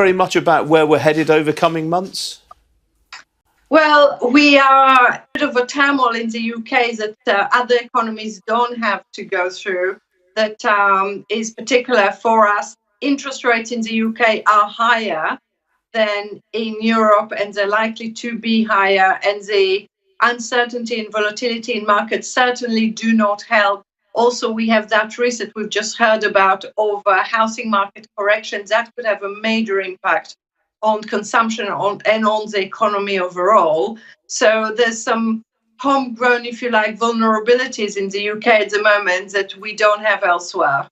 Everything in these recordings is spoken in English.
very much about where we're headed over coming months? Well, we are a bit of a turmoil in the UK that other economies don't have to go through. That is particular for us. Interest rates in the UK are higher than in Europe, and they're likely to be higher. And the uncertainty and volatility in markets certainly do not help. Also, we have that risk that we've just heard about over housing market corrections that could have a major impact on consumption and on the economy overall. So there's some homegrown, if you like, vulnerabilities in the UK at the moment that we don't have elsewhere.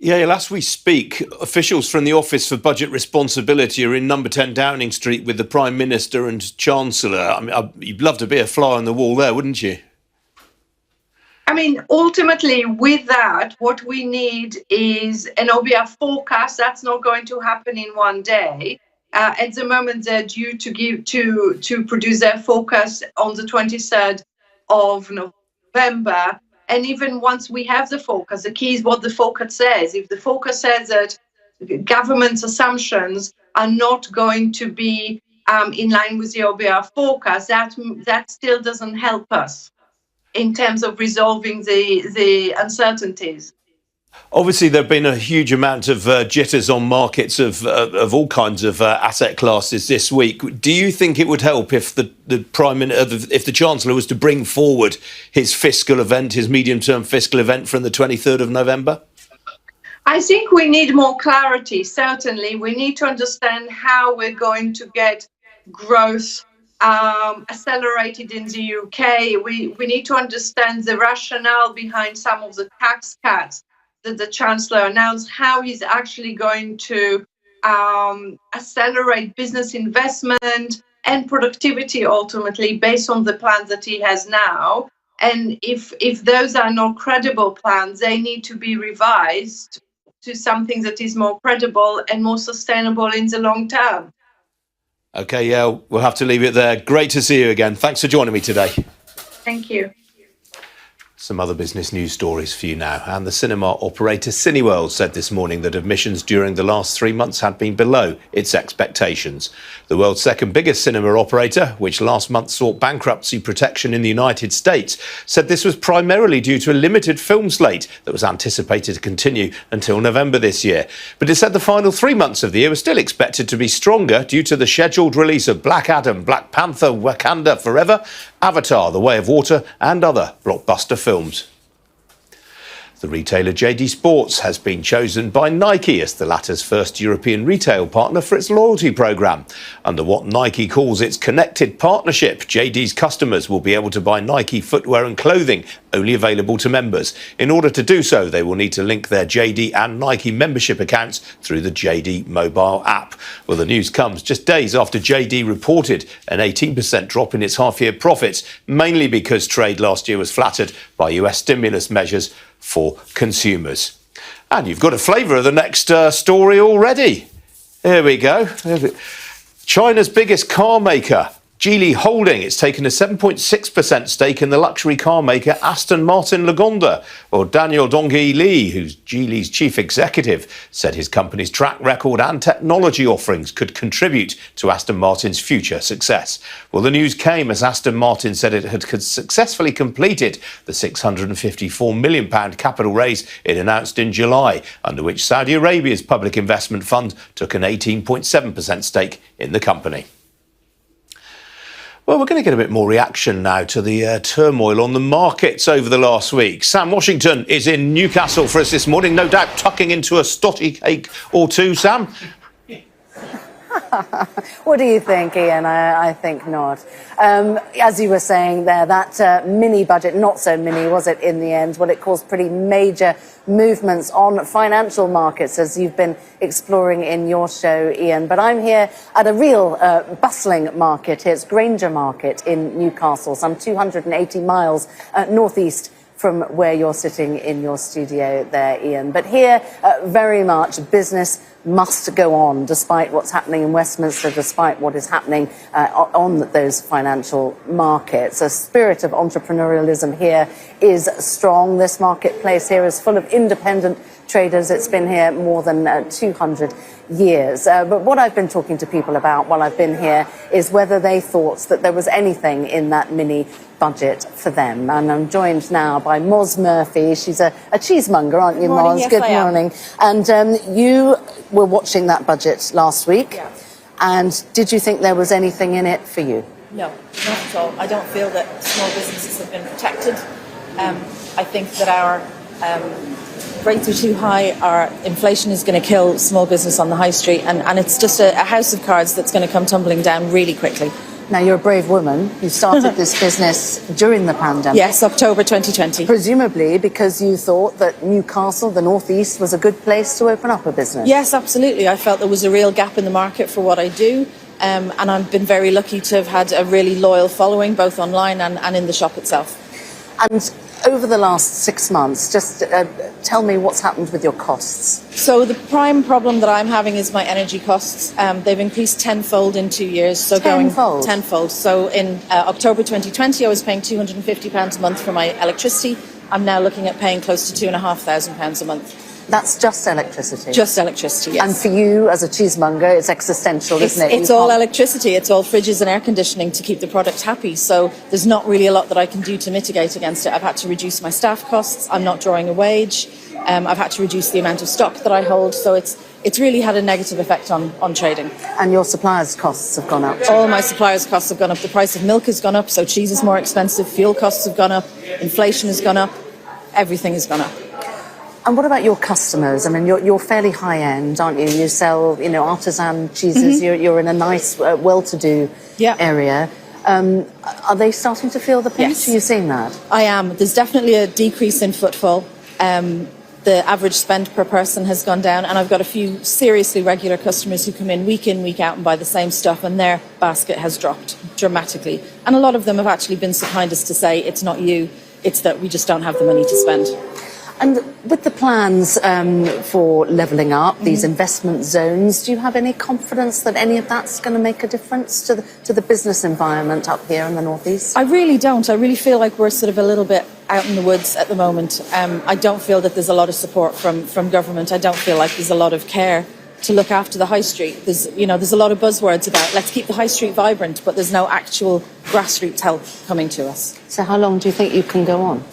Yeah, as we speak, officials from the Office for Budget Responsibility are in number 10 Downing Street with the Prime Minister and Chancellor. I mean, you'd love to be a fly on the wall there, wouldn't you? I mean, ultimately, with that, what we need is an OBR forecast. That's not going to happen in one day. At the moment, they're due to produce their forecast on the 23rd of November. And even once we have the forecast, the key is what the forecast says. If the forecast says that government's assumptions are not going to be in line with the OBR forecast, that still doesn't help us in terms of resolving the uncertainties. Obviously, there have been a huge amount of jitters on markets of all kinds of asset classes this week. Do you think it would help if the if the Chancellor was to bring forward his fiscal event, his medium-term fiscal event from the 23rd of November? I think we need more clarity. Certainly, we need to understand how we're going to get growth accelerated in the UK. We need to understand the rationale behind some of the tax cuts that the Chancellor announced, how he's actually going to accelerate business investment and productivity ultimately based on the plans that he has now. And if those are not credible plans, they need to be revised to something that is more credible and more sustainable in the long term. OK, yeah, we'll have to leave it there. Great to see you again. Thanks for joining me today. Thank you. Some other business news stories for you now. And the cinema operator Cineworld said this morning that admissions during the last 3 months had been below its expectations. The world's second biggest cinema operator, which last month sought bankruptcy protection in the United States, said this was primarily due to a limited film slate that was anticipated to continue until November this year. But it said the final 3 months of the year were still expected to be stronger due to the scheduled release of Black Adam, Black Panther, Wakanda Forever, Avatar, The Way of Water and other blockbuster films. The retailer JD Sports has been chosen by Nike as the latter's first European retail partner for its loyalty programme. Under what Nike calls its connected partnership, JD's customers will be able to buy Nike footwear and clothing only available to members. In order to do so, they will need to link their JD and Nike membership accounts through the JD mobile app. Well, the news comes just days after JD reported an 18% drop in its half-year profits, mainly because trade last year was flattered by US stimulus measures for consumers. And you've got a flavour of the next story already. Here we go. China's biggest car maker, Geely Holding, it's taken a 7.6% stake in the luxury car maker Aston Martin Lagonda. Well, Daniel Dongyi Li, who's Geely's chief executive, said his company's track record and technology offerings could contribute to Aston Martin's future success. Well, the news came as Aston Martin said it had successfully completed the £654 million capital raise it announced in July, under which Saudi Arabia's public investment fund took an 18.7% stake in the company. Well, we're going to get a bit more reaction now to the turmoil on the markets over the last week. Sam Washington is in Newcastle for us this morning, no doubt tucking into a stotty cake or two, Sam. What do you think, Ian? I think not. As you were saying there, that mini budget, not so mini, was it, in the end? Well, it caused pretty major movements on financial markets, as you've been exploring in your show, Ian. But I'm here at a real bustling market. It's Granger Market in Newcastle, some 280 miles northeast from where you're sitting in your studio there, Ian. But here, very much business must go on, despite what's happening in Westminster, despite what is happening on those financial markets. A spirit of entrepreneurialism here is strong. This marketplace here is full of independent traders. It's been here more than 200 years. But what I've been talking to people about while I've been here is whether they thought that there was anything in that mini budget for them. And I'm joined now by Moz Murphy. She's a cheesemonger, aren't you, Moz? Yes, Good I am. morning. And you were watching that budget last week. Yeah. And did you think there was anything in it for you? No, not at all. I don't feel that small businesses have been protected. I think that our rates are too high. Our inflation is going to kill small business on the high street, and it's just a house of cards that's going to come tumbling down really quickly. Now, you're a brave woman. You started this business during the pandemic. Yes, October 2020. Presumably because you thought that Newcastle, the northeast, was a good place to open up a business. Yes, absolutely. I felt there was a real gap in the market for what I do. And I've been very lucky to have had a really loyal following, both online and in the shop itself. And over the last 6 months, just tell me what's happened with your costs. So the prime problem that I'm having is my energy costs. They've increased tenfold in 2 years. So Tenfold? Tenfold. So in October 2020, I was paying £250 a month for my electricity. I'm now looking at paying close to £2,500 a month. That's just electricity? Just electricity, yes. And for you, as a cheesemonger, it's existential, isn't it? It's all electricity. It's all fridges and air conditioning to keep the product happy. So there's not really a lot that I can do to mitigate against it. I've had to reduce my staff costs. I'm not drawing a wage. I've had to reduce the amount of stock that I hold. So it's really had a negative effect on trading. And your suppliers' costs have gone up too. All my suppliers' costs have gone up. The price of milk has gone up, so cheese is more expensive. Fuel costs have gone up. Inflation has gone up. Everything has gone up. And what about your customers? I mean, you're fairly high-end, aren't you? You sell, artisan cheeses. Mm-hmm. You're in a nice, well-to-do area. Are they starting to feel the pinch? Yes. Are you seeing that? I am. There's definitely a decrease in footfall. The average spend per person has gone down, and I've got a few seriously regular customers who come in, week week out, and buy the same stuff, and their basket has dropped dramatically. And a lot of them have actually been so kind as to say, it's not you, it's that we just don't have the money to spend. And with the plans for levelling up, these investment zones, do you have any confidence that any of that's going to make a difference to the business environment up here in the northeast? I really don't. I really feel like we're sort of a little bit out in the woods at the moment. I don't feel that there's a lot of support from government. I don't feel like there's a lot of care to look after the high street. There's a lot of buzzwords about let's keep the high street vibrant, but there's no actual grassroots help coming to us. So how long do you think you can go on?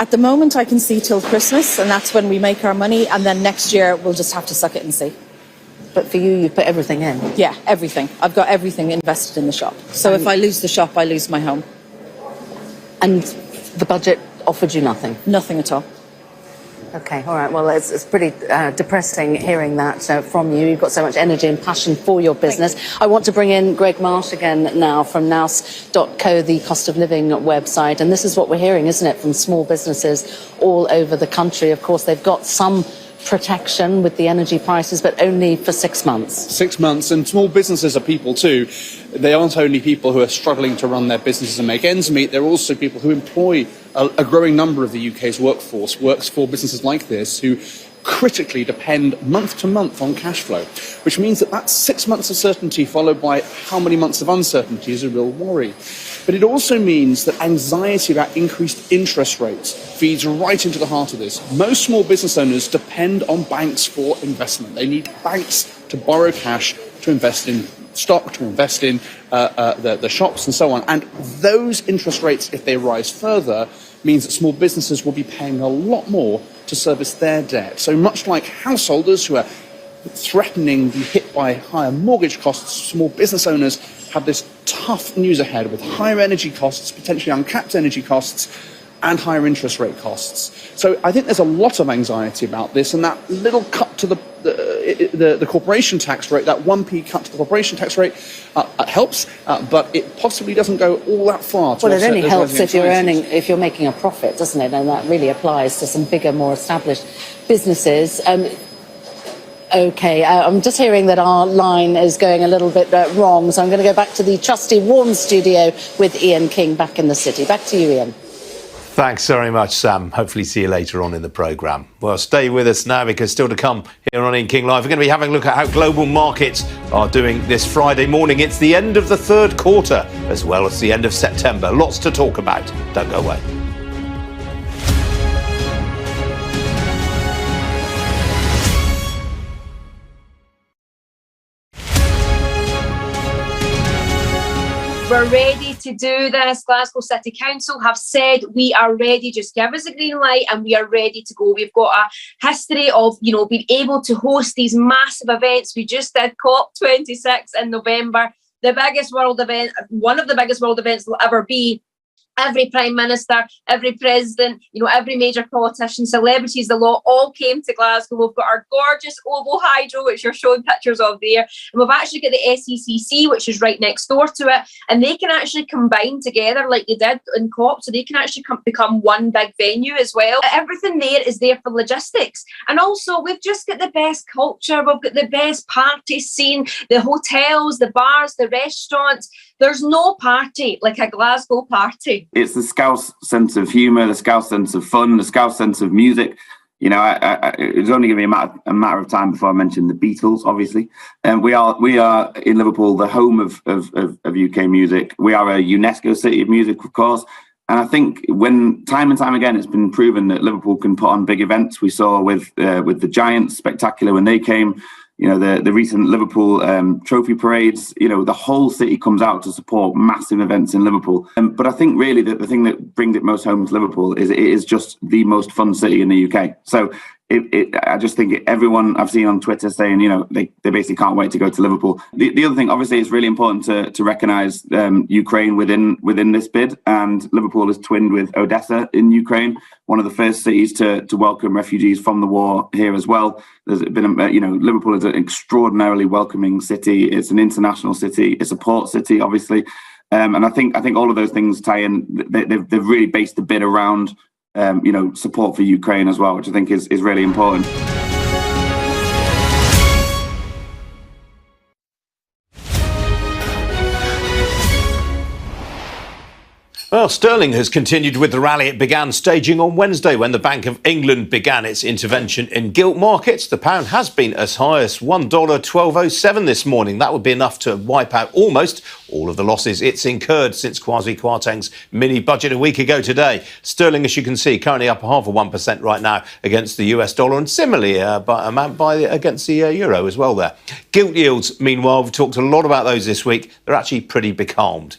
At the moment, I can see till Christmas, and that's when we make our money, and then next year we'll just have to suck it and see. But for you, you put everything in? Yeah, everything. I've got everything invested in the shop. So if I lose the shop, I lose my home. And the budget offered you nothing? Nothing at all. OK, all right. Well, it's pretty depressing hearing that from you. You've got so much energy and passion for your business. I want to bring in Greg Marsh again now from nous.co, the cost of living website. And this is what we're hearing, isn't it, from small businesses all over the country. Of course, they've got some protection with the energy prices, but only for 6 months. 6 months, and small businesses are people too. They aren't only people who are struggling to run their businesses and make ends meet, they're also people who employ a growing number of the UK's workforce, works for businesses like this, who critically depend month to month on cash flow, which means that 6 months of certainty followed by how many months of uncertainty is a real worry. But it also means that anxiety about increased interest rates feeds right into the heart of this. Most small business owners depend on banks for investment. They need banks to borrow cash to invest in stock, to invest in the shops and so on. And those interest rates, if they rise further, means that small businesses will be paying a lot more to service their debt. So much like householders who are threatening to be hit by higher mortgage costs, small business owners have this tough news ahead with higher energy costs, potentially uncapped energy costs, and higher interest rate costs. So I think there's a lot of anxiety about this, and that little cut to the corporation tax rate, that 1p cut to the corporation tax rate, helps, but it possibly doesn't go all that far. Well, it only helps if you're making a profit, doesn't it? And that really applies to some bigger, more established businesses. OK, I'm just hearing that our line is going a little bit wrong, so I'm going to go back to the trusty warm studio with Ian King back in the city. Back to you, Ian. Thanks very much, Sam. Hopefully see you later on in the programme. Well, stay with us now because still to come here on In King Live, we're going to be having a look at how global markets are doing this Friday morning. It's the end of the third quarter as well as the end of September. Lots to talk about. Don't go away. We're ready to do this. Glasgow City Council have said we are ready. Just give us a green light and we are ready to go. We've got a history of, being able to host these massive events. We just did COP26 in November, the biggest world event, one of the biggest world events will ever be. Every Prime Minister, every President, every major politician, celebrities, the lot, all came to Glasgow. We've got our gorgeous Oval Hydro, which you're showing pictures of there. And we've actually got the SECC, which is right next door to it. And they can actually combine together like they did in COP. So they can actually become one big venue as well. Everything there is there for logistics. And also, we've just got the best culture. We've got the best party scene, the hotels, the bars, the restaurants. There's no party like a Glasgow party. It's the Scouse sense of humour, the Scouse sense of fun, the Scouse sense of music. It's only going to be a matter of time before I mention the Beatles, obviously. And we are in Liverpool, the home of UK music. We are a UNESCO city of music, of course. And I think when time and time again, it's been proven that Liverpool can put on big events. We saw with the Giants, spectacular when they came. The recent Liverpool trophy parades, the whole city comes out to support massive events in Liverpool. But I think really that the thing that brings it most home to Liverpool is it is just the most fun city in the UK. So I just think everyone I've seen on Twitter saying, they basically can't wait to go to Liverpool. The other thing, obviously, it's really important to recognise Ukraine within this bid. And Liverpool is twinned with Odessa in Ukraine, one of the first cities to welcome refugees from the war here as well. There's been, Liverpool is an extraordinarily welcoming city. It's an international city. It's a port city, obviously. And I think all of those things tie in. They've really based the bid around support for Ukraine as well, which I think is really important. Well, sterling has continued with the rally it began staging on Wednesday when the Bank of England began its intervention in gilt markets. The pound has been as high as $1.1207 this morning. That would be enough to wipe out almost all of the losses it's incurred since Kwasi Kwarteng's mini-budget a week ago today. Sterling, as you can see, currently up 0.5% right now against the US dollar and similarly against the euro as well there. Gilt yields, meanwhile, we've talked a lot about those this week. They're actually pretty becalmed.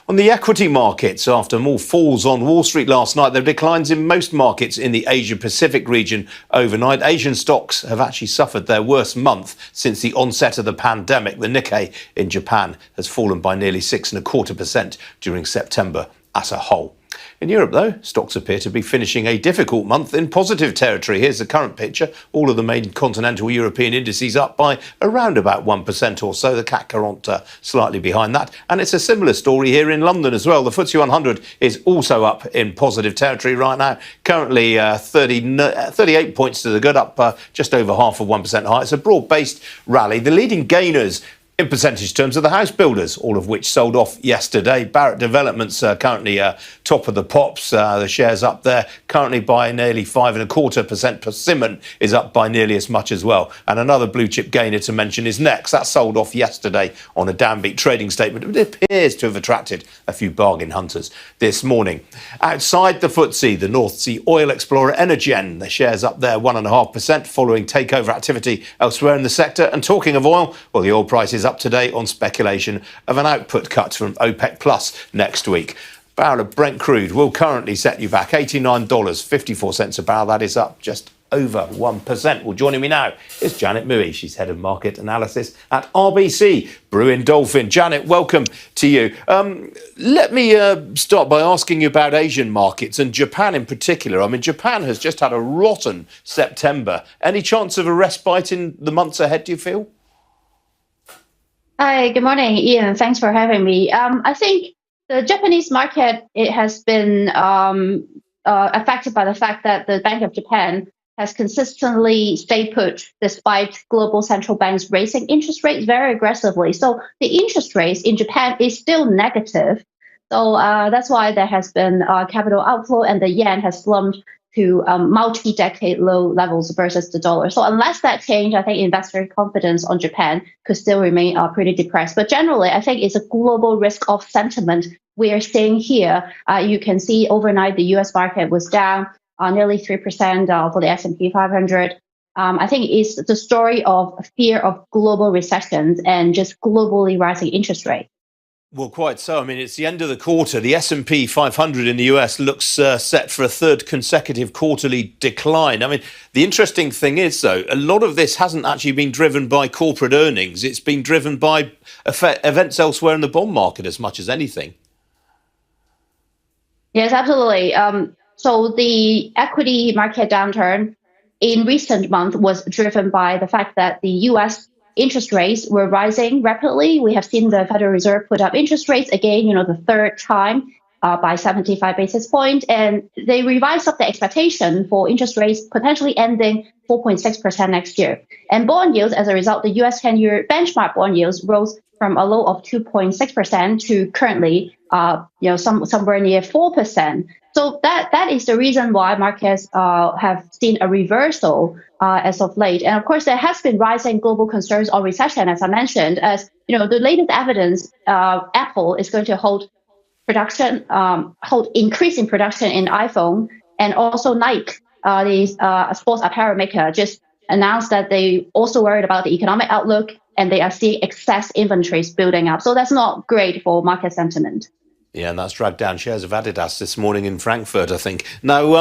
On the equity markets, after more falls on Wall Street last night, there are declines in most markets in the Asia-Pacific region overnight. Asian stocks have actually suffered their worst month since the onset of the pandemic. The Nikkei in Japan has fallen by nearly 6.25% during September as a whole. In Europe, though, stocks appear to be finishing a difficult month in positive territory. Here's the current picture. All of the main continental European indices up by around about 1% or so. The CAC 40 slightly behind that. And it's a similar story here in London as well. The FTSE 100 is also up in positive territory right now. Currently 38 points to the good, up just over 0.5% high. It's a broad-based rally. The leading gainers in percentage terms are the house builders, all of which sold off yesterday. Barratt Developments currently top of the pops. The shares up there currently by nearly 5.25%. Persimmon is up by nearly as much as well. And another blue chip gainer to mention is Next. That sold off yesterday on a downbeat trading statement. It appears to have attracted a few bargain hunters this morning. Outside the FTSE, the North Sea oil explorer Energen, the shares up there 1.5% following takeover activity elsewhere in the sector. And talking of oil, well, the oil price is up today on speculation of an output cut from OPEC Plus next week. A barrel of Brent crude will currently set you back $89.54 a barrel. That is up just over 1%. Well, joining me now is Janet Mui. She's head of market analysis at RBC Brewin Dolphin. Janet, welcome to you. Let me start by asking you about Asian markets and Japan in particular. I mean, Japan has just had a rotten September. Any chance of a respite in the months ahead, do you feel? Hi, good morning, Ian. Thanks for having me. I think the Japanese market, it has been affected by the fact that the Bank of Japan has consistently stayed put despite global central banks raising interest rates very aggressively. So the interest rates in Japan is still negative. So that's why there has been capital outflow, and the yen has slumped to multi-decade low levels versus the dollar. So unless that change, I think investor confidence on Japan could still remain pretty depressed. But generally, I think it's a global risk of sentiment we are seeing here. You can see overnight the U.S. market was down nearly 3% for the S&P 500. I think it's the story of fear of global recessions and just globally rising interest rates. Well, quite so. I mean, it's the end of the quarter. The S&P 500 in the US looks set for a third consecutive quarterly decline. I mean, the interesting thing is, though, a lot of this hasn't actually been driven by corporate earnings. It's been driven by events elsewhere in the bond market as much as anything. Yes, absolutely. So the equity market downturn in recent months was driven by the fact that the U.S. interest rates were rising rapidly. We have seen the Federal Reserve put up interest rates again, the third time by 75 basis points. And they revised up the expectation for interest rates potentially ending 4.6% next year. And bond yields, as a result, the U.S. 10-year benchmark bond yields rose from a low of 2.6% to currently, somewhere near 4%. So that is the reason why markets have seen a reversal as of late. And of course, there has been rising global concerns on recession, as I mentioned. As the latest evidence, Apple is going to hold increase in production in iPhone, and also Nike, the sports apparel maker, just announced that they also worried about the economic outlook, and they are seeing excess inventories building up. So that's not great for market sentiment. Yeah, and that's dragged down shares of Adidas this morning in Frankfurt, I think. Now,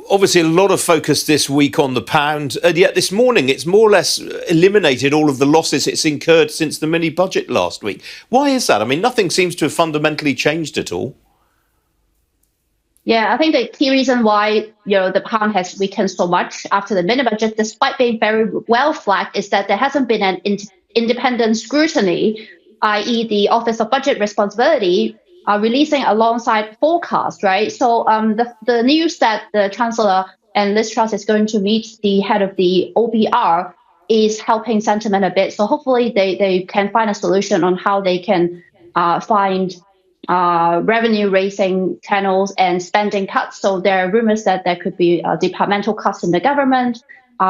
obviously, a lot of focus this week on the pound, and yet this morning it's more or less eliminated all of the losses it's incurred since the mini budget last week. Why is that? I mean, nothing seems to have fundamentally changed at all. Yeah, I think the key reason why the pound has weakened so much after the mini budget, despite being very well flagged, is that there hasn't been an independent scrutiny, i.e., the Office of Budget Responsibility releasing alongside forecast, right? So the news that the Chancellor and Liz Truss is going to meet the head of the OBR is helping sentiment a bit. So hopefully they can find a solution on how they can find revenue raising channels and spending cuts. So there are rumors that there could be departmental cuts in the government,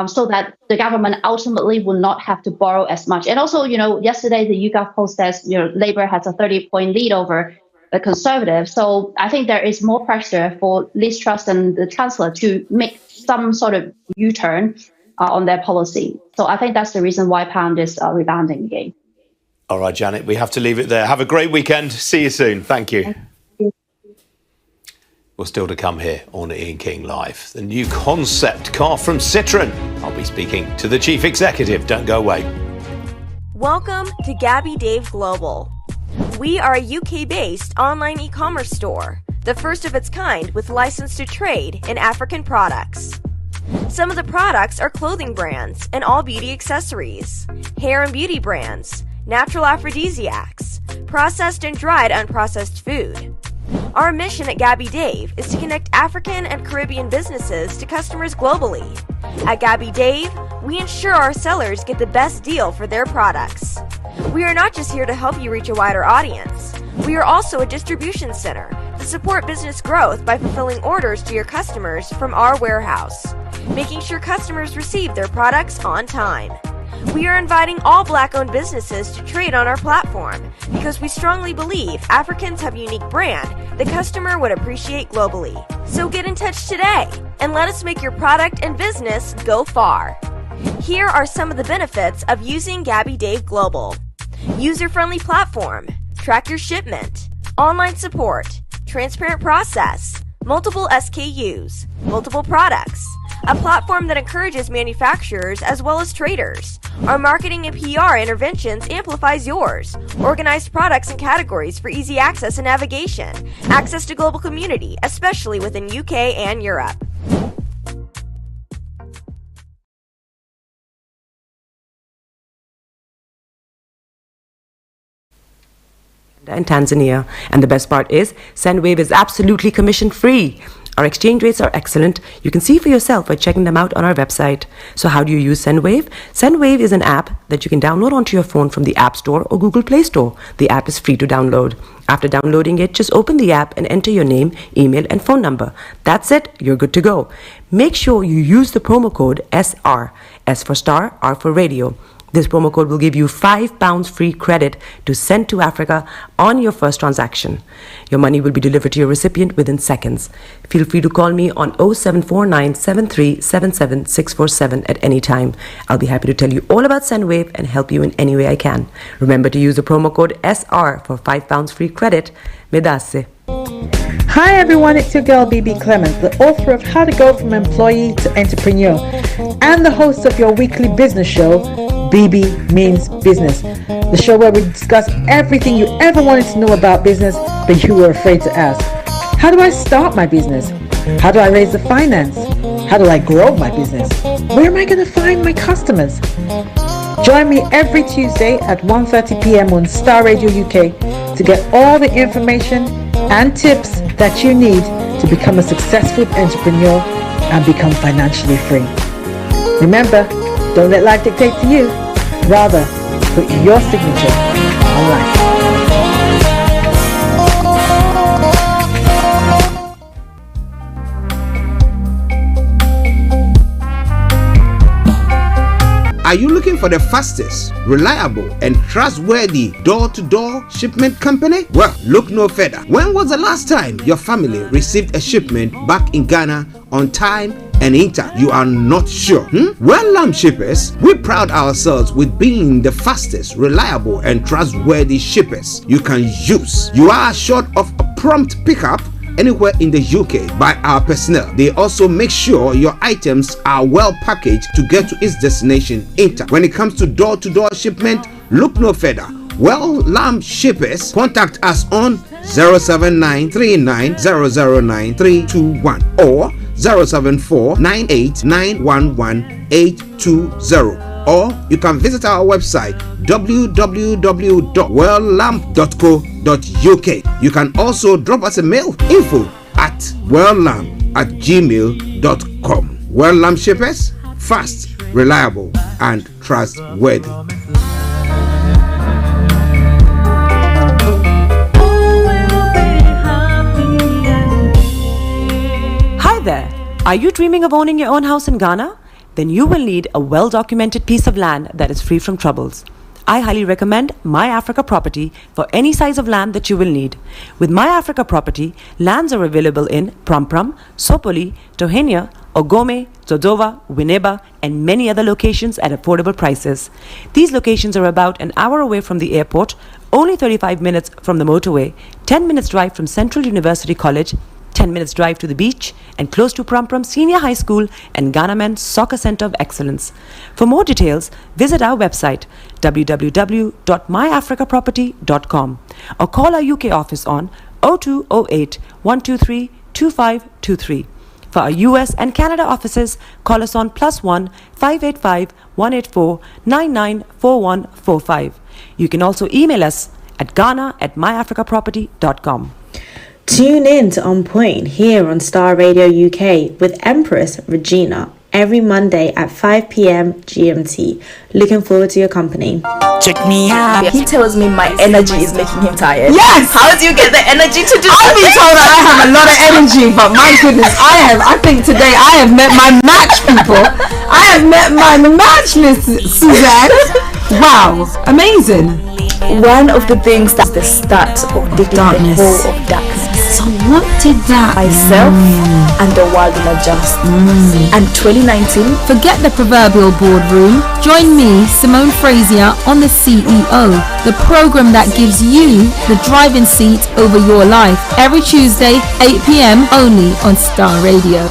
so that the government ultimately will not have to borrow as much. And also, yesterday the YouGov poll says Labour has a 30-point lead over the Conservative. So I think there is more pressure for Liz Truss and the Chancellor to make some sort of U-turn on their policy. So I think that's the reason why pound is rebounding again. All right, Janet, we have to leave it there. Have a great weekend. See you soon. Thank you. Well, still to come here on Ian King Live. The new concept car from Citroën. I'll be speaking to the chief executive. Don't go away. Welcome to Gabby Dave Global. We are a UK-based online e-commerce store, the first of its kind with license to trade in African products. Some of the products are clothing brands and all beauty accessories, hair and beauty brands, natural aphrodisiacs, processed and dried unprocessed food. Our mission at Gabby Dave is to connect African and Caribbean businesses to customers globally. At Gabby Dave, we ensure our sellers get the best deal for their products. We are not just here to help you reach a wider audience. We are also a distribution center to support business growth by fulfilling orders to your customers from our warehouse, making sure customers receive their products on time. We are inviting all Black-owned businesses to trade on our platform because we strongly believe Africans have a unique brand the customer would appreciate globally. So get in touch today and let us make your product and business go far. Here are some of the benefits of using Gabby Dave Global. User-friendly platform, track your shipment, online support, transparent process, multiple SKUs, multiple products, a platform that encourages manufacturers as well as traders. Our marketing and PR interventions amplifies yours. Organized products and categories for easy access and navigation. Access to global community, especially within UK and Europe. And Tanzania. And the best part is, SendWave is absolutely commission free. Our exchange rates are excellent. You can see for yourself by checking them out on our website. So how do you use SendWave? SendWave is an app that you can download onto your phone from the App Store or Google Play Store. The app is free to download. After downloading it, just open the app and enter your name, email, and phone number. That's it. You're good to go. Make sure you use the promo code SR. S for Star, R for Radio. This promo code will give you £5 free credit to send to Africa on your first transaction. Your money will be delivered to your recipient within seconds. Feel free to call me on 0749 7377 647 at any time. I'll be happy to tell you all about SendWave and help you in any way I can. Remember to use the promo code SR for £5 free credit. Medasse. Hi everyone, it's your girl BB Clemens, the author of How to Go From Employee to Entrepreneur and the host of your weekly business show, BB Means Business, the show where we discuss everything you ever wanted to know about business but you were afraid to ask. How do I start my business? How do I raise the finance? How do I grow my business? Where am I going to find my customers? Join me every Tuesday at 1:30 p.m. on Starr Radio UK to get all the information and tips that you need to become a successful entrepreneur and become financially free. Remember, don't let life dictate to you. Rather, put your signature on life. Are you looking for the fastest, reliable, and trustworthy door-to-door shipment company? Well, look no further. When was the last time your family received a shipment back in Ghana on time and in time? You are not sure? Well, Lamb Shippers, we pride ourselves with being the fastest, reliable, and trustworthy shippers you can use. You are assured of a prompt pickup anywhere in the UK by our personnel. They also make sure your items are well packaged to get to its destination in time. When it comes to door-to-door shipment, look no further. Well, Lamb Shippers, contact us on 07939009321 or 07498911820. Or you can visit our website www.welllamp.co.uk. You can also drop us a mail, info@welllamp@gmail.com. Well Lamp Shippers, fast, reliable, and trustworthy. Hi there. Are you dreaming of owning your own house in Ghana? Then you will need a well-documented piece of land that is free from troubles. I highly recommend My Africa Property for any size of land that you will need. With My Africa Property, lands are available in Pram, Sopoli, Tohenia, Ogome, Dodova, Winneba, and many other locations at affordable prices. These locations are about an hour away from the airport, only 35 minutes from the motorway, 10 minutes drive from Central University College, 10 minutes drive to the beach, and close to Pram Senior High School and Ghana Men's Soccer Center of Excellence. For more details, visit our website www.myafricaproperty.com or call our UK office on 0208 123 2523. For our US and Canada offices, call us on +1 585 184 994145. You can also email us at ghana@myafricaproperty.com. Tune in to On Point here on Starr Radio UK with Empress Regina every Monday at 5 p.m. GMT. Looking forward to your company. Check me out. He tells me my energy is making him tired. Yes! How do you get the energy to do that? I've been told that I have a lot of energy, but my goodness, I think today I have met my match, people. I have met my match, Miss Suzanne. Wow, amazing. One of the things that's the start of the darkness. The hole of darkness. So what did that myself and the world will adjust. And 2019, forget the proverbial boardroom. Join me, Simone Frazier, on The CEO, the program that gives you the driving seat over your life. Every Tuesday, 8 p.m. only on Starr Radio.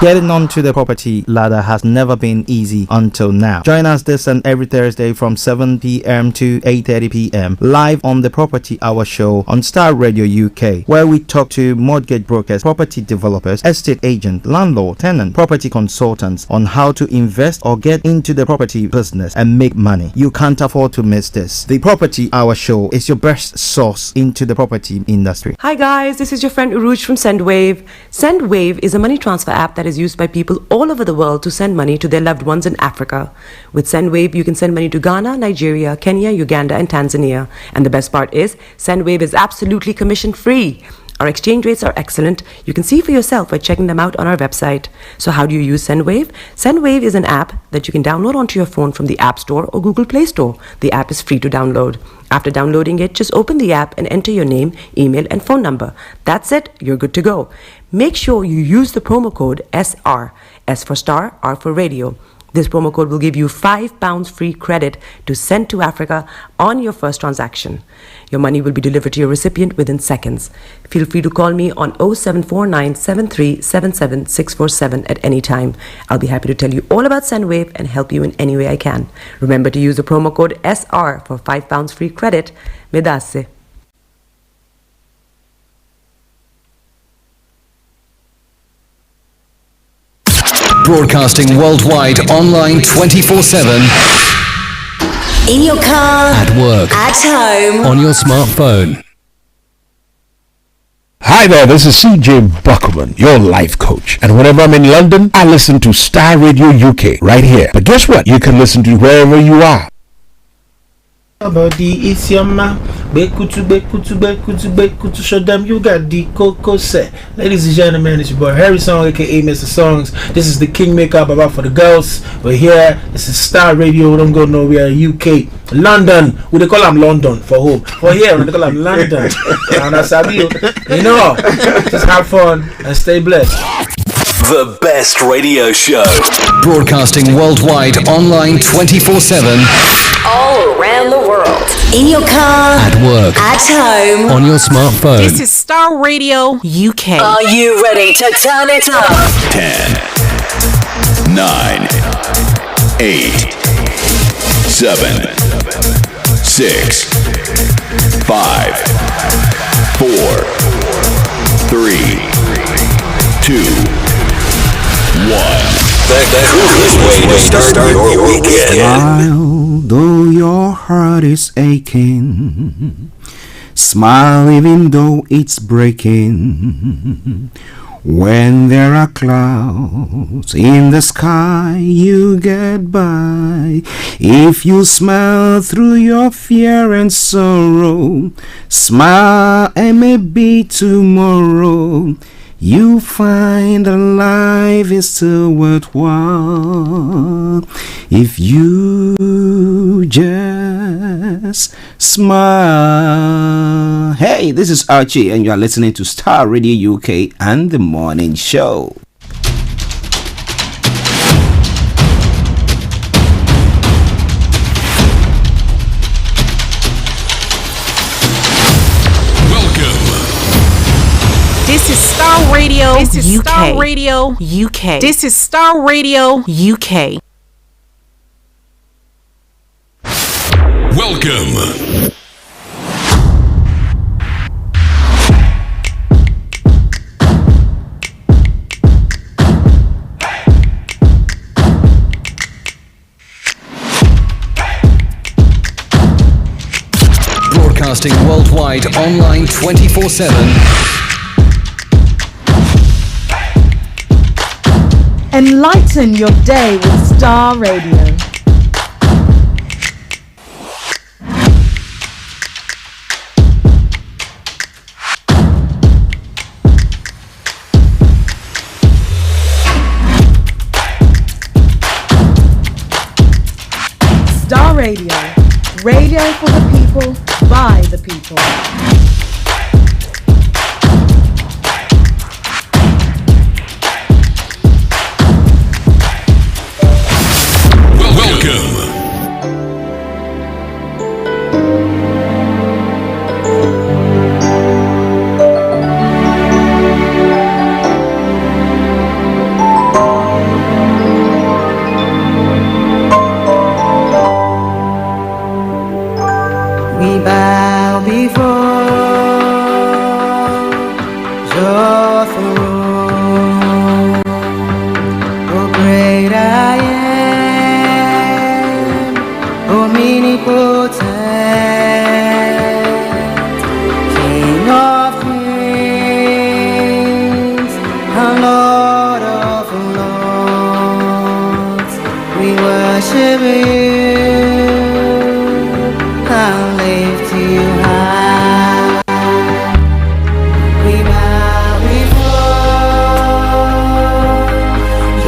Getting onto the property ladder has never been easy until now. Join us this and every Thursday from 7 p.m. to 8:30 p.m. live on the Property Hour Show on Starr Radio UK, where we talk to mortgage brokers, property developers, estate agents, landlord, tenant, property consultants on how to invest or get into the property business and make money. You can't afford to miss this. The Property Hour Show is your best source into the property industry. Hi guys, this is your friend Uruj from SendWave. SendWave is a money transfer app that is used by people all over the world to send money to their loved ones in Africa. With SendWave, you can send money to Ghana, Nigeria, Kenya, Uganda, and Tanzania. And the best part is, SendWave is absolutely commission free. Our exchange rates are excellent. You can see for yourself by checking them out on our website. So how do you use SendWave? SendWave is an app that you can download onto your phone from the App Store or Google Play Store. The app is free to download. After downloading it, just open the app and enter your name, email, and phone number. That's it. You're good to go. Make sure you use the promo code SR. S for Star, R for Radio. This promo code will give you £5 free credit to send to Africa on your first transaction. Your money will be delivered to your recipient within seconds. Feel free to call me on 0749 7377 647 at any time. I'll be happy to tell you all about SendWave and help you in any way I can. Remember to use the promo code SR for £5 free credit. Medasse. Broadcasting worldwide, online 24/7. In your car, at work, at home, on your smartphone. Hi there, this is CJ Buckman, your life coach. And whenever I'm in London, I listen to Starr Radio UK right here. But guess what? You can listen to wherever you are. Body is your ma. Bekutu, show them you got the coco set. Ladies and gentlemen, it's your boy Harry Song, aka Mr. Songs. This is the Kingmaker Baba for the girls. We're here. This is Starr Radio. Don't go nowhere. UK, London. We they call them London for home. For here, we they call them London. And that's how you know. Just have fun and stay blessed. The best radio show. Broadcasting worldwide, online 24/7. all around the world. In your car, at work, at home, on your smartphone. This is Starr Radio UK. Are you ready to turn it up? 10, 9, 8, 7, 6, 5, 4, 3, 2, 1. The coolest way to start your weekend. Smile, though your heart is aching. Smile even though it's breaking. When there are clouds in the sky, you get by. If you smile through your fear and sorrow, smile and maybe tomorrow you find that life is still worthwhile if you just smile. Hey, this is Archie and you are listening to Starr Radio UK and The Morning Show. This is Starr Radio. This is UK. Starr Radio UK. This is Starr Radio UK. Welcome. Broadcasting worldwide, online 24/7. Enlighten your day with Starr Radio. Starr Radio. Radio for the people, by the people. we bow before your throne. Oh great I am, omnipotent, King of kings, and Lord of lords, we worship you. I'll lift you high. We bow before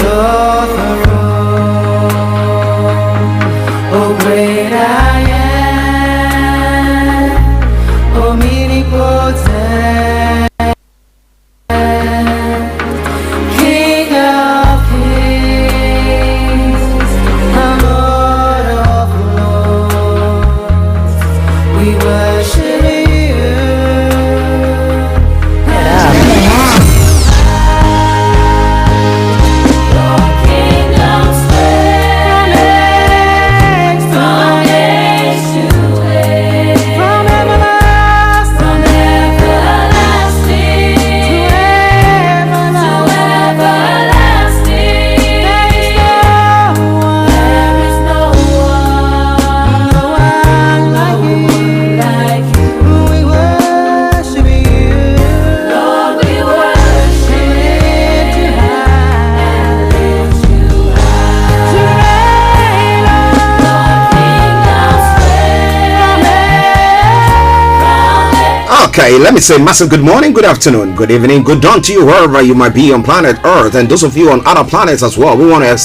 your throne. Oh great I am, omnipotent, King of kings, and Lord of lords, we worship you. Your kingdom spreads from age to age, from everlasting to everlasting. There is no one like you. We worship you, Lord. We worship you high, lift you high. To reign, Lord, kingdom spread. Okay, let me say massive good morning, good afternoon, good evening, good dawn to you wherever you might be on planet Earth, and those of you on other planets as well. We want to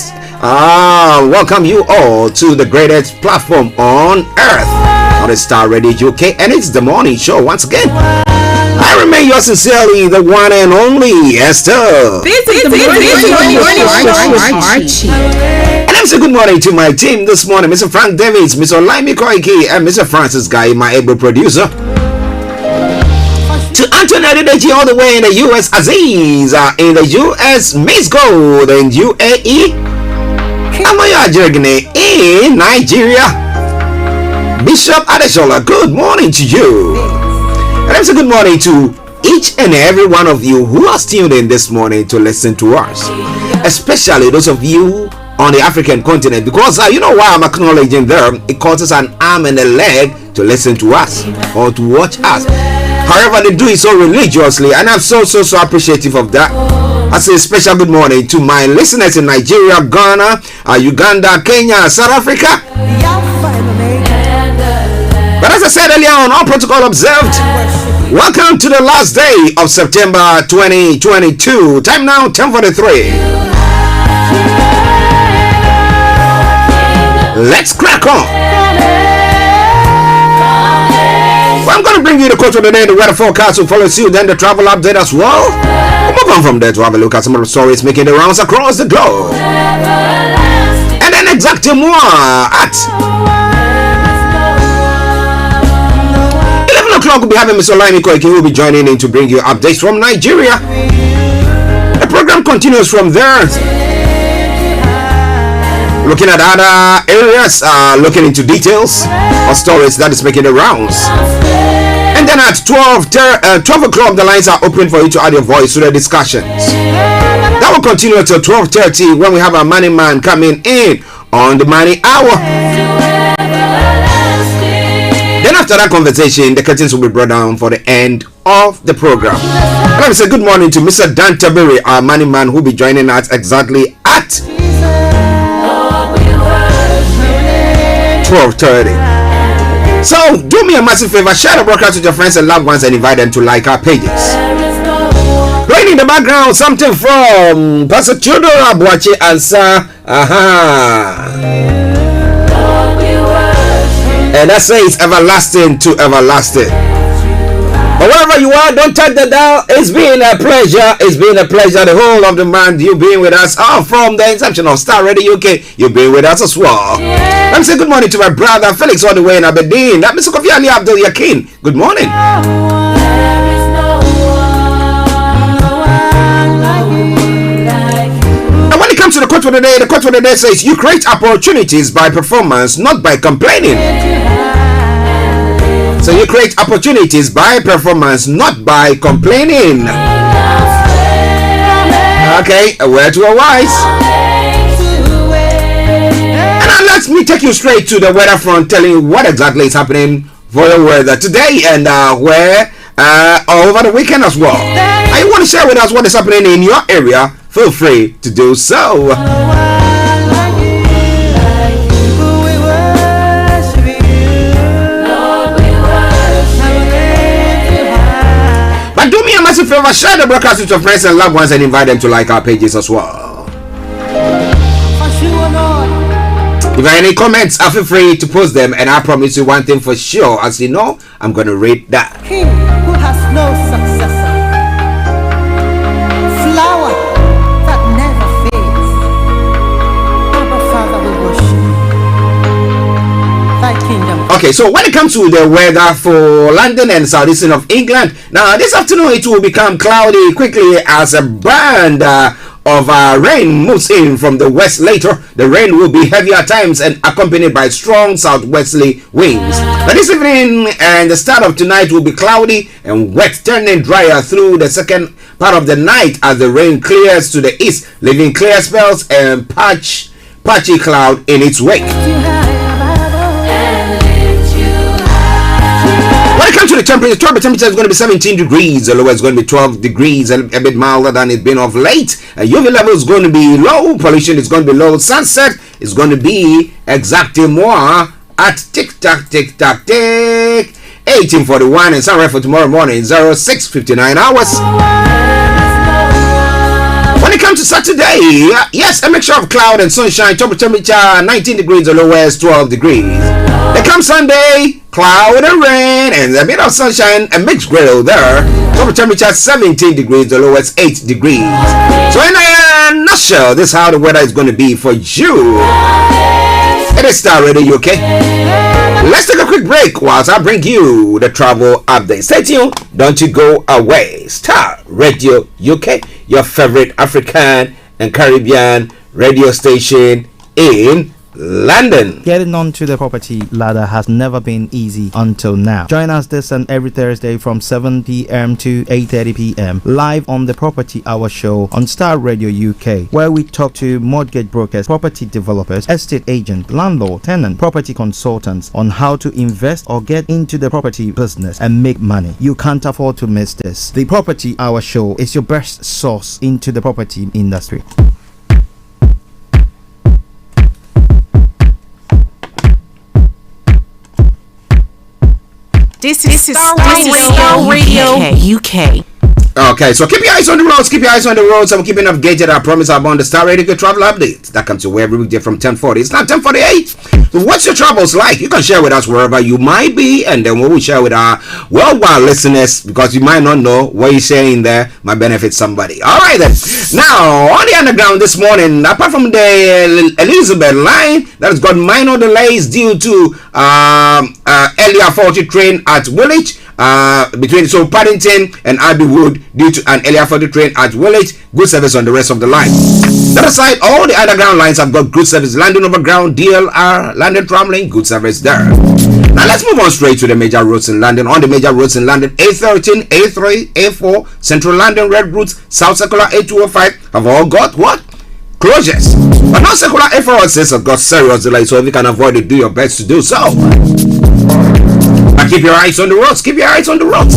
welcome you all to the greatest platform on Earth, on the Star Radio UK, and it's the morning show once again. I remain yours sincerely, the one and only Esther. This is the morning show with Archie. And I'm saying good morning to my team this morning, Mr. Frank Davids, Mr. Olayomi Koiki, and Mr. Francis Guy, my able producer. To Anthony Adedeji all the way in the US, Aziz in the US, Miss Gold in UAE, Amaya Jergene in Nigeria, Bishop Adeshola, good morning to you. And I'm saying good morning to each and every one of you who are tuned in this morning to listen to us, especially those of you on the African continent, because you know why I'm acknowledging them. It costs us an arm and a leg to listen to us or to watch us. However, they do it so religiously, and I'm so appreciative of that. I say a special good morning to my listeners in Nigeria, Ghana, Uganda, Kenya, South Africa. But as I said earlier on, all protocol observed. Welcome to the last day of September 2022. Time now 10:43. Let's crack on. Well, I'm going to bring you the quote of the day, the weather forecast will follow suit, then the travel update as well. We'll move on from there to have a look at some of the stories making the rounds across the globe. And then exactly more at 11 o'clock we'll be having Mr. Olayomi Koiki, who will be joining in to bring you updates from Nigeria. The program continues from there, looking at other areas, looking into details of stories that is making the rounds. And then at 12 o'clock, the lines are open for you to add your voice to the discussions. That will continue until 12:30 when we have our money man coming in on the money hour. Then after that conversation, the curtains will be brought down for the end of the program. And let me say good morning to Mr. Dan Tabiri, our money man, who will be joining us exactly at 12:30. So do me a massive favor, share the broadcast with your friends and loved ones and invite them to like our pages. Playing in the background, something from Pastor Theodore Abuachi Answer. And that says everlasting to everlasting. But wherever you are, don't touch the dial. It's been a pleasure. It's been a pleasure the whole of the month you've been with us. From the inception of Star Radio UK, you've been with us as well. Let me say good morning to my brother Felix all the way in Aberdeen. That Mr. Kofi Ali Abdul Yakin. Good morning. And when it comes to the quote for the day says, you create opportunities by performance, not by complaining. So you create opportunities by performance, not by complaining. Okay, a word to a wise. And now let me take you straight to the weather front, telling you what exactly is happening for your weather today and where over the weekend as well. And you want to share with us what is happening in your area? Feel free to do so. But do me a massive favor, share the broadcast with your friends and loved ones and invite them to like our pages as well. If you have any comments, feel free to post them, and I promise you one thing for sure, as you know, I'm going to read that. King who has no successor, flower that never fades. Abba Father, we worship thy kingdom. Okay, so when it comes to the weather for London and southeastern of England, now this afternoon it will become cloudy quickly as a band of rain moves in from the west later. The rain will be heavy at times and accompanied by strong southwesterly winds. Now this evening and the start of tonight will be cloudy and wet, turning drier through the second part of the night as the rain clears to the east, leaving clear spells and patchy cloud in its wake. When it comes to the temperature is going to be 17 degrees. The lower is going to be 12 degrees, a bit milder than it's been of late. UV level is going to be low. Pollution is going to be low. Sunset is going to be exactly more at tick tock 1841, and sunrise for tomorrow morning 06:59 hours. When it comes to Saturday, yes, a mixture of cloud and sunshine. Top temperature 19 degrees. The lowest 12 degrees. Then comes Sunday, cloud and rain and a bit of sunshine, a mixed grill there. Top temperature 17 degrees. The lowest 8 degrees. So in a nutshell, this is how the weather is going to be for you. It is Starr Radio UK. Let's take a quick break whilst I bring you the travel update. Stay tuned, don't you go away. Starr Radio UK, your favorite African and Caribbean radio station in London. Getting onto the property ladder has never been easy until now. Join us this and every Thursday from 7 p.m. to 8:30 p.m. live on the Property Hour Show on Starr Radio UK, where we talk to mortgage brokers, property developers, estate agents, landlord, tenant, property consultants on how to invest or get into the property business and make money. You can't afford to miss this. The Property Hour Show is your best source into the property industry. This is Starr Radio UK. Okay, so keep your eyes on the roads, So we're keeping updated. I promise I'm on the Starr Radio Travel Update. That comes your way every weekday from 10:40. It's now 10:48. So what's your travels like? You can share with us wherever you might be, and then we will share with our worldwide listeners, because you might not know what you're saying there might benefit somebody. Alright then. Now, on the underground this morning, apart from the Elizabeth line that has got minor delays due to earlier faulty train at Woolwich, between Paddington and Abbeywood due to an earlier faulty train at Woolwich. Good service on the rest of the line. The other side, all the underground lines have got good service. London Overground, DLR, London Tramlink, good service there. Now let's move on straight to the major roads in London. On the major roads in London, A13, A3, A4, Central London Red Routes, South Circular A205 have all got what? Closures. But now Circular A406 have got serious delays, so if you can avoid it, do your best to do so. But keep your eyes on the roads,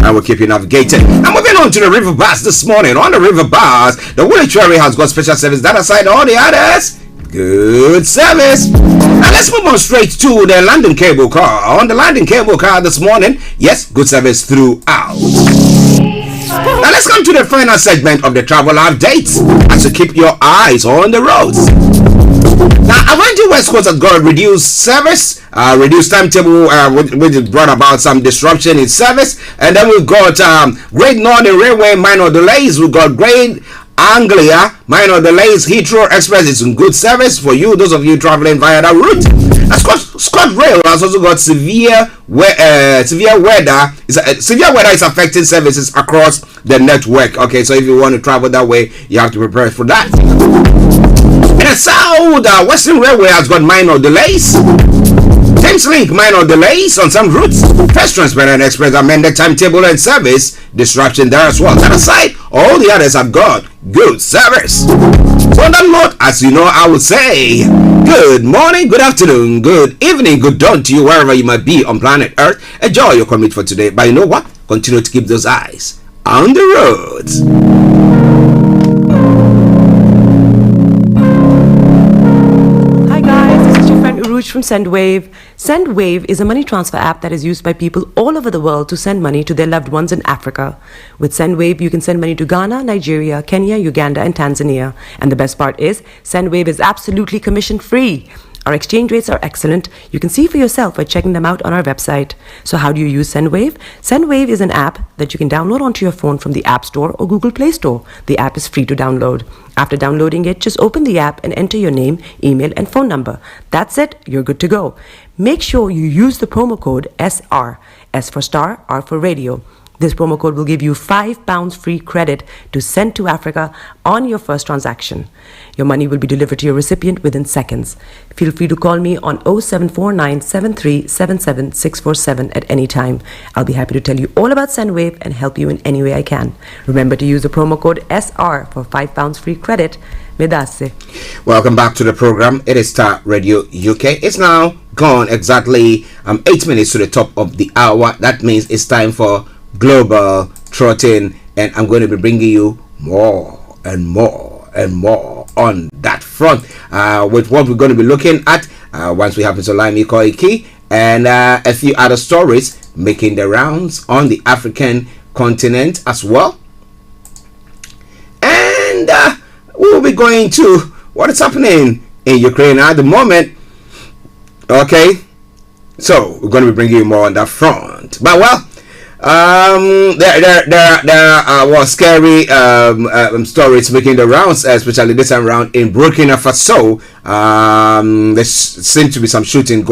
and we'll keep you navigating. And moving on to the river bars this morning. On the river bars, the Woolwich area has got special service. That aside, all the others, good service. Now let's move on straight to the London cable car. On the London cable car this morning, yes, good service throughout. Now let's come to the final segment of the travel updates, as you keep your eyes on the roads. Now, Avanti West Coast has got reduced service, reduced timetable, which brought about some disruption in service. And then we've got Great Northern Railway minor delays. We've got Great Anglia minor delays. Heathrow Express is in good service for you, those of you traveling via that route. And Scott Rail has also got severe weather. Severe weather is affecting services across the network. Okay, so if you want to travel that way, you have to prepare for that. And the South Western Railway has got minor delays. Thames Link minor delays on some routes. First Transparent Express amended timetable and service disruption there as well. That aside, all the others have got good service. So on that note, as you know, I will say good morning, good afternoon, good evening, good dawn to you wherever you might be on planet Earth. Enjoy your commute for today. But you know what? Continue to keep those eyes on the roads. From SendWave. SendWave is a money transfer app that is used by people all over the world to send money to their loved ones in Africa. With SendWave, you can send money to Ghana, Nigeria, Kenya, Uganda, and Tanzania. And the best part is, SendWave is absolutely commission-free. Our exchange rates are excellent. You can see for yourself by checking them out on our website. So how do you use SendWave? SendWave is an app that you can download onto your phone from the App Store or Google Play Store. The app is free to download. After downloading it, just open the app and enter your name, email, and phone number. That's it. You're good to go. Make sure you use the promo code SR. S for Star, R for Radio. This promo code will give you £5 free credit to send to Africa on your first transaction. Your money will be delivered to your recipient within seconds. Feel free to call me on 0749 7377 647 at any time. I'll be happy to tell you all about SendWave and help you in any way I can. Remember to use the promo code SR for £5 free credit. Medasse. Welcome back to the program. It is Star Radio UK. It's now gone exactly 8 minutes to the top of the hour. That means it's time for Global Trotting, and I'm going to be bringing you more and more and more on that front with what we're going to be looking at once we happen to OLAYOMI Koiki and a few other stories making the rounds on the African continent as well. And we'll be going to what is happening in Ukraine at the moment. Okay, so we're going to be bringing you more on that front. But well, there were scary stories making the rounds, especially this time around in Burkina Faso. There seems to be some shootings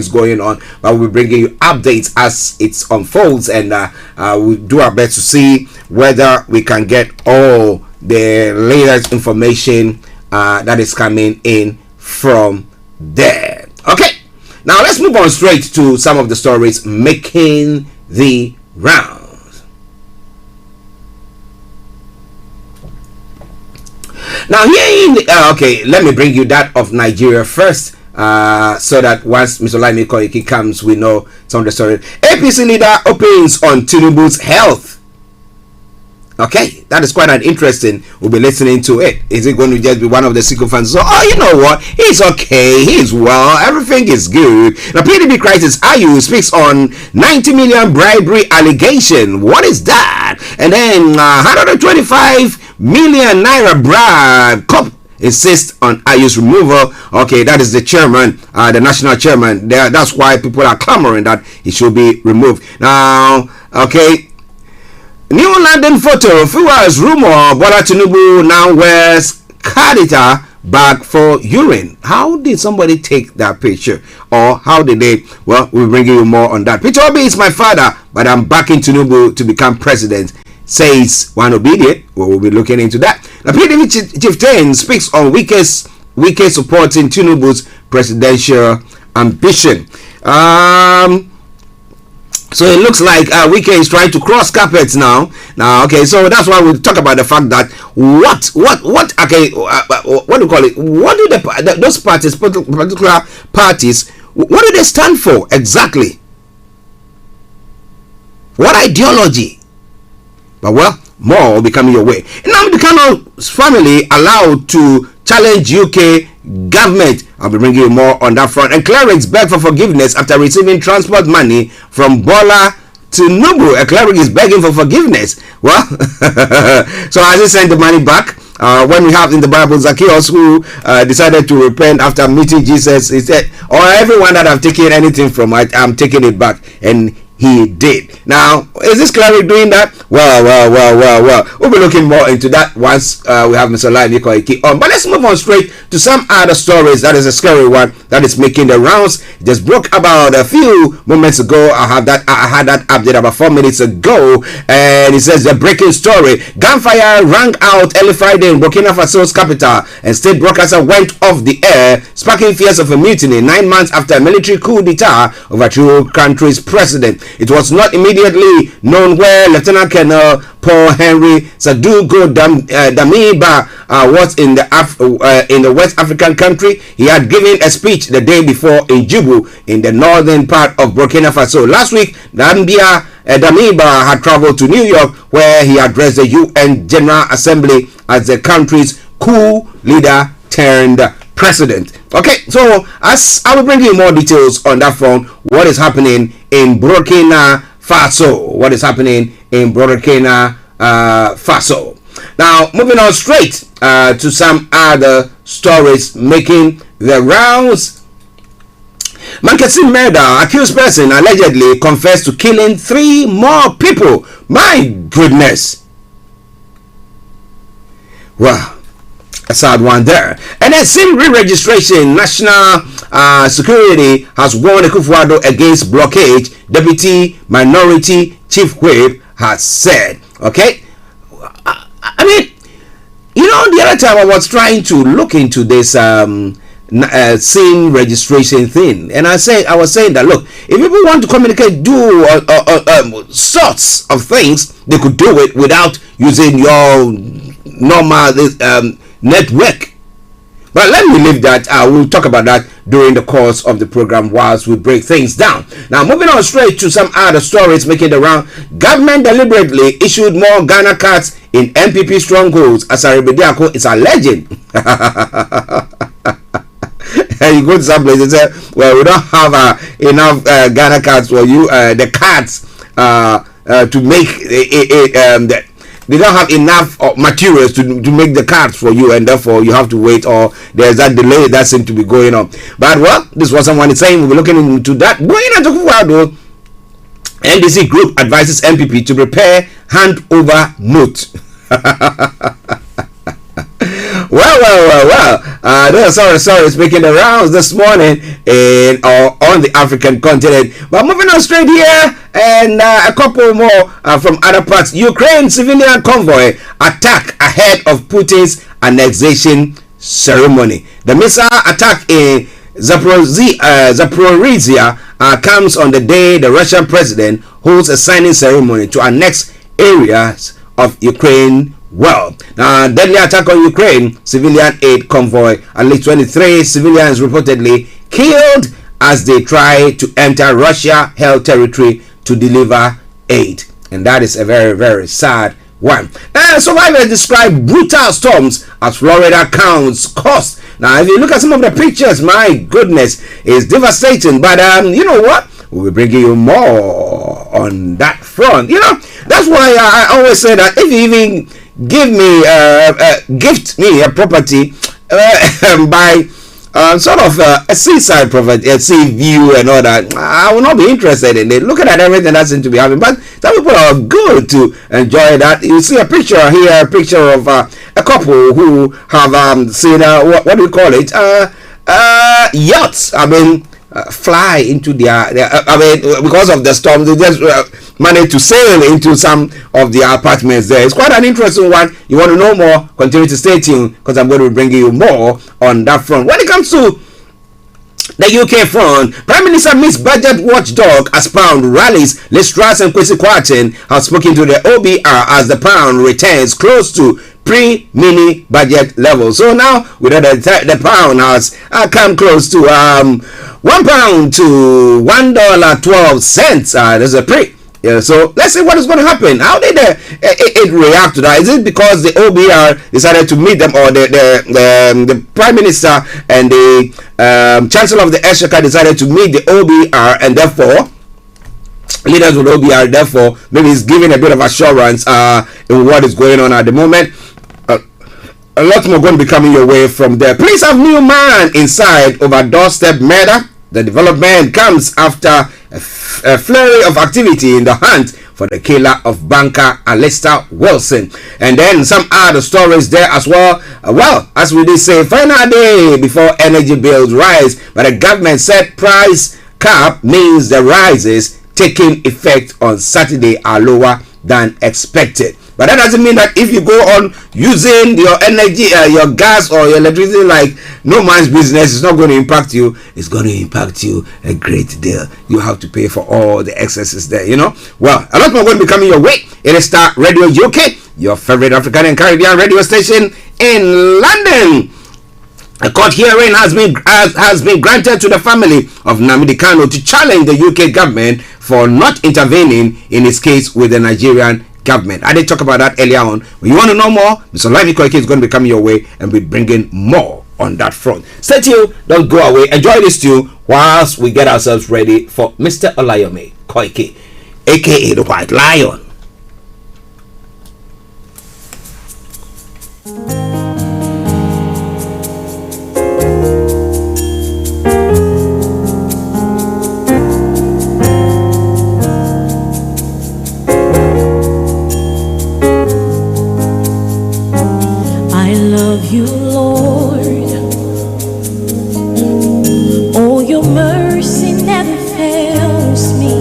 going on, but we'll be bringing you updates as it unfolds, and we'll do our best to see whether we can get all the latest information that is coming in from there. Okay, now let's move on straight to some of the stories making the rounds. Now here in the, okay, let me bring you that of Nigeria first, so that once Mr. OLAYOMI Koiki comes, we know some of the story. APC leader opines on Tinubu's health. Okay, that is quite an interesting. We'll be listening to it. Is it going to just be one of the sycophants? So, oh, you know what? He's okay. He's well. Everything is good. The PDP crisis IU speaks on 90 million bribery allegation. What is that? And then 125 million naira bribe. COP insists on IU's removal. Okay, that is the chairman, the national chairman. That's why people are clamoring that he should be removed. Now, okay. New London photo fuels rumor Bola Tinubu now wears catheter bag for urine. How did somebody take that picture? Or how did they? Well, we'll bring you more on that. Peter Obi is my father, but I'm backing Tinubu to become president, says one obedient. Well, we'll be looking into that. The PDP chieftain speaks on Wike supporting Tinubu's presidential ambition. So it looks like Wike is trying to cross carpets now. Okay, so that's why we talk about the fact that what do you call it? What do those parties, particular parties, what do they stand for exactly? What ideology? But well, more will be coming your way. Now the Kano's family allowed to challenge UK government. I'll be bringing you more on that front. And clerics beg for forgiveness after receiving transport money from Bola Tinubu. A cleric is begging for forgiveness. Well, so has he sent the money back? When we have in the Bible Zacchaeus who decided to repent after meeting Jesus, he said, "Or everyone that I've taken anything from, I'm taking it back." And he did. Now, is this Clary doing that? Well. We'll be looking more into that once we have Mr. Olayomi Koiki on. But let's move on straight to some other stories. That is a scary one that is making the rounds. It just broke about a few moments ago. I had that update about 4 minutes ago, and it says the breaking story: gunfire rang out early Friday in Burkina Faso's capital, and state broadcaster went off the air, sparking fears of a mutiny 9 months after a military coup d'etat overthrew the country's president. It was not immediately known where Lieutenant Colonel Paul Henry Sadugo Damiba was in the West African country. He had given a speech the day before in Djibu, in the northern part of Burkina Faso. Last week, Damiba had traveled to New York, where he addressed the UN General Assembly as the country's coup leader turned president. Okay, so as I will bring you more details on that front, what is happening in Burkina Faso? What is happening in Burkina Faso? Now, moving on straight to some other stories making the rounds. Mankasim murder, accused person allegedly confessed to killing 3 more people. My goodness. Wow. A sad one there. And then SIM re-registration, National Security has warned Akufo-Addo against blockade, Deputy Minority Chief Whip has said. Okay? I mean, you know, the other time I was trying to look into this SIM registration thing, and I was saying that, look, if people want to communicate, do sorts of things, they could do it without using your normal network. But let me leave that. We'll talk about that during the course of the program whilst we break things down. Now, moving on straight to some other stories making the round. Government deliberately issued more Ghana cards in MPP strongholds as Aribediako is alleging. And you go to some places and say, well, we don't have enough Ghana cards for you. The cards to make it they don't have enough materials to make the cards for you, and therefore you have to wait, or there's that delay that seems to be going on. But well, this was someone is saying we'll be looking into that. Going into Akufo-Addo, NDC group advises MPP to prepare handover note. Well. Those are stories making the rounds this morning on the African continent. But moving on straight here, and a couple more from other parts. Ukraine civilian convoy attack ahead of Putin's annexation ceremony. The missile attack in Zaporizhia comes on the day the Russian president holds a signing ceremony to annex areas of Ukraine. Well, now deadly attack on Ukraine civilian aid convoy. At least 23 civilians reportedly killed as they try to enter Russia-held territory to deliver aid, and that is a very, very sad one. Survivors describe brutal storms as Florida counts cost. Now, if you look at some of the pictures, my goodness, it's devastating. But you know what? We'll be bringing you more on that front. You know, that's why I always say that if you even gift me a property by sort of a seaside property, a sea view and all that, I will not be interested in it. Looking at everything that seems to be happening, but some people are good to enjoy that. You see a picture here, a picture of a couple who have seen what do you call it? Yachts. I mean, fly into their because of the storm, they just managed to sail into some of the apartments there. It's quite an interesting one. You want to know more, continue to stay tuned, because I'm going to be bringing you more on that front. When it comes to the UK front, Prime Minister meets budget watchdog as pound rallies. Liz Truss and Kwesi Kwarteng have spoken to the OBR as the pound returns close to pre-mini budget level. So now we know that the pound has come close to £1 to $1.12. There's a pre. Yeah, so let's see what is going to happen. How did it react to that? Is it because the OBR decided to meet them, or the Prime Minister and the Chancellor of the Exchequer decided to meet the OBR, and therefore leaders with OBR, therefore maybe it's giving a bit of assurance in what is going on at the moment? A lot more going to be coming your way from there. Police have new man inside over doorstep murder. The development comes after a flurry of activity in the hunt for the killer of banker Alistair Wilson. And then some other stories there as well. Well, as we did say, final day before energy bills rise, but the government said price cap means the rises taking effect on Saturday are lower than expected. But that doesn't mean that if you go on using your energy, your gas or your electricity like no man's business, it's not going to impact you. It's going to impact you a great deal. You have to pay for all the excesses there, you know. Well, a lot more going to be coming your way. It is Starr Radio UK, your favorite African and Caribbean radio station in London. A court hearing has been granted to the family of Nnamdi Kanu to challenge the UK government for not intervening in its case with the Nigerian government. I did talk about that earlier on. When you want to know more, Mr. Lively Koike is going to be coming your way and be bringing more on that front. Stay tuned, don't go away. Enjoy this tune whilst we get ourselves ready for Mr. Olayomi Koike, aka the White Lion. You, Lord, oh, your mercy never fails me.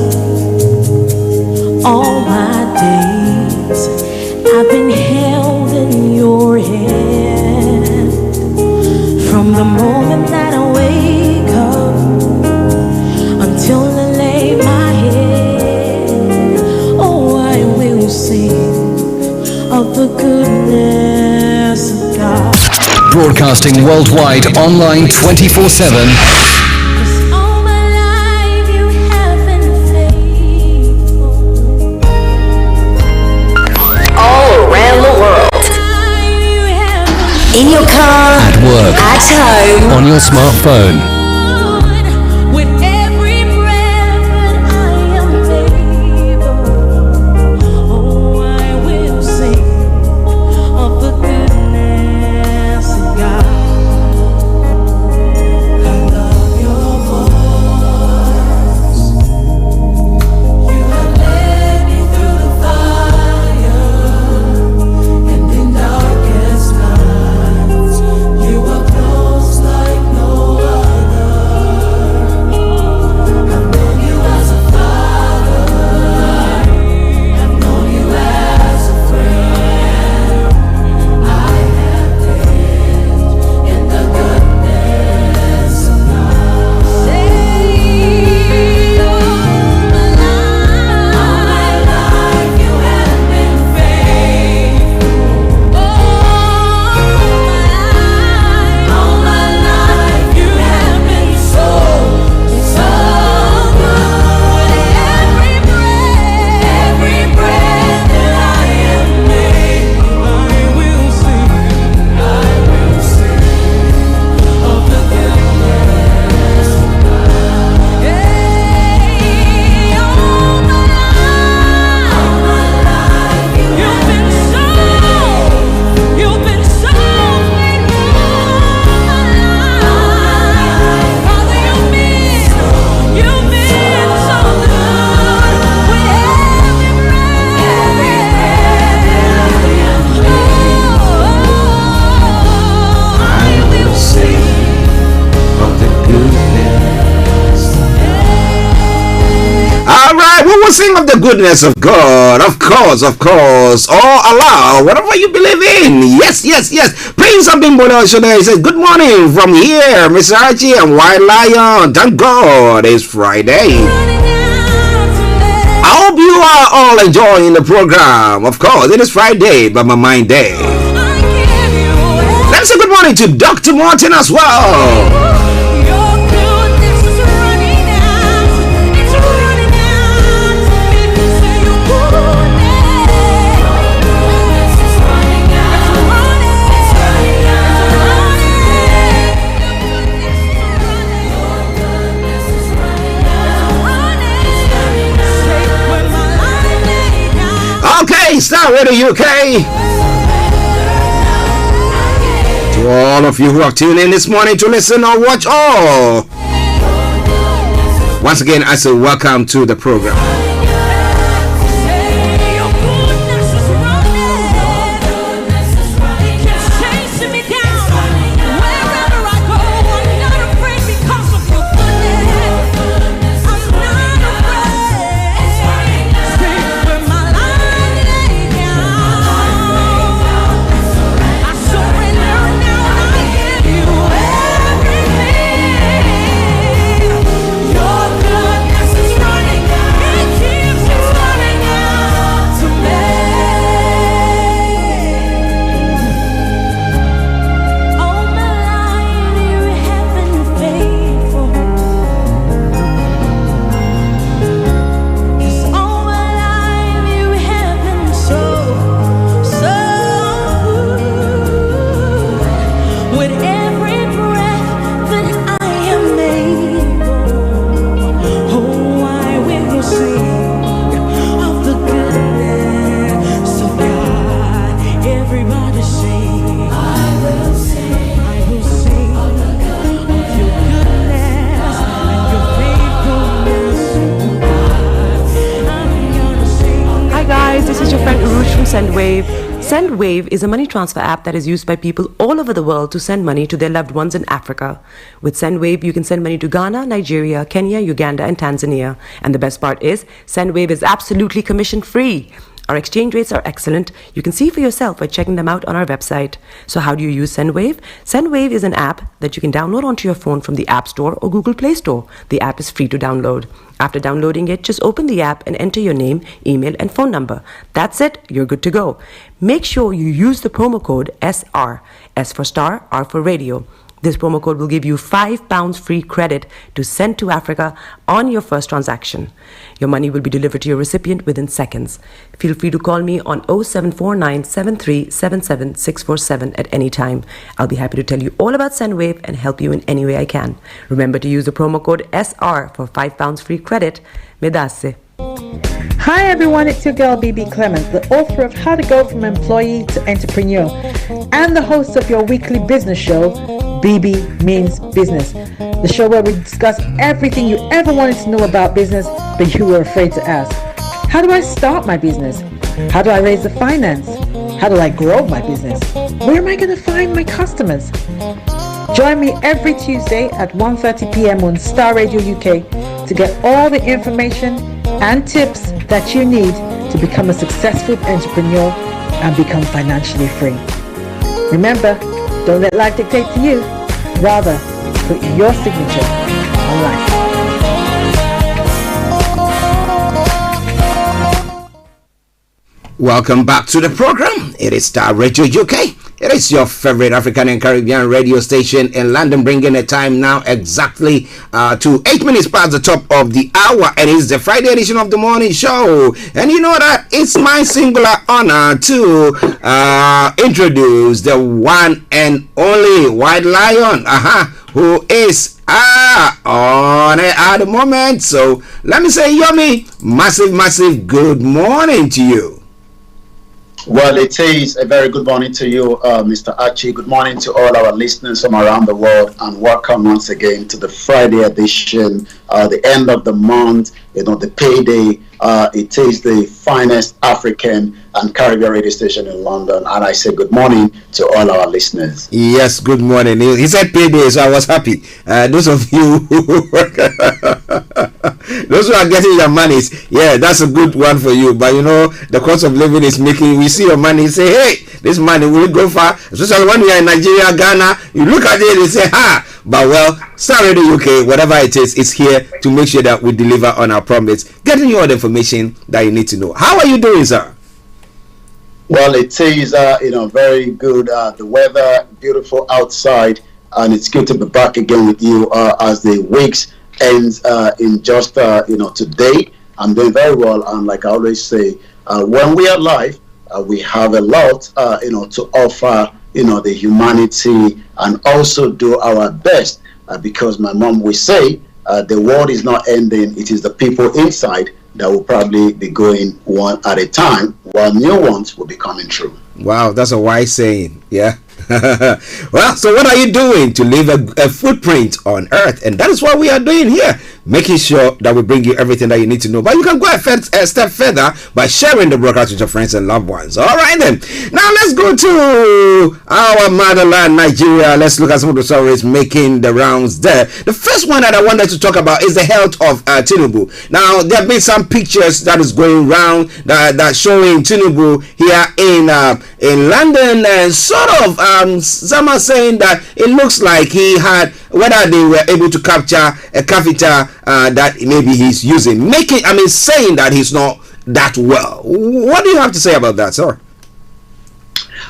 All my days I've been held in your hand. From the moment that I wake up until I lay my head, oh, I will sing of the goodness of God. Broadcasting worldwide, online 24/7. All my life you have been faithful. All around the world. In your car, At work, at home, on your smartphone. With every breath that I am able, oh, I will sing of the goodness of God. I love your voice. You have led me through the fire, and in darkest nights, you are close like no other. I've known you as a father, I've known you as a friend. I have lived in the goodness of God. Say, all my life you have been faithful. All my life you have been so good. Every breath that I am made, I will sing of the goodness of God. Hey, all my life you've been so faithful. Father, you've been so Alright, we will sing of the goodness of God. Of course. Or Allah, whatever you believe in. Yes. Prince of Bimbola Shoda says, good morning from here, Mr. Archie and White Lion. Thank God it's Friday. I hope you are all enjoying the program. Of course, it is Friday, but my mind day. Let's say good morning to Dr. Martin as well. Okay, Starr Radio UK. To all of you who have tuned in this morning to listen or watch all. Once again, I say welcome to the program. SendWave is a money transfer app that is used by people all over the world to send money to their loved ones in Africa. With SendWave, you can send money to Ghana, Nigeria, Kenya, Uganda, and Tanzania. And the best part is, SendWave is absolutely commission-free. Our exchange rates are excellent. You can see for yourself by checking them out on our website. So how do you use SendWave? SendWave is an app that you can download onto your phone from the App Store or Google Play Store. The app is free to download. After downloading it, just open the app and enter your name, email, and phone number. That's it. You're good to go. Make sure you use the promo code SR. S for Star, R for Radio. This promo code will give you £5 free credit to send to Africa on your first transaction. Your money will be delivered to your recipient within seconds. Feel free to call me on 0749 7377 647 at any time. I'll be happy to tell you all about SendWave and help you in any way I can. Remember to use the promo code SR for £5 free credit. Medasse. Hi everyone, it's your girl BB Clemens, the author of How to Go from Employee to Entrepreneur and the host of your weekly business show, BB Means Business, the show where we discuss everything you ever wanted to know about business but you were afraid to ask. How do I start my business? How do I raise the finance? How do I grow my business? Where am I going to find my customers? Join me every Tuesday at 1:30 p.m. on Starr Radio UK to get all the information and tips that you need to become a successful entrepreneur and become financially free. Remember, don't let life dictate to you. Rather, put your signature on life. Welcome back to the program. It is Starr Radio UK. It is your favorite African and Caribbean radio station in London, bringing the time now exactly to 8 minutes past the top of the hour. It is the Friday edition of the morning show. And you know that it's my singular honor to introduce the one and only White Lion, who is on it at the moment. So let me say, Yomi, massive good morning to you. Well, it is a very good morning to you, Mr. Archie. Good morning to all our listeners from around the world, and welcome once again to the Friday edition, the end of the month, the payday. It is the finest African and Caribbean radio station in London, and I say good morning to all our listeners. Yes, good morning. He said payday, so I was happy. Those of you who those who are getting your monies, yeah, that's a good one for you. But the cost of living is making, we see your money, say, hey, this money will go far, especially when we are in Nigeria, Ghana. You look at it and say, but well, Starr Radio UK, whatever it is here to make sure that we deliver on our promise, getting you all the information that you need to know. How are you doing, sir? Well, it is very good. The weather beautiful outside, and it's good to be back again with you as the weeks ends in just today. I'm doing very well, and like I always say, when we are live, we have a lot to offer the humanity, and also do our best because my mom will say the world is not ending, it is the people inside that will probably be going one at a time, while new ones will be coming through. Wow, that's a wise saying. Yeah. Well, so what are you doing to leave a footprint on earth? And that is what we are doing here, making sure that we bring you everything that you need to know. But you can go a step further by sharing the broadcast with your friends and loved ones. All right, then. Now let's go to our motherland, Nigeria. Let's look at some of the stories making the rounds there. The first one that I wanted to talk about is the health of Tinubu. Now, there have been some pictures that is going around that showing Tinubu here in London, and sort of some are saying that it looks like he had, whether they were able to capture a catheter that maybe he's using, saying that he's not that well. What do you have to say about that, sir?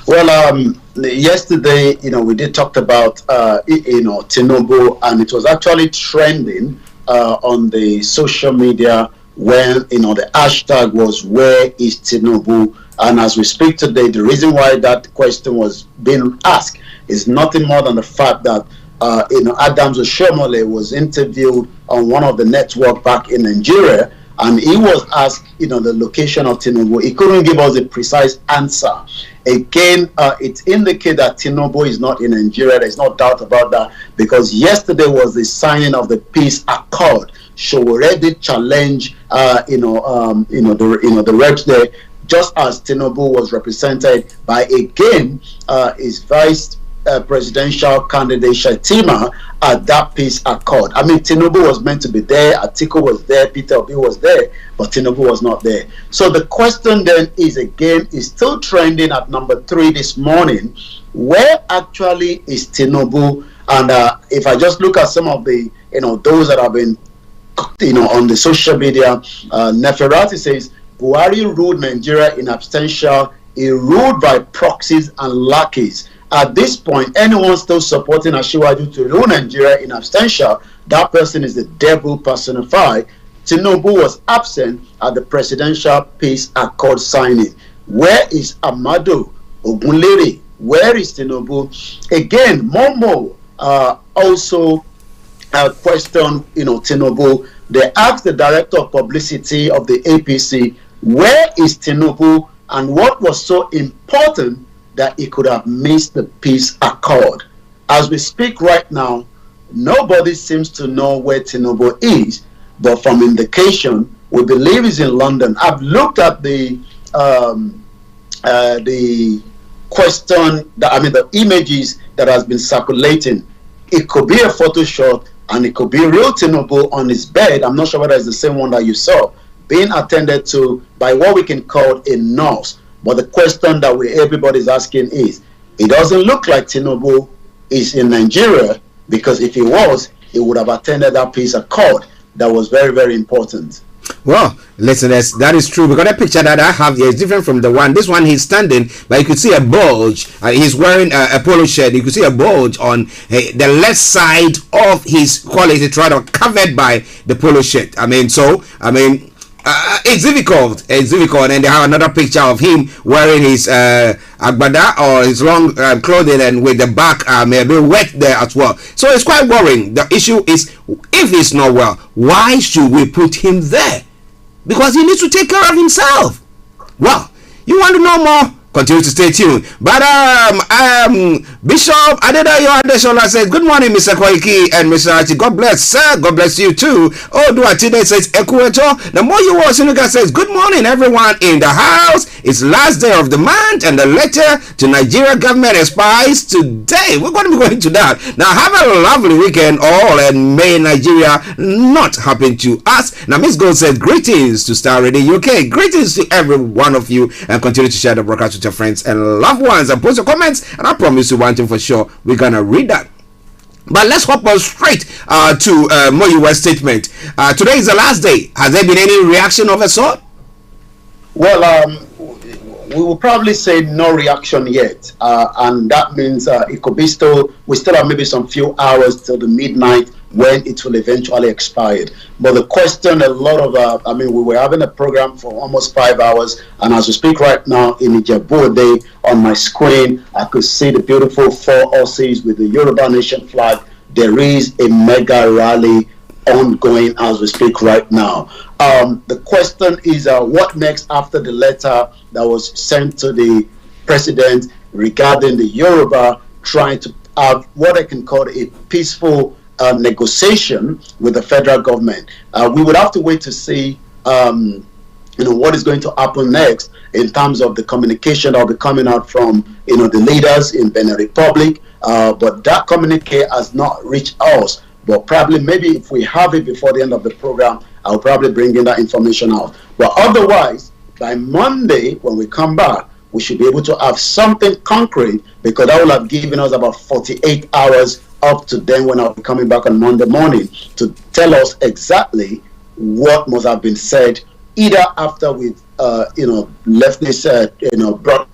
Well, yesterday, we did talk about, Tinubu, and it was actually trending on the social media when, the hashtag was, "Where is Tinubu?" And as we speak today, the reason why that question was being asked is nothing more than the fact that, Adams Oshomole was interviewed on one of the network back in Nigeria, and he was asked, the location of Tinubu. He couldn't give us a precise answer. Again, it indicates that Tinubu is not in Nigeria. There's no doubt about that, because yesterday was the signing of the peace accord. Showore did challenge, the reps there, just as Tinubu was represented by, again, his vice presidential candidate Shatima at that peace accord. Tinubu was meant to be there, Atiku was there, Peter Obi was there, but Tinubu was not there. So the question then is still trending at number 3 this morning. Where actually is Tinubu? And if I just look at some of the, those that have been, on the social media, Neferati says, Buhari ruled Nigeria in absentia. He ruled by proxies and lackeys. At this point, anyone still supporting Asiwaju to rule Nigeria in absentia, that person is the devil personified. Tinubu was absent at the presidential peace accord signing. Where is Amado Ogunlere? Where is Tinubu? Again, Momo also questioned, Tinubu. They asked the director of publicity of the APC, where is Tinubu, and what was so important that he could have missed the peace accord? As we speak right now, nobody seems to know where Tinubu is, but from indication, we believe he's in London. I've looked at the question, the images that has been circulating. It could be a Photoshop, and it could be real Tinubu on his bed. I'm not sure whether it's the same one that you saw, being attended to by what we can call a nurse. But the question that everybody's asking is, it doesn't look like Tinubu is in Nigeria, because if he was, he would have attended that peace accord that was very, very important. Well, listeners, that is true, because that picture that I have here is different from the one. This one, he's standing, but you could see a bulge. He's wearing a polo shirt. You could see a bulge on the left side of his quality, rather covered by the polo shirt. It's difficult. And they have another picture of him wearing his agbada or his long clothing, and with the back maybe wet there as well. So it's quite worrying. The issue is, if he's not well, why should we put him there? Because he needs to take care of himself. Well, you want to know more? Continue to stay tuned. But Bishop Adedayo Adeshola says, good morning, Mr. Koiki and Mr. Archie. God bless, sir. God bless you too. Oduatide says, Ekueto. The more you watch, Sinuka says, good morning, everyone in the house. It's last day of the month, and the letter to Nigeria government expires today. We're going to be going to that. Now, have a lovely weekend all, and may Nigeria not happen to us. Now, Miss Gold said, greetings to Star Radio UK. Greetings to every one of you, and continue to share the broadcast with your friends and loved ones, and post your comments, and I promise you one thing for sure, we're gonna read that. But let's hop on straight to Moyuwa's statement. Today is the last day. Has there been any reaction of a sort? Well, we will probably say no reaction yet, and that means it could be we still have maybe some few hours till the midnight when it will eventually expire. But the question, a lot of we were having a program for almost 5 hours, and as we speak right now in Ijebu-Ode, on my screen I could see the beautiful 4 horses with the Yoruba Nation flag. There is a mega rally ongoing as we speak right now. The question is, what next after the letter that was sent to the president regarding the Yoruba trying to have what I can call a peaceful negotiation with the federal government. We would have to wait to see what is going to happen next in terms of the communication that will be coming out from the leaders in Benin Republic. But that communique has not reached us. But probably, maybe if we have it before the end of the program, I'll probably bring in that information out. But otherwise, by Monday, when we come back, we should be able to have something concrete, because that will have given us about 48 hours up to then, when I'll be coming back on Monday morning, to tell us exactly what must have been said, either after we've left this broadcast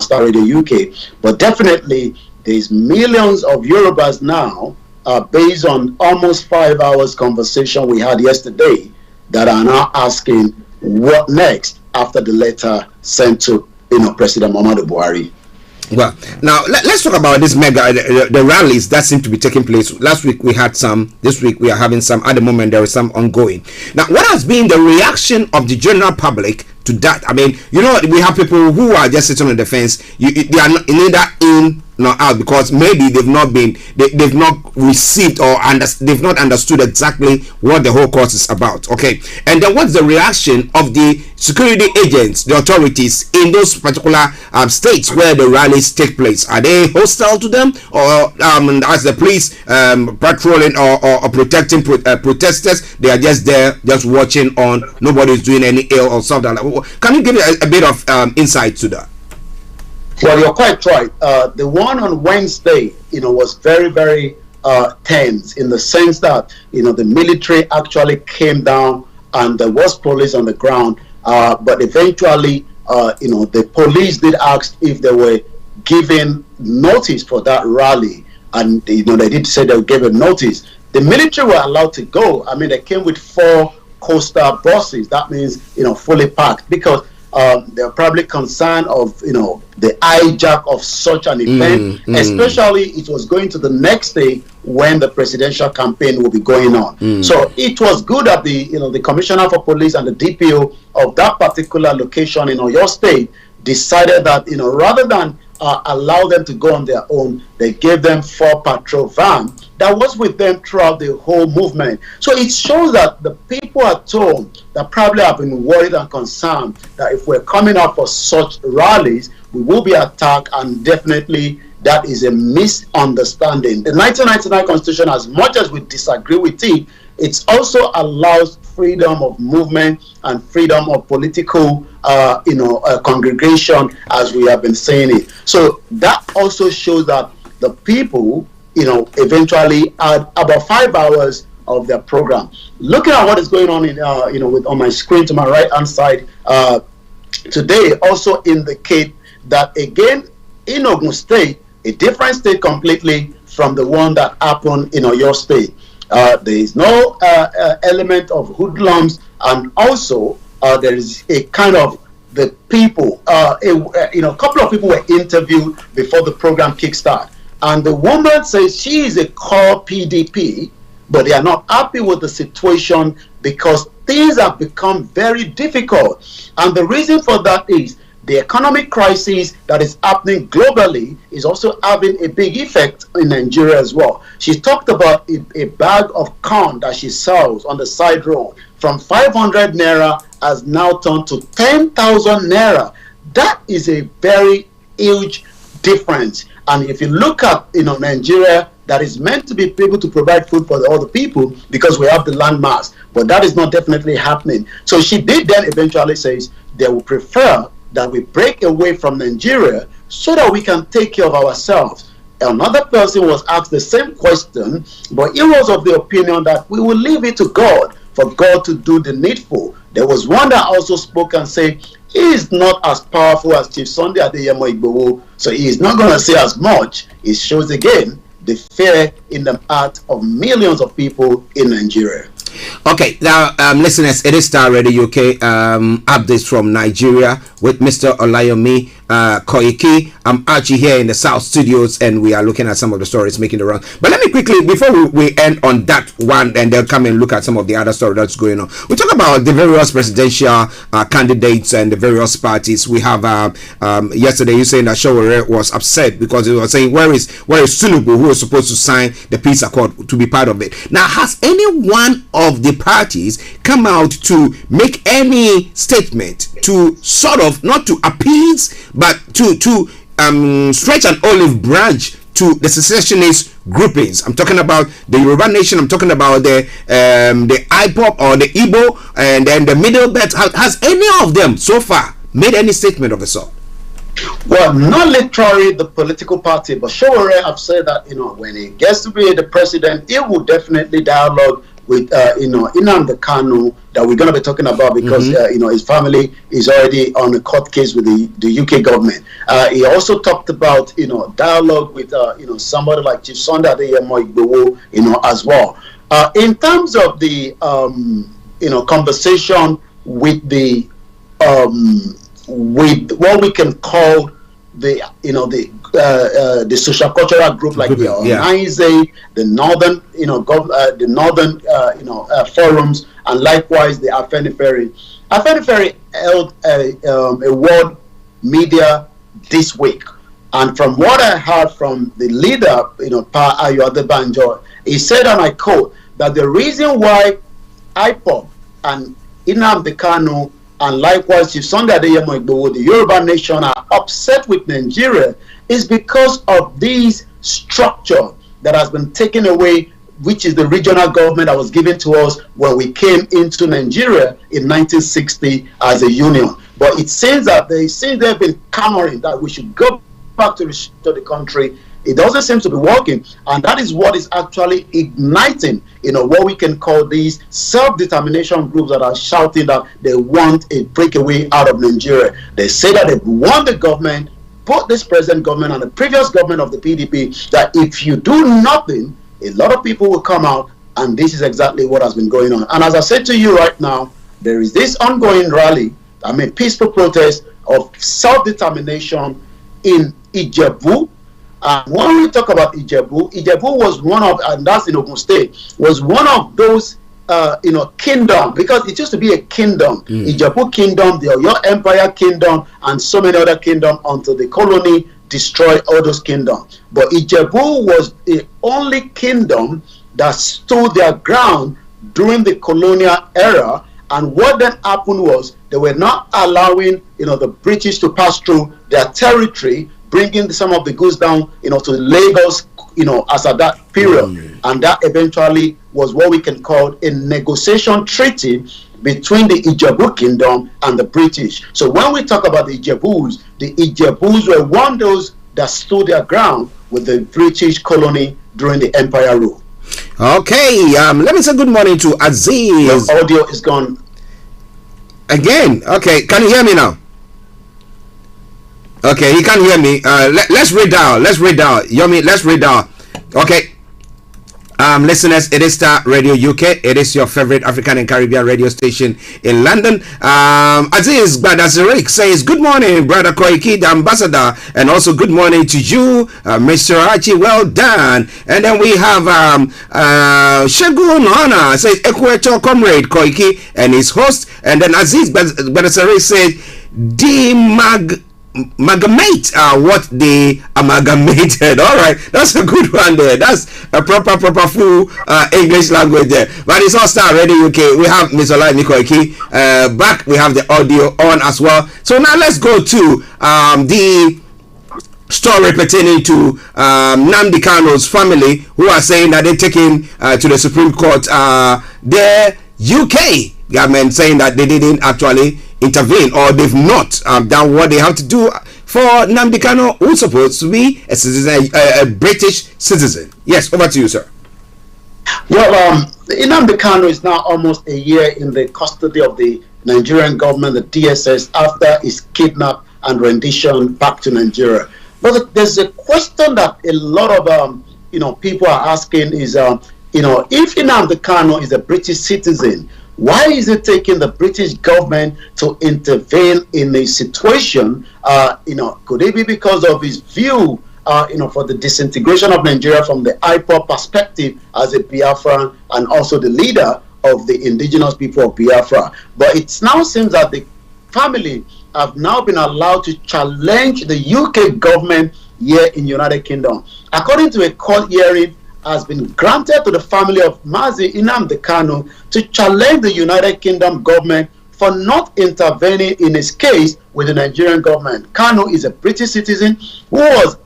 Starr Radio UK, but definitely there's millions of Yorubas now, based on almost 5 hours conversation we had yesterday, that are now asking what next after the letter sent to President Muhammadu Buhari. Well, now let's talk about this mega the rallies that seem to be taking place. Last week we had some. This week we are having some. At the moment there is some ongoing. Now, what has been the reaction of the general public to that? I mean, we have people who are just sitting on the fence. They are neither in nor out, because maybe they've not received or they've not understood exactly what the whole course is about. Okay, and then what's the reaction of the security agents, the authorities in those particular states where the rallies take place? Are they hostile to them, or as the police patrolling or protecting protesters, they are just there, just watching on, nobody's doing any ill or something like that? Can you give me a bit of insight to that? Well, you're quite right. The one on Wednesday, was very, very tense, in the sense that, the military actually came down and there was police on the ground. But eventually, the police did ask if they were given notice for that rally. And, they did say they were given notice. The military were allowed to go. I mean, they came with 4 coastal buses. That means, fully packed, because they're probably concerned of the hijack of such an event, especially it was going to the next day when the presidential campaign will be going on. So it was good that the Commissioner for Police and the DPO of that particular location in Oyo State decided that rather than allow them to go on their own, they gave them 4 patrol vans that was with them throughout the whole movement. So it shows that the people at home that probably have been worried and concerned that if we're coming out for such rallies, we will be attacked, and definitely that is a misunderstanding. The 1999 Constitution, as much as we disagree with it, it also allows freedom of movement and freedom of political congregation, as we have been saying it. So that also shows that the people eventually had about 5 hours of their program. Looking at what is going on on my screen to my right hand side today also indicate that, again, in Ogun State, a different state completely from the one that happened in Oyo State. There is no element of hoodlums, and also there is a kind of the people. A couple of people were interviewed before the program kickstart, and the woman says she is a core PDP, but they are not happy with the situation because things have become very difficult. And the reason for that is the economic crisis that is happening globally is also having a big effect in Nigeria as well. She talked about a bag of corn that she sells on the side road from 500 naira has now turned to 10,000 naira. That is a very huge difference. And if you look at Nigeria, that is meant to be able to provide food for the other people because we have the land mass, but that is not definitely happening. So she did then eventually says they would prefer that we break away from Nigeria so that we can take care of ourselves. Another person was asked the same question, but he was of the opinion that we will leave it to God for God to do the needful. There was one that also spoke and said he is not as powerful as Chief Sunday Adeyemo Igboho, so he is not going to say as much. It shows again the fear in the heart of millions of people in Nigeria. Okay, now listeners, it is Starr Radio UK updates from Nigeria with Mr. Olayomi Koiki. I'm Archie here in the South Studios, and we are looking at some of the stories making the round. But let me quickly, before we end on that one, and they'll come and look at some of the other stories that's going on. We talk talk about the various presidential candidates and the various parties. We have yesterday you saying that Showore was upset because he was saying where is Tinubu, who is supposed to sign the peace accord, to be part of it. Now, has any one of the parties come out to make any statement to sort of not to appease but to stretch an olive branch to the secessionist groupings? I'm talking about the Yoruba Nation. I'm talking about the IPOP or the Igbo, and then the Middle Belt. Has any of them so far made any statement of the sort? Well, not literally the political party, but Showore have said that when he gets to be the president, he will definitely dialogue with Nnamdi Kanu that we're going to be talking about, because his family is already on a court case with the UK government. He also talked about dialogue with somebody like Chief Sunday Adeyemo Igboho, as well. In terms of the conversation with the with what we can call the social cultural group like the Onaize, the northern forums, and likewise the Afenifere. Afenifere held a world media this week, and from what I heard from the leader, Pa Ayo Adebanjo, he said, and I quote, that the reason why IPOP and Nnamdi Kanu and likewise Chief Sunday Adeyemo Igboho, the Yoruba Nation, are upset with Nigeria is because of this structure that has been taken away, which is the regional government that was given to us when we came into Nigeria in 1960 as a union. But it seems that they've been clamoring that we should go back to restore the country. It doesn't seem to be working, and that is what is actually igniting, what we can call these self-determination groups that are shouting that they want a breakaway out of Nigeria. They say that they want the government, both this present government and the previous government of the PDP, that if you do nothing, a lot of people will come out, and this is exactly what has been going on. And as I said to you right now, there is this ongoing rally, peaceful protest of self-determination in Ijebu. When we talk about Ijebu was one of, and that's in Ogun State, was one of those, kingdom, because it used to be a kingdom. Ijebu Kingdom, the Oyo Empire Kingdom, and so many other kingdoms until the colony destroyed all those kingdoms. But Ijebu was the only kingdom that stood their ground during the colonial era. And what then happened was they were not allowing, the British to pass through their territory, bringing some of the goods down, to Lagos, as at that period. And that eventually was what we can call a negotiation treaty between the Ijebu Kingdom and the British. So when we talk about the Ijebus were one of those that stood their ground with the British colony during the Empire rule. Okay, let me say good morning to Aziz. The audio is gone. Again, okay, can you hear me now? Okay, he can't hear me. Let's read down. Yomi, let's read down. Okay. Listeners, it is Star Radio UK. It is your favorite African and Caribbean radio station in London. Aziz Badazirik says, good morning, Brother Koiki, the ambassador, and also good morning to you, Mr. Archie. Well done. And then we have Shegun Hana says, Equator Comrade Koiki and his host. And then Aziz Badazirik says, amalgamate what they amalgamated. All right, that's a good one there. That's a proper full English language there. But it's all Star Radio UK. We have Ms. Olayemi Koiki back. We have the audio on as well. So now let's go to the story pertaining to Nnamdi Kanu's family, who are saying that they're taking to the Supreme Court the UK government, saying that they didn't actually intervene, or they've not done what they have to do for Nnamdi Kanu, who's supposed to be a citizen, a British citizen. Yes, over to you, sir. Well, Nnamdi Kanu is now almost a year in the custody of the Nigerian government, the DSS, after his kidnap and rendition back to Nigeria. But there's a question that a lot of people are asking is, if Nnamdi Kanu is a British citizen, why is it taking the British government to intervene in a situation? Could it be because of his view, for the disintegration of Nigeria from the IPOP perspective as a Biafran and also the leader? of the indigenous people of Biafra. But it now seems that the family have now been allowed to challenge the UK government here in United Kingdom. According to a court hearing, has been granted to the family of Mazi Nnamdi Kanu to challenge the United Kingdom government for not intervening in his case with the Nigerian government. Kanu is a British citizen who was,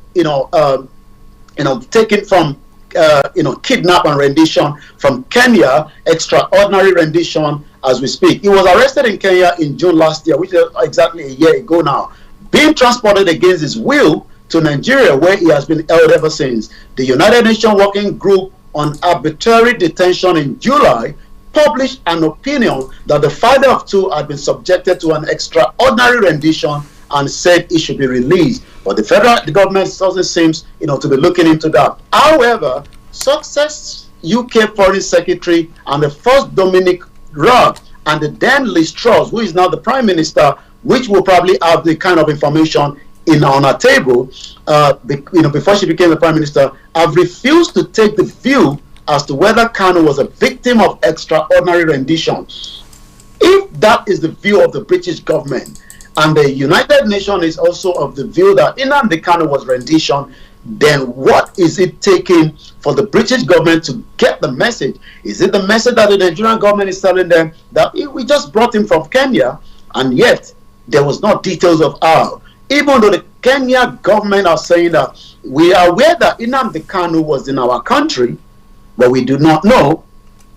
taken from, kidnap and rendition from Kenya, extraordinary rendition as we speak. He was arrested in Kenya in June last year, which is exactly a year ago now, being transported against his will to Nigeria, where he has been held ever since. The United Nations Working Group on Arbitrary Detention in July published an opinion that the father of two had been subjected to an extraordinary rendition and said he should be released. But the federal government doesn't seem, to be looking into that. However, Success UK Foreign Secretary and the first Dominic Raab and the then Liz Truss, who is now the Prime Minister, which will probably have the kind of information on our table, before she became the Prime Minister, have refused to take the view as to whether Kanu was a victim of extraordinary rendition. If that is the view of the British government, and the United Nations is also of the view that Nnamdi Kanu was rendition, then what is it taking for the British government to get the message? Is it the message that the Nigerian government is telling them that we just brought him from Kenya, and yet there was no details of how? Even though the Kenya government are saying that we are aware that Nnamdi Kanu was in our country, but we do not know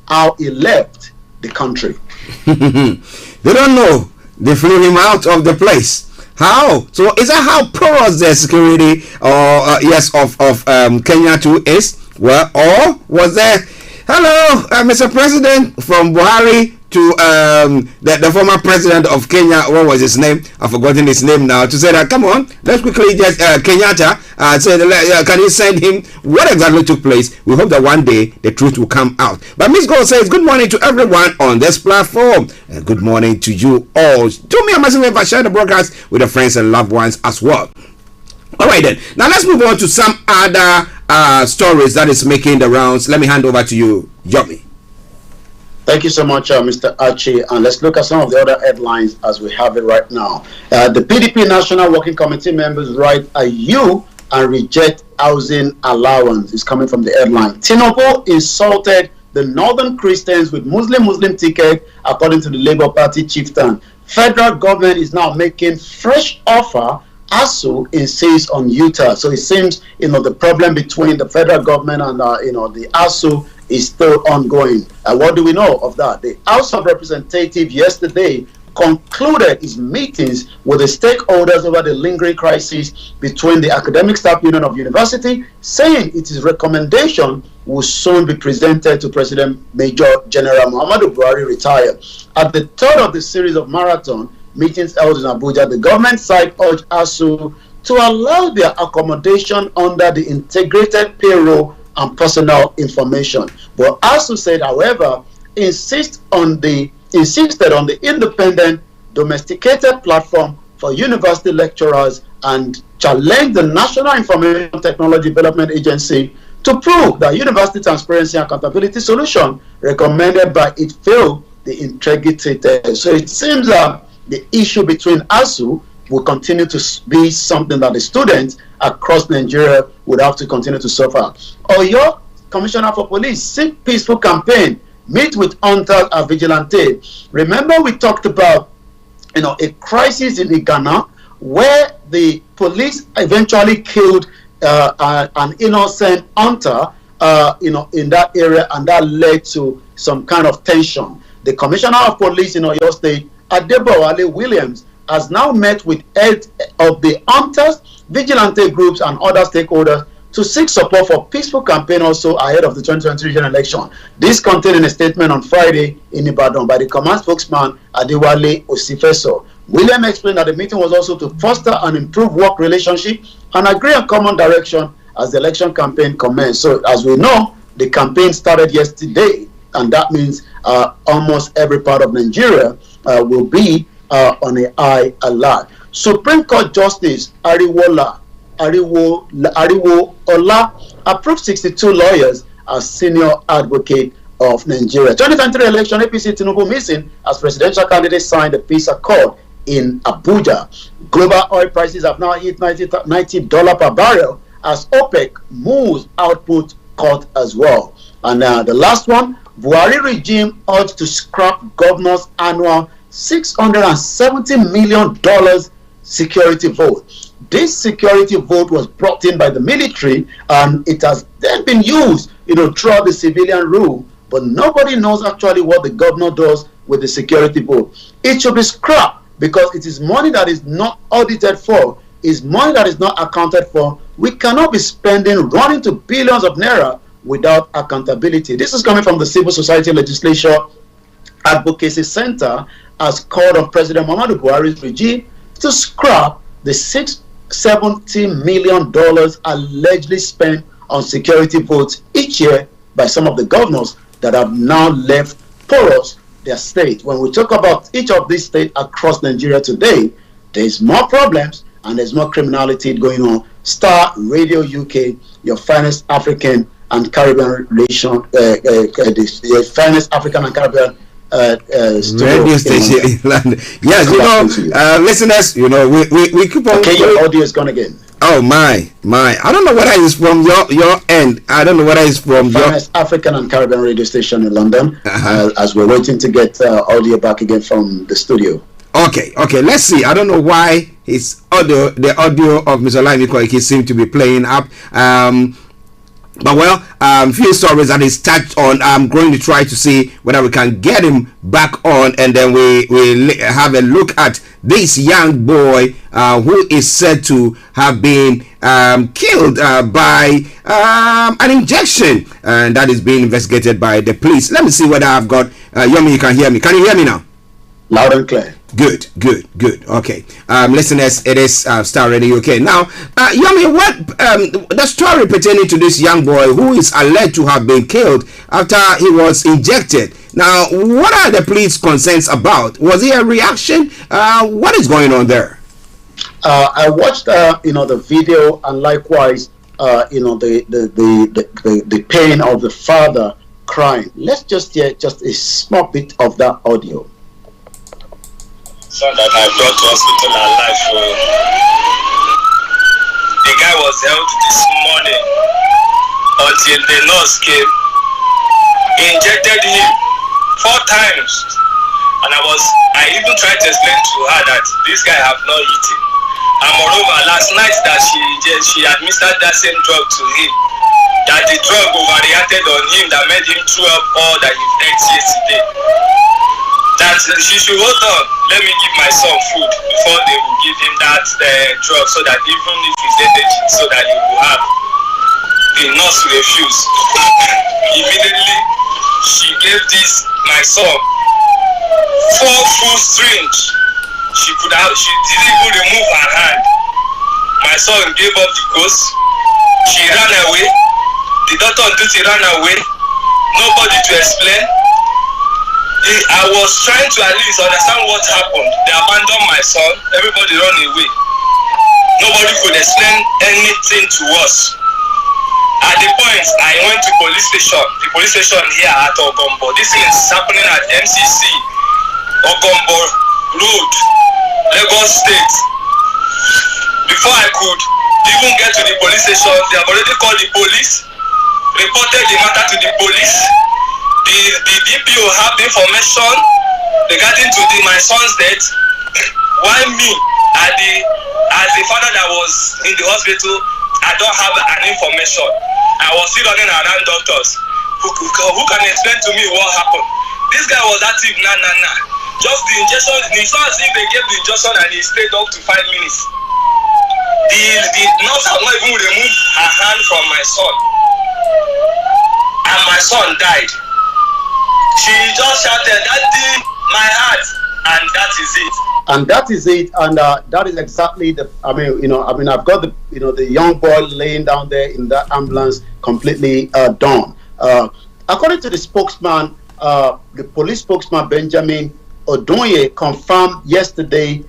how he left the country. They don't know. They flew him out of the place. How? So is that how porous the security of Kenya too is? Well, or was there, hello, Mr. President, from Buhari to the former president of Kenya, what was his name? I've forgotten his name now, to say that, come on, let's quickly just Kenyatta say, can you send him? What exactly took place? We hope that one day the truth will come out. But Miss Gold says, good morning to everyone on this platform. Good morning to you all. Do me a massive favor, share the broadcast with your friends and loved ones as well. All right then, now let's move on to some other stories that is making the rounds. Let me hand over to you, Yomi. Thank you so much, Mr. Archie. And let's look at some of the other headlines as we have it right now. The PDP National Working Committee members write "Are and reject housing allowance" is coming from the headline. Tinubu insulted the Northern Christians with Muslim ticket, according to the Labour Party chieftain. Federal government is now making fresh offer. ASU insists on Utah. So it seems, the problem between the federal government and, the ASU is still ongoing. What do we know of that? The House of Representatives yesterday concluded its meetings with the stakeholders over the lingering crisis between the Academic Staff Union of University, saying its recommendation will soon be presented to President Major General Muhammadu Buhari, retired. At the third of the series of marathon meetings held in Abuja, the government side urged ASU to allow their accommodation under the integrated payroll and personal information. But ASU said, however, insisted on the independent, domesticated platform for university lecturers and challenged the National Information Technology Development Agency to prove that university transparency and accountability solution recommended by it failed the integrity test. So it seems that the issue between ASU will continue to be something that the students across Nigeria would have to continue to suffer. Oyo Commissioner for Police, seek peaceful campaign, meet with hunters and vigilantes. Remember we talked about a crisis in Ghana where the police eventually killed an innocent hunter in that area, and that led to some kind of tension. The Commissioner of Police in Oyo State, Adebowale Williams, has now met with heads of the hunters, vigilante groups, and other stakeholders to seek support for peaceful campaign also ahead of the 2023 general election. This contained in a statement on Friday in Ibadan by the command spokesman Adewale Osifeso. William explained that the meeting was also to foster and improve work relationship and agree on common direction as the election campaign commenced. So as we know, the campaign started yesterday, and that means almost every part of Nigeria will be on a high alert. Supreme Court Justice Ariwo Ola approved 62 lawyers as senior advocate of Nigeria. 2023 election, APC Tinubu missing as presidential candidate signed a peace accord in Abuja. Global oil prices have now hit $90 per barrel as OPEC moves output cut as well. And the last one, Buhari regime urged to scrap governor's annual $670 million security vote. This security vote was brought in by the military, and it has then been used, throughout the civilian rule. But nobody knows actually what the governor does with the security vote. It should be scrapped because it is money that is not audited for, is money that is not accounted for. We cannot be spending, running to billions of naira without accountability. This is coming from the Civil Society Legislature Advocacy Center, as called on President Muhammadu Buhari's regime to scrap the $670 million allegedly spent on security votes each year by some of the governors that have now left porous their state. When we talk about each of these states across Nigeria today, there's more problems and there's more criminality going on. Starr Radio UK, your finest African and Caribbean relation, the finest African and Caribbean radio station in London. Yes, listeners, we keep on. Okay, your audio is gone again. Oh my! I don't know whether it's from your end. I don't know whether it's from your African and Caribbean radio station in London. As we're waiting to get audio back again from the studio. Okay. Let's see. I don't know why the audio of Mr. Olayemi Koiki seemed to be playing up. But few stories that is touched on. I'm going to try to see whether we can get him back on, and then we have a look at this young boy who is said to have been killed by an injection, and that is being investigated by the police. Let me see whether I've got Yomi. You can hear me? Can you hear me now? Loud and clear. Good. Okay, listeners, it is Starr Radio UK. Now, Yomi, what the story pertaining to this young boy who is alleged to have been killed after he was injected. Now, what are the police concerns about? Was it a reaction? What is going on there? I watched, the video, and likewise, the pain of the father crying. Let's just hear just a small bit of that audio. Son that I brought to hospital alive. The guy was held this morning until the nurse came. He injected him 4 times, and I even tried to explain to her that this guy have not eaten. And moreover, last night that she administered that same drug to him, that the drug overreacted on him, that made him throw up all that he ate yesterday. That she should hold on. Let me give my son food before they will give him that drug, so that even if he's energy, so that he will have. The nurse refused. Immediately, she gave my son 4 full syringes. She didn't even remove her hand. My son gave up the ghost. She ran away. The doctor on duty ran away. Nobody to explain. I was trying to at least understand what happened. They abandoned my son. Everybody ran away. Nobody could explain anything to us. At the point, I went to police station. The police station here at Ogombo. This thing is happening at MCC, Ogombo Road, Lagos State. Before I could even get to the police station, they have already called the police, reported the matter to the police. The DPO have the information regarding to my son's death. Why me, as the father that was in the hospital, I don't have an information. I was still running around doctors who can explain to me what happened. This guy was active, just the injection. It's not as if they gave the injection and he stayed up to 5 minutes. The nurse have not even removed her hand from my son, and my son died. She just shouted, "Daddy, my heart," and that is it. And that is it, and that is exactly I've got the young boy laying down there in that ambulance, completely done. According to the spokesman, the police spokesman Benjamin Odonye confirmed yesterday.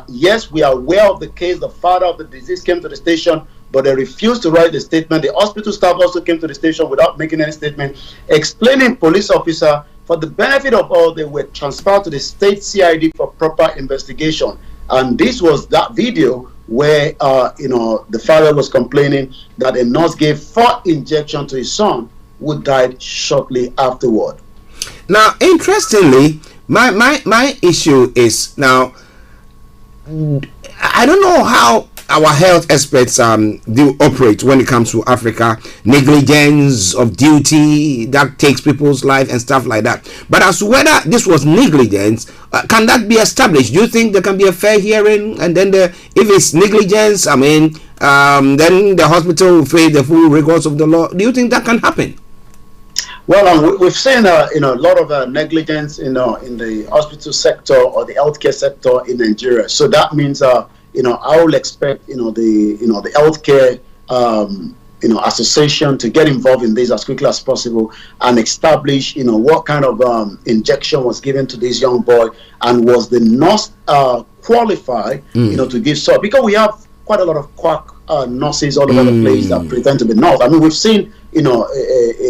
Yes, we are aware of the case. The father of the deceased came to the station but they refused to write the statement. The hospital staff also came to the station without making any statement, explaining police officer, for the benefit of all, they were transferred to the state CID for proper investigation. And this was that video where, the father was complaining that a nurse gave 4 injections to his son, who died shortly afterward. Now, interestingly, my issue is now, I don't know how our health experts do operate when it comes to Africa, negligence of duty that takes people's life and stuff like that. But as to whether this was negligence, can that be established? Do you think there can be a fair hearing? And then if it's negligence, then the hospital will face the full rigors of the law. Do you think that can happen? Well, we've seen a lot of negligence in the hospital sector or the healthcare sector in Nigeria. So that means I will expect the healthcare association to get involved in this as quickly as possible and establish what kind of injection was given to this young boy, and was the nurse qualified to give so, because we have quite a lot of quack nurses all over the place that pretend to be nurse. I mean, we've seen a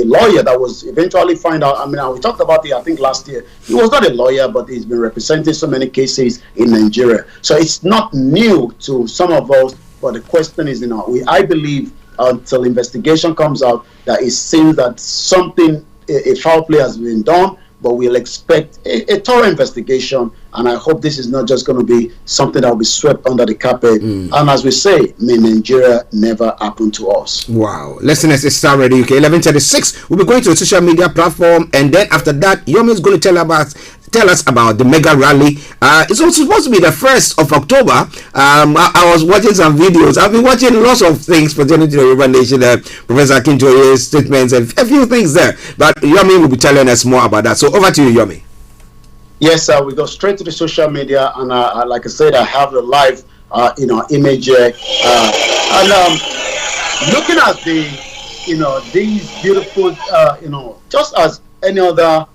lawyer that was eventually found out. I mean, we talked about it, I think, last year. He was not a lawyer, but he's been representing so many cases in Nigeria. So it's not new to some of us, but the question is, I believe until investigation comes out that it seems that something, a foul play has been done, but we'll expect a thorough investigation, and I hope this is not just going to be something that will be swept under the carpet. And as we say, may Nigeria never happen to us. Wow. Listeners, it's Starr Radio UK 11:36. We'll be going to a social media platform, and then after that, Yomi is going to tell us about the mega rally. It's also supposed to be the 1st of October. I was watching some videos. I've been watching lots of things pertaining to the Yoruba Nation, Professor Akintoye's statements and a few things there. But Yomi will be telling us more about that. So over to you, Yomi. Yes, we go straight to the social media, and like I said, I have the live, image here. And looking at these beautiful, just as any other,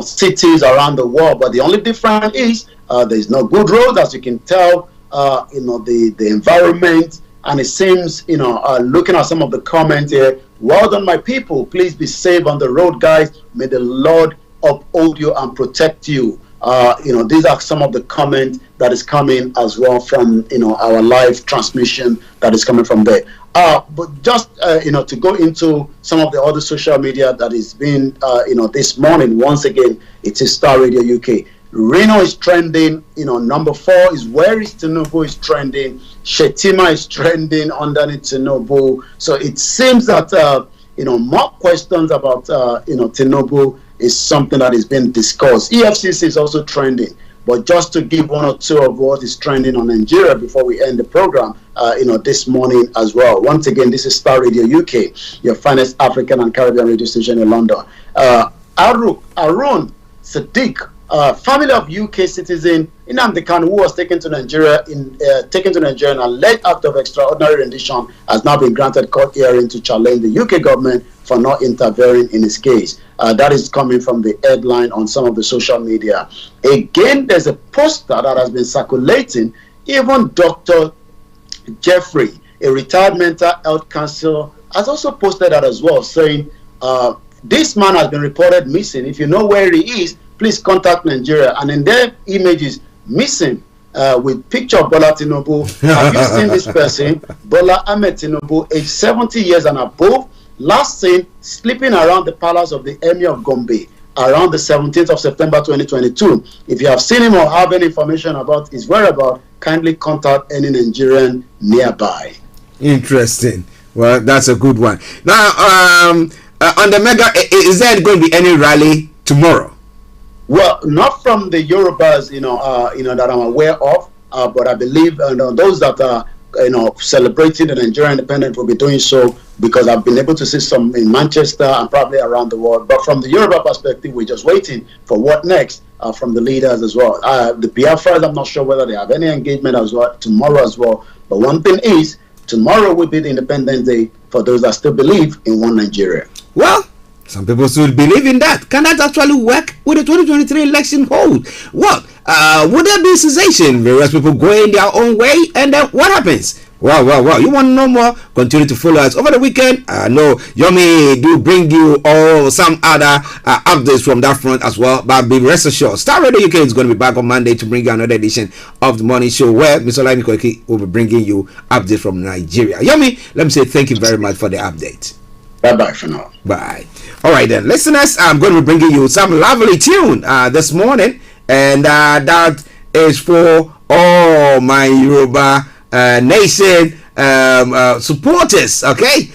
cities around the world, but the only difference is there's no good road, as you can tell. The environment, and it seems, looking at some of the comments here, well done, my people. Please be safe on the road, guys. May the Lord uphold you and protect you. These are some of the comments that is coming as well from our live transmission that is coming from there. But just to go into some of the other social media that is being this morning, once again, it is Starr Radio UK. Reno is trending. Number 4 is Where is Tinubu is trending. Shetima is trending underneath Tinubu. So it seems that more questions about Tinubu is something that is being discussed. EFCC is also trending. But just to give one or two of what is trending on Nigeria before we end the program, this morning as well. Once again, this is Starr Radio UK, your finest African and Caribbean radio station in London. Arun Sadiq, family of UK citizen Nnamdi Kanu, who was taken to Nigeria in an alleged act of extraordinary rendition, has now been granted court hearing to challenge the UK government for not interfering in his case. That is coming from the headline on some of the social media. Again, there's a poster that has been circulating. Even Dr. Jeffrey, a retired mental health counselor, has also posted that as well, saying this man has been reported missing. If you know where he is, please contact Nigeria. And in their images, missing with picture of Bola Tinubu. Have you seen this person? Bola Ahmed Tinubu, age 70 years and above, last seen sleeping around the palace of the Emir of Gombe around the 17th of September 2022. If you have seen him or have any information about his whereabouts, kindly contact any Nigerian nearby. Interesting. Well, that's a good one. Now, on the mega, is there going to be any rally tomorrow? Well, not from the Yorubas, that I'm aware of, but I believe those that are, celebrating the Nigerian independence will be doing so, because I've been able to see some in Manchester and probably around the world. But from the Yoruba perspective, we're just waiting for what next from the leaders as well. The Biafras, I'm not sure whether they have any engagement as well tomorrow as well. But one thing is, tomorrow will be the Independence Day for those that still believe in one Nigeria. Well, some people still believe in that. Can that actually work with the 2023 election hold? What? Would there be cessation? Various people going their own way? And then what happens? Wow. You want to know more? Continue to follow us over the weekend. No, Yomi do bring you all some other updates from that front as well. But be rest assured, Star Radio UK is going to be back on Monday to bring you another edition of the morning show where Mr. Olayomi Koiki will be bringing you updates from Nigeria. Yomi, let me say thank you very much for the update. Bye for now. Bye. All right then, listeners, I'm going to be bringing you some lovely tune this morning, and that is for all my Yoruba nation supporters. Okay,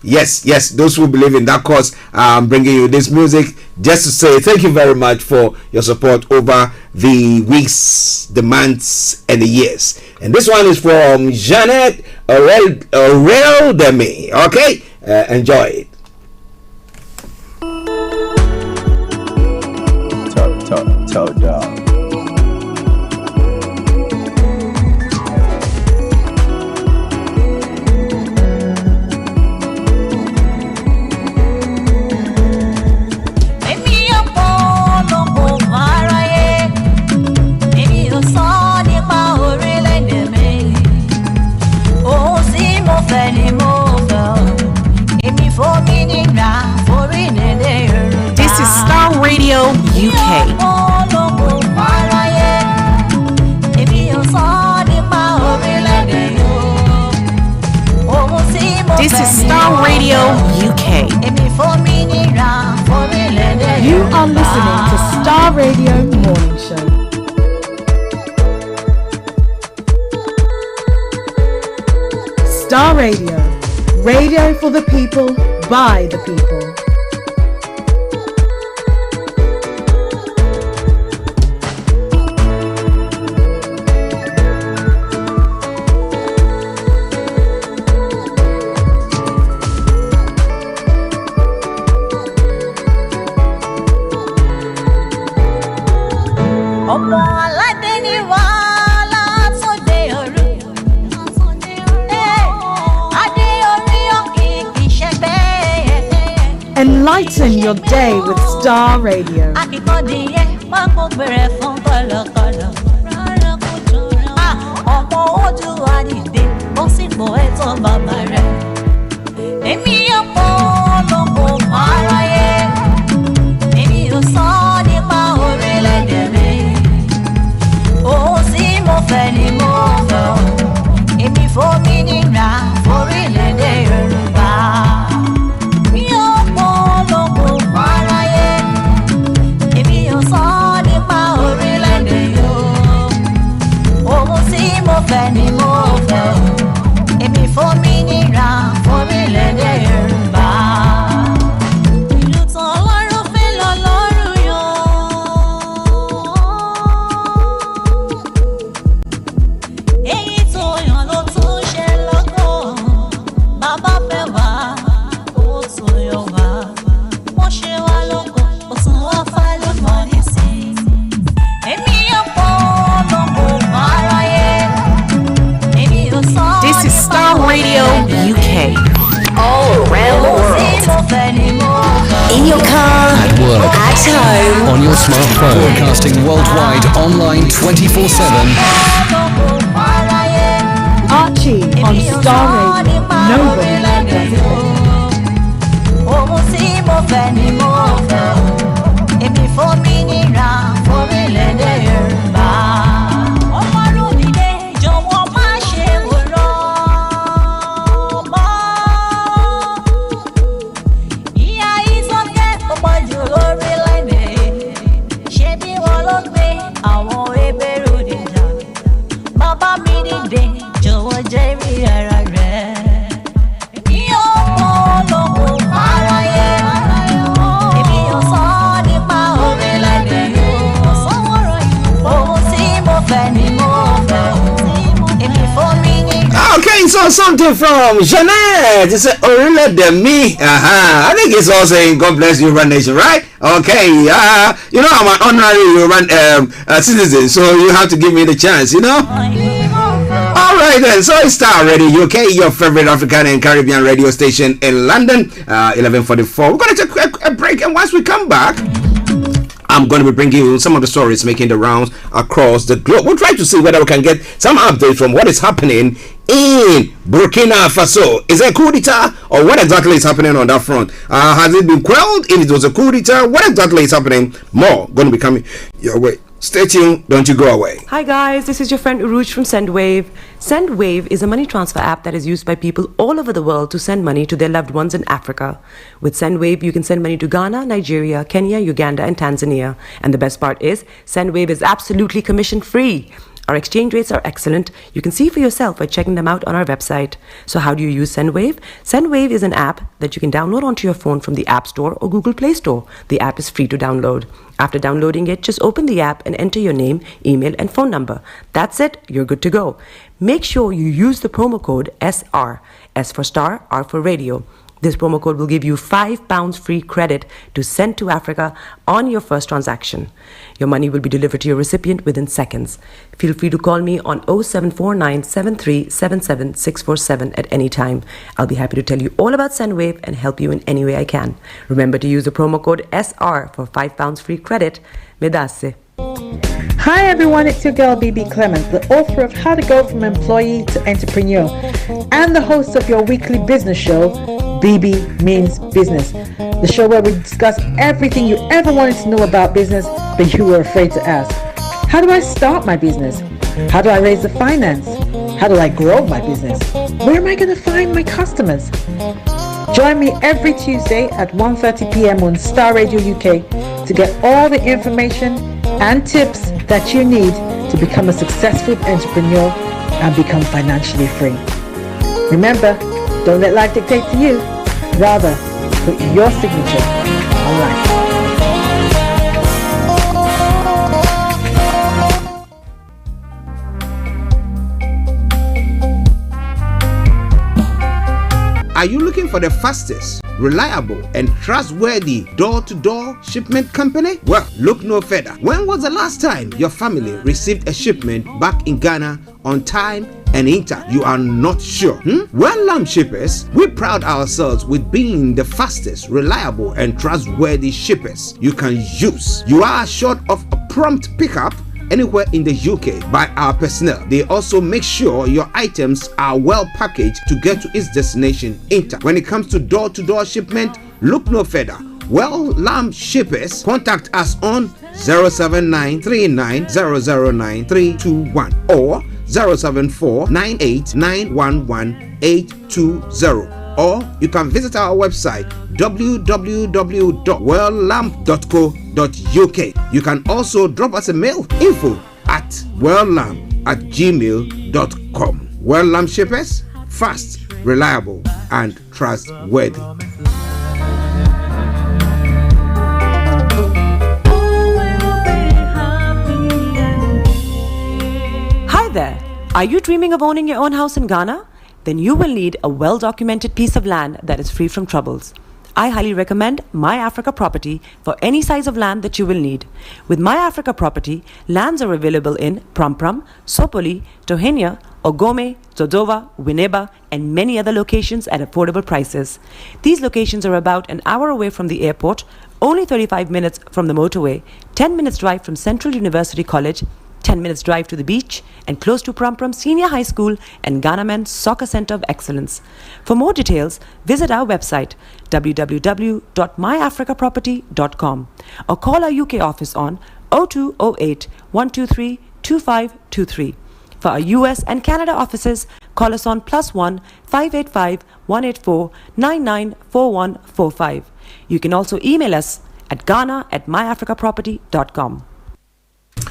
yes, those who believe in that cause. I'm bringing you this music just to say thank you very much for your support over the weeks, the months, and the years. And this one is from Janet Aurel-Demi. Okay, enjoy it. Top dog. This is Starr Radio UK. This is Starr Radio UK. You are listening to Starr Radio Morning Show. Starr Radio. Radio for the people, by the people. Enlighten your day with Starr Radio. On your smartphone, broadcasting worldwide, online 24/7. Archie on Starr Radio. Nobody does it So something from Jeanette. It's Aurel-Demi. I think it's all saying God bless you, Yoruba Nation, right? Okay. You know I'm an honorary Yoruba citizen, so you have to give me the chance, you know. All right then. So it's Starr Radio UK, your favorite African and Caribbean radio station in London. 11:44. We're gonna take a break, and once we come back, I'm going to be bringing you some of the stories making the rounds across the globe. We'll try to see whether we can get some updates from what is happening in Burkina Faso. Is it a coup d'etat, or what exactly is happening on that front? Has it been quelled? If it was a coup d'etat, what exactly is happening? More going to be coming your way. Stay tuned, don't you go away. Hi guys, this is your friend Uruj from SendWave. SendWave is a money transfer app that is used by people all over the world to send money to their loved ones in Africa. With SendWave, you can send money to Ghana, Nigeria, Kenya, Uganda, and Tanzania. And the best part is, SendWave is absolutely commission free. Our exchange rates are excellent. You can see for yourself by checking them out on our website. So how do you use SendWave? SendWave is an app that you can download onto your phone from the App Store or Google Play Store. The app is free to download. After downloading it, just open the app and enter your name, email, and phone number. That's it. You're good to go. Make sure you use the promo code SR. S for Star, R for Radio. This promo code will give you £5 free credit to send to Africa on your first transaction. Your money will be delivered to your recipient within seconds. Feel free to call me on 0749 7377 647 at any time. I'll be happy to tell you all about SendWave and help you in any way I can. Remember to use the promo code SR for £5 free credit. Medasse. Hi everyone, it's your girl BB Clemens, the author of How to Go From Employee to Entrepreneur and the host of your weekly business show, BB Means Business, the show where we discuss everything you ever wanted to know about business but you were afraid to ask. How do I start my business? How do I raise the finance? How do I grow my business? Where am I going to find my customers? Join me every Tuesday at 1:30 p.m. on Starr Radio UK to get all the information and tips that you need to become a successful entrepreneur and become financially free. Remember, don't let life dictate to you. Rather, put your signature on life. Are you looking for the fastest, reliable, and trustworthy door-to-door shipment company? Well, look no further. When was the last time your family received a shipment back in Ghana on time and in time? You are not sure? Well, Lamb Shippers, we pride ourselves with being the fastest, reliable, and trustworthy shippers you can use. You are assured of a prompt pickup anywhere in the UK by our personnel. They also make sure your items are well packaged to get to its destination in time. When it comes to door-to-door shipment, look no further. Well, Lamb Shippers, contact us on 07939009321 or 07498911820, or you can visit our website www.welllamp.co.uk. You can also drop us a mail, info@welllamp@gmail.com. Well Lamp Shippers, fast, reliable, and trustworthy. Hi there. Are you dreaming of owning your own house in Ghana? Then you will need a well-documented piece of land that is free from troubles. I highly recommend My Africa Property for any size of land that you will need. With My Africa Property, lands are available in Pram, Sopoli, Tohenia, Ogome, Dodova, Winneba, and many other locations at affordable prices. These locations are about an hour away from the airport, only 35 minutes from the motorway, 10 minutes drive from Central University College, 10 minutes drive to the beach, and close to Pram Senior High School and Ghana Men's Soccer Center of Excellence. For more details, visit our website www.myafricaproperty.com or call our UK office on 0208 123 2523. For our US and Canada offices, call us on +1 585 184 994145. You can also email us at ghana@myafricaproperty.com.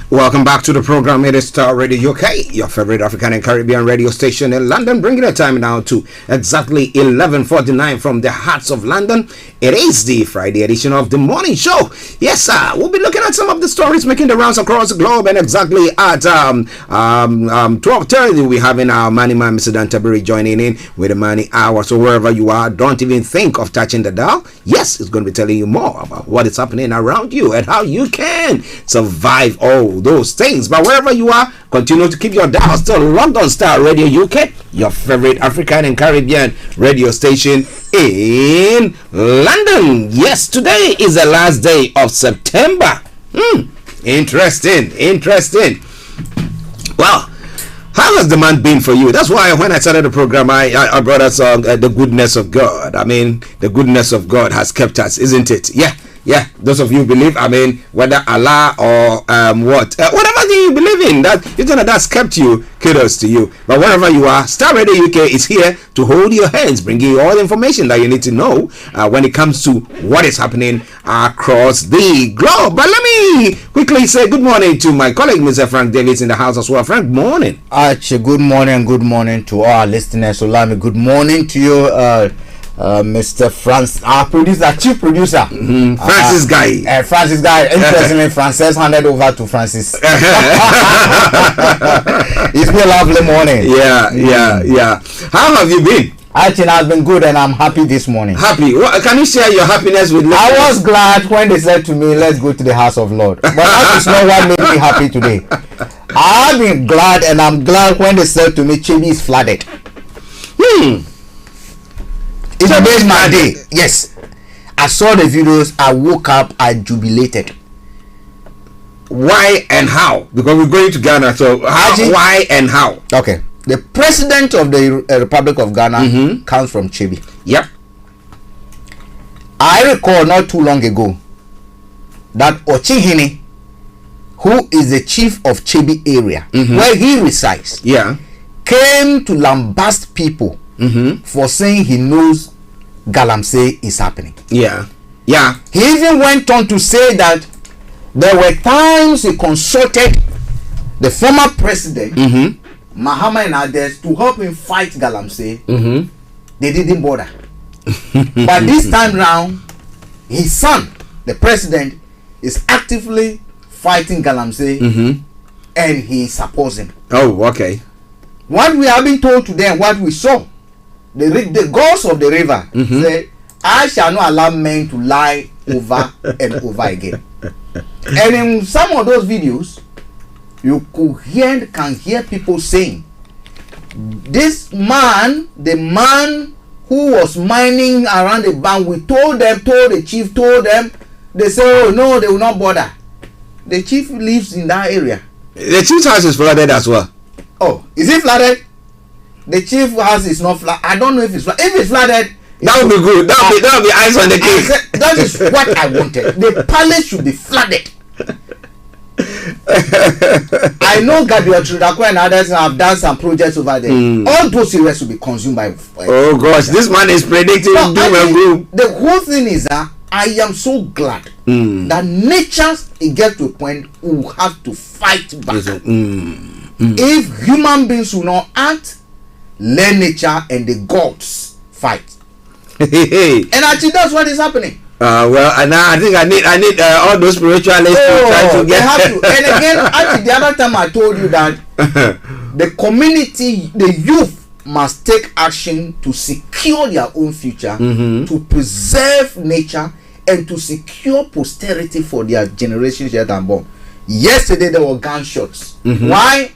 Welcome back to the program. It is Starr Radio UK, your favorite African and Caribbean radio station in London, bringing the time now to exactly 11:49 from the hearts of London. It is the Friday edition of the morning show. Yes, sir. We'll be looking at some of the stories making the rounds across the globe, and exactly at 12:30 we'll be having our money man, Mr. Dantaburi, joining in with the money hour. So wherever you are, don't even think of touching the dial. Yes, it's going to be telling you more about what is happening around you and how you can survive all those things. But wherever you are, continue to keep your dial still logged on Starr Radio UK, your favorite African and Caribbean radio station in London. Yes, today is the last day of September Interesting. Well, how has the month been for you? That's why when I started the program, I brought a song, The Goodness of God. I mean, the goodness of God has kept us, isn't it? Yeah. Those of you believe, I mean, whether Allah or whatever thing you believe in, that's kept you. Kudos to you. But wherever you are, Star Radio UK is here to hold your hands, bringing you all the information that you need to know when it comes to what is happening across the globe. But let me quickly say good morning to my colleague, Mr. Frank Davis, in the house as well. Frank, morning. Archie, good morning to all our listeners. Olami, good morning to you. Mr. Francis, our chief producer, Francis Guy. Interestingly, Francis handed over to Francis. It's been a lovely morning. Yeah. How have you been? Actually, I've been good and I'm happy this morning. Happy? Can you share your happiness with me? I was glad when they said to me, let's go to the house of Lord. But that is not what made me happy today. I've been glad and I'm glad when they said to me, Chibi is flooded. It made my day. Yes. I saw the videos, I woke up, I jubilated. Why and how? Because we're going to Ghana, so why and how? Okay. The president of the Republic of Ghana comes from Chibi. Yep. I recall not too long ago that Ochihini, who is the chief of Chibi area, where he resides, came to lambast people for saying he knows Galamsey is happening. Yeah. He even went on to say that there were times he consulted the former president, Mahama and others, to help him fight Galamsey. They didn't bother. But this time round, his son, the president, is actively fighting Galamsey, and he supports him. Oh, okay. What we have been told today and what we saw, the gods of the river said, I shall not allow men to lie over and over again. And in some of those videos, you can hear people saying, this man, the man who was mining around the bank, told the chief, they say, oh no, they will not bother. The chief lives in that area. The chief's house is flooded as well. Oh, is it flooded? The chief house is not flooded. I don't know if it's flooded. If it's flooded, that would be good. That would be ice on the cake. That is what I wanted. The palace should be flooded. I know Gabriel Trudako and others have done some projects over there. All those areas will be consumed by oh gosh, this man is predicting doom and gloom. The whole thing is that I am so glad that nature gets to a point we will have to fight back. If human beings will not act, let nature and the gods fight. And actually that's what is happening. Well, and now I think I need all those spiritualists to try to get. They have to. And again, actually, the other time I told you that the community, the youth, must take action to secure their own future, to preserve nature, and to secure posterity for their generations yet unborn. Yesterday there were gunshots. Why?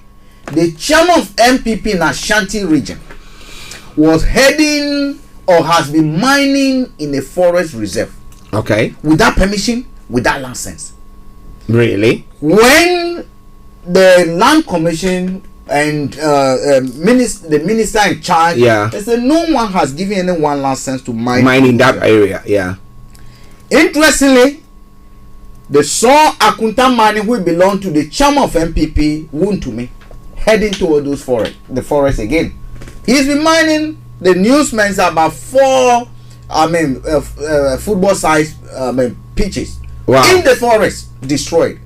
The chairman of MPP in Ashanti region was heading or has been mining in a forest reserve. Okay. Without permission, without license. Really? When the land commission and the minister in charge, they said no one has given anyone license to mine in that area. Yeah. Interestingly, they saw Akunta Mani, who belonged to the chairman of MPP, Wuntumi, heading toward the forest again. He's been mining. The newsmen said about 4 football-sized pitches in the forest, destroyed.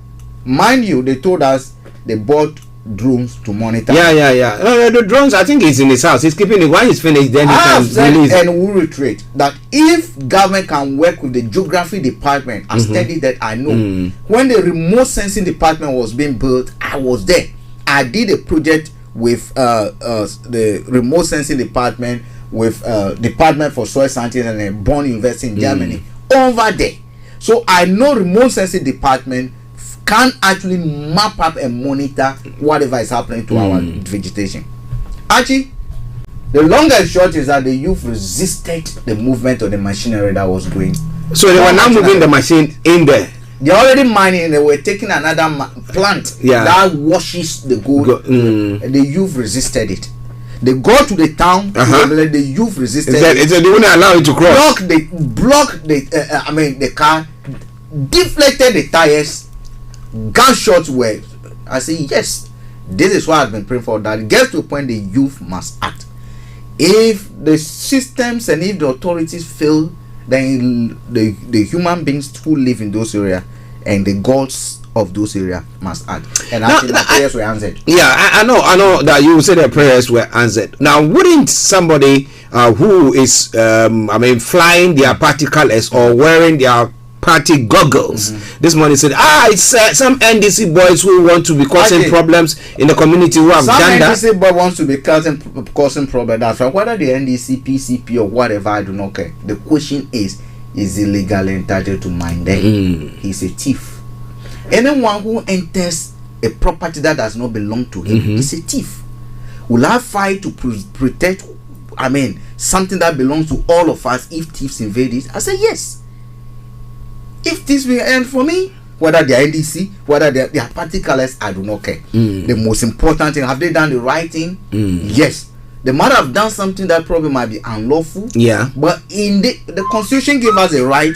Mind you, they told us they bought drones to monitor. Yeah. The drones, I think it's in his house. He's keeping it. When he's finished, then he can release. And we'll retreat. That if government can work with the geography department, I studied that. I know when the remote sensing department was being built, I was there. I did a project with the remote sensing department, with Department for Soil Sciences and Bonn University in Germany over there. So I know remote sensing department can actually map up and monitor whatever is happening to our vegetation. Actually, the long and short is that the youth resisted the movement of the machinery that was going. So they were now moving the machine in there. They're already mining. They were taking another plant that washes the gold. And the youth resisted it. They got to the town. The youth resisted. They wouldn't allow it to cross. Block the car, deflected the tires. Gunshots were. I say yes. This is what I've been praying for. That it gets to a point the youth must act. If the systems and if the authorities fail, then the human beings who live in those areas and the gods of those areas must act. And actually, the prayers were answered. Yeah, I know that you say the prayers were answered. Now, wouldn't somebody who is, flying their party colors or wearing their party goggles this morning said, it's some NDC boys who want to be causing problems in the community who have done that. Some NDC boy wants to be causing problems. That's right. Whether the NDC, PCP or whatever, I do not care. The question is he legally entitled to mine them? He's a thief. Anyone who enters a property that does not belong to him is a thief. Will I fight to protect something that belongs to all of us if thieves invade it? I say yes. If this will end for me, whether they are NDC, whether they are party colors, I do not care. The most important thing, have they done the right thing? Yes. They might have done something that probably might be unlawful. Yeah. But in the Constitution gives us a right.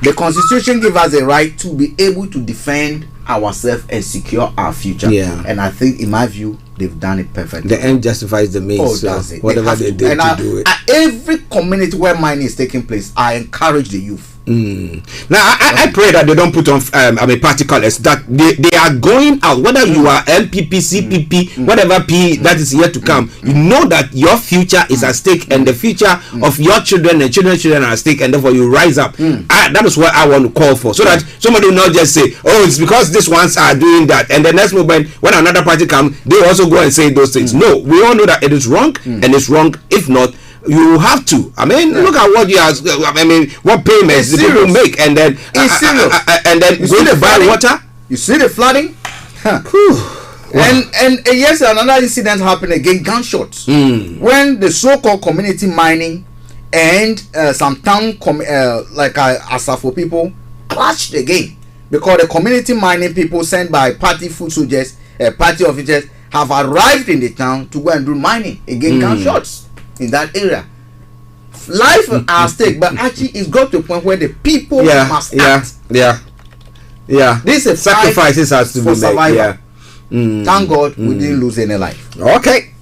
The Constitution gives us a right to be able to defend ourselves and secure our future. Yeah. And I think, in my view, they've done it perfectly. The end justifies the means. So that's it. Whatever they did to do it. Every community where mining is taking place, I encourage the youth. Now I pray that they don't put on party colors, that they are going out, whether you are LPP, CPP, whatever P that is yet to come. You know that your future is at stake and the future of your children and children are at stake, and therefore you rise up. That is what I want to call for, so that somebody will not just say, oh, it's because these ones are doing that, and the next moment when another party comes, they also go and say those things. No, we all know that it is wrong, and it's wrong. If not, you have to. Look at what you have. What payments the people make, and then and then go to buy water. You see the flooding. And yes, another incident happened again. Gunshots. When the so-called community mining and some town like Asafo people clashed again, because the community mining people sent by party foot soldiers, party officers, have arrived in the town to go and do mining again. Gunshots in that area. Life at stake, but actually it's got to a point where the people must act. This is sacrifices has to be made. Thank God we didn't lose any life. Okay.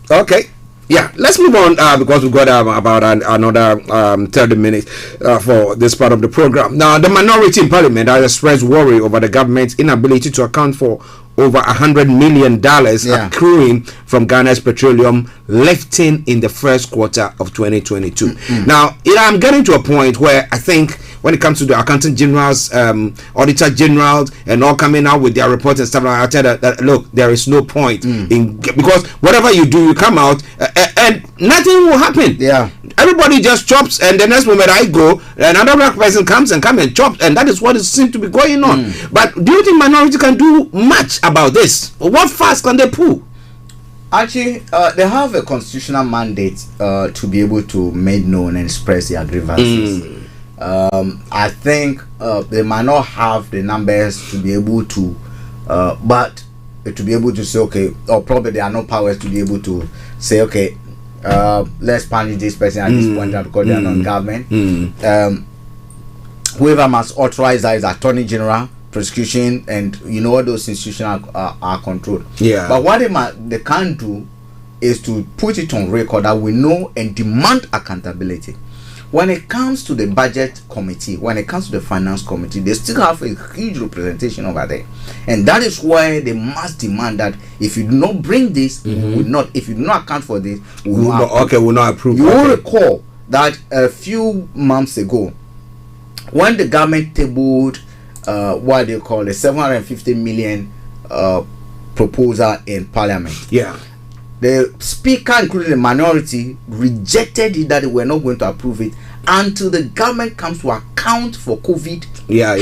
Yeah, let's move on because we've got about another 30 minutes for this part of the program. Now, the minority in parliament has expressed worry over the government's inability to account for over $100 million accruing from Ghana's petroleum lifting in the first quarter of 2022. Now, I'm getting to a point where I think when it comes to the accountant generals, auditor generals, and all coming out with their reports and stuff like that, look, there is no point in, because whatever you do, you come out and nothing will happen. Yeah, everybody just chops, and the next moment I go, another black person comes and chops, and that is what seems to be going on. But do you think minority can do much about this? What fast can they pull? Actually, they have a constitutional mandate to be able to make known and express their grievances. I think they might not have the numbers to be able to, but to be able to say, okay, or probably there are no powers to be able to say, okay, let's punish this person at this point because they are not government. Whoever must authorize that is Attorney General, prosecution, and all those institutions are controlled. But what they can do is to put it on record that we know and demand accountability. When it comes to the budget committee, when it comes to the finance committee, they still have a huge representation over there, and that is why they must demand that if you do not bring this, we will not. If you do not account for this, we will not approve. You will recall that a few months ago, when the government tabled what they call a 750 million proposal in Parliament. The speaker, including the minority, rejected it, that they were not going to approve it until the government comes to account for COVID.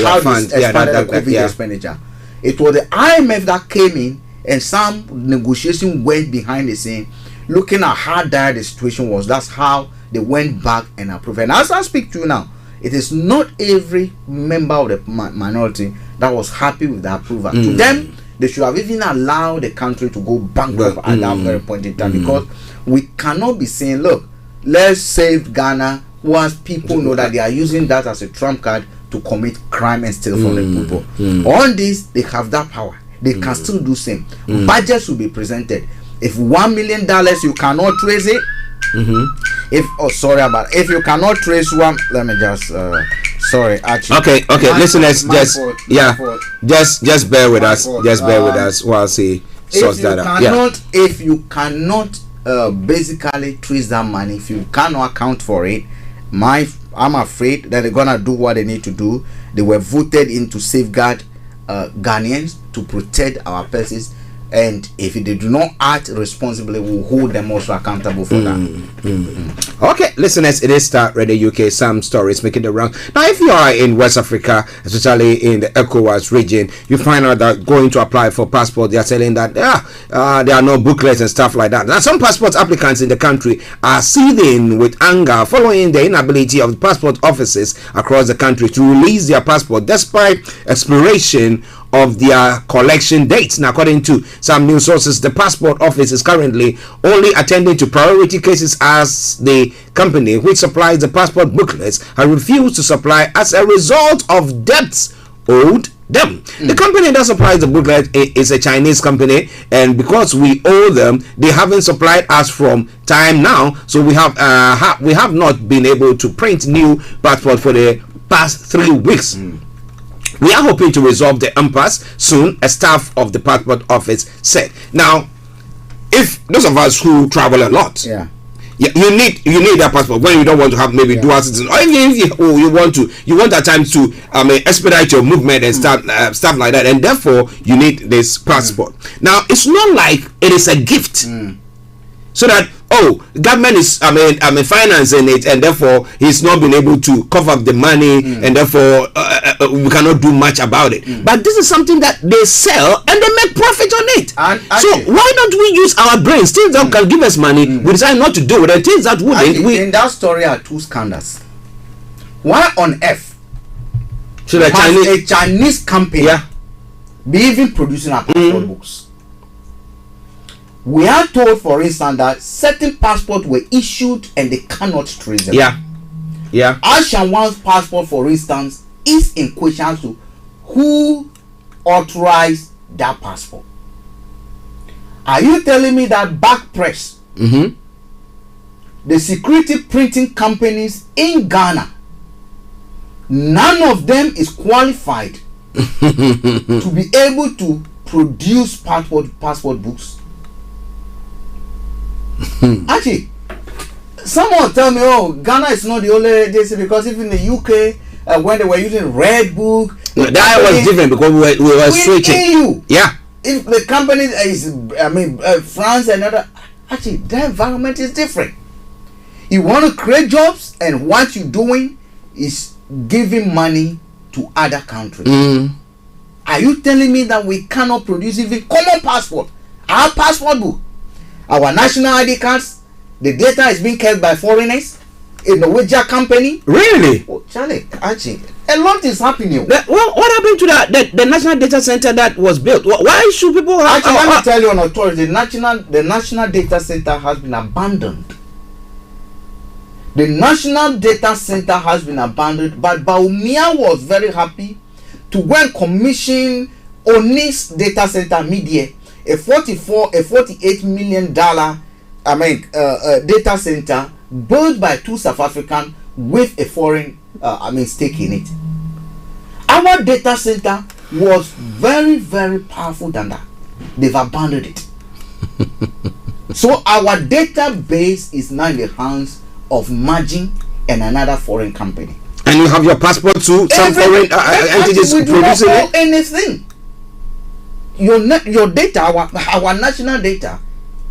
How they expanded the COVID expenditure. It was the IMF that came in, and some negotiation went behind the scene, looking at how dire the situation was. That's how they went back and approved. And as I speak to you now, it is not every member of the minority that was happy with the approval. To them, they should have even allowed the country to go bankrupt at that very point in time, because we cannot be saying, look, let's save Ghana, once people know that they are using that as a trump card to commit crime and steal from the people. On this, they have that power. They can still do same. Budgets will be presented. If $1 million you cannot trace it, if you cannot trace one, let me just sorry, actually. Okay, listeners, just bear with us. Just bear with us while he sorts that out. If you cannot basically trace that money, if you cannot account for it, I'm afraid that they're gonna do what they need to do. They were voted in to safeguard Ghanaians, to protect our persons, and if they do not act responsibly, we'll hold them also accountable for that. Okay, listeners, it is Starr Radio UK. Some stories making the round. Now, if you are in West Africa, especially in the ECOWAS region, you find out that going to apply for passport, they are telling that there are no booklets and stuff like that. Now, some passport applicants in the country are seething with anger following the inability of the passport offices across the country to release their passport despite expiration of their collection dates. Now, according to some news sources, the passport office is currently only attending to priority cases, as the company which supplies the passport booklets has refused to supply as a result of debts owed them. The company that supplies the booklet is a Chinese company, and because we owe them, they haven't supplied us from time now, so we have not been able to print new passport for the past 3 weeks. We are hoping to resolve the impasse soon, a staff of the passport office said. Now, if those of us who travel a lot, you need that passport when you don't want to have maybe dual citizen, or even if you want at times to expedite your movement and stuff like that, and therefore you need this passport. Now, it's not like it is a gift, so that government is financing it, and therefore he's not been able to cover up the money, and therefore we cannot do much about it. But this is something that they sell and they make profit on it. So why don't we use our brains? Things that can give us money, we decide not to do it, and things that wouldn't. In that story are two scandals. Why on earth should a Chinese company be even producing our passport books? We are told, for instance, that certain passports were issued and they cannot trace them. Ashanwan's passport, for instance, is in question to who authorized that passport. Are you telling me that back press, the security printing companies in Ghana, none of them is qualified to be able to produce passport books? Actually, someone tell me, Ghana is not the only agency, because even in the UK, when they were using Red Book, that was different because we were switching. EU, if the company is, France and other, actually, the environment is different. You want to create jobs, and what you're doing is giving money to other countries. Are you telling me that we cannot produce even common passport, our passport book? Our national ID cards, the data is being kept by foreigners, a Norwegian company. Really? Charlie, actually, a lot is happening. What happened to the national data center that was built? Why should people have? Actually, let me tell you on authority, the national data center has been abandoned. The national data center has been abandoned, but Baumia was very happy to go and commission Onis data center media, a $48 million data center built by two South Africans with a foreign stake in it. Our data center was very, very powerful than that. They've abandoned it. So our database is now in the hands of Margin and another foreign company. And you have your passport too? Some foreign entities producing it? Anything. Your data, our national data,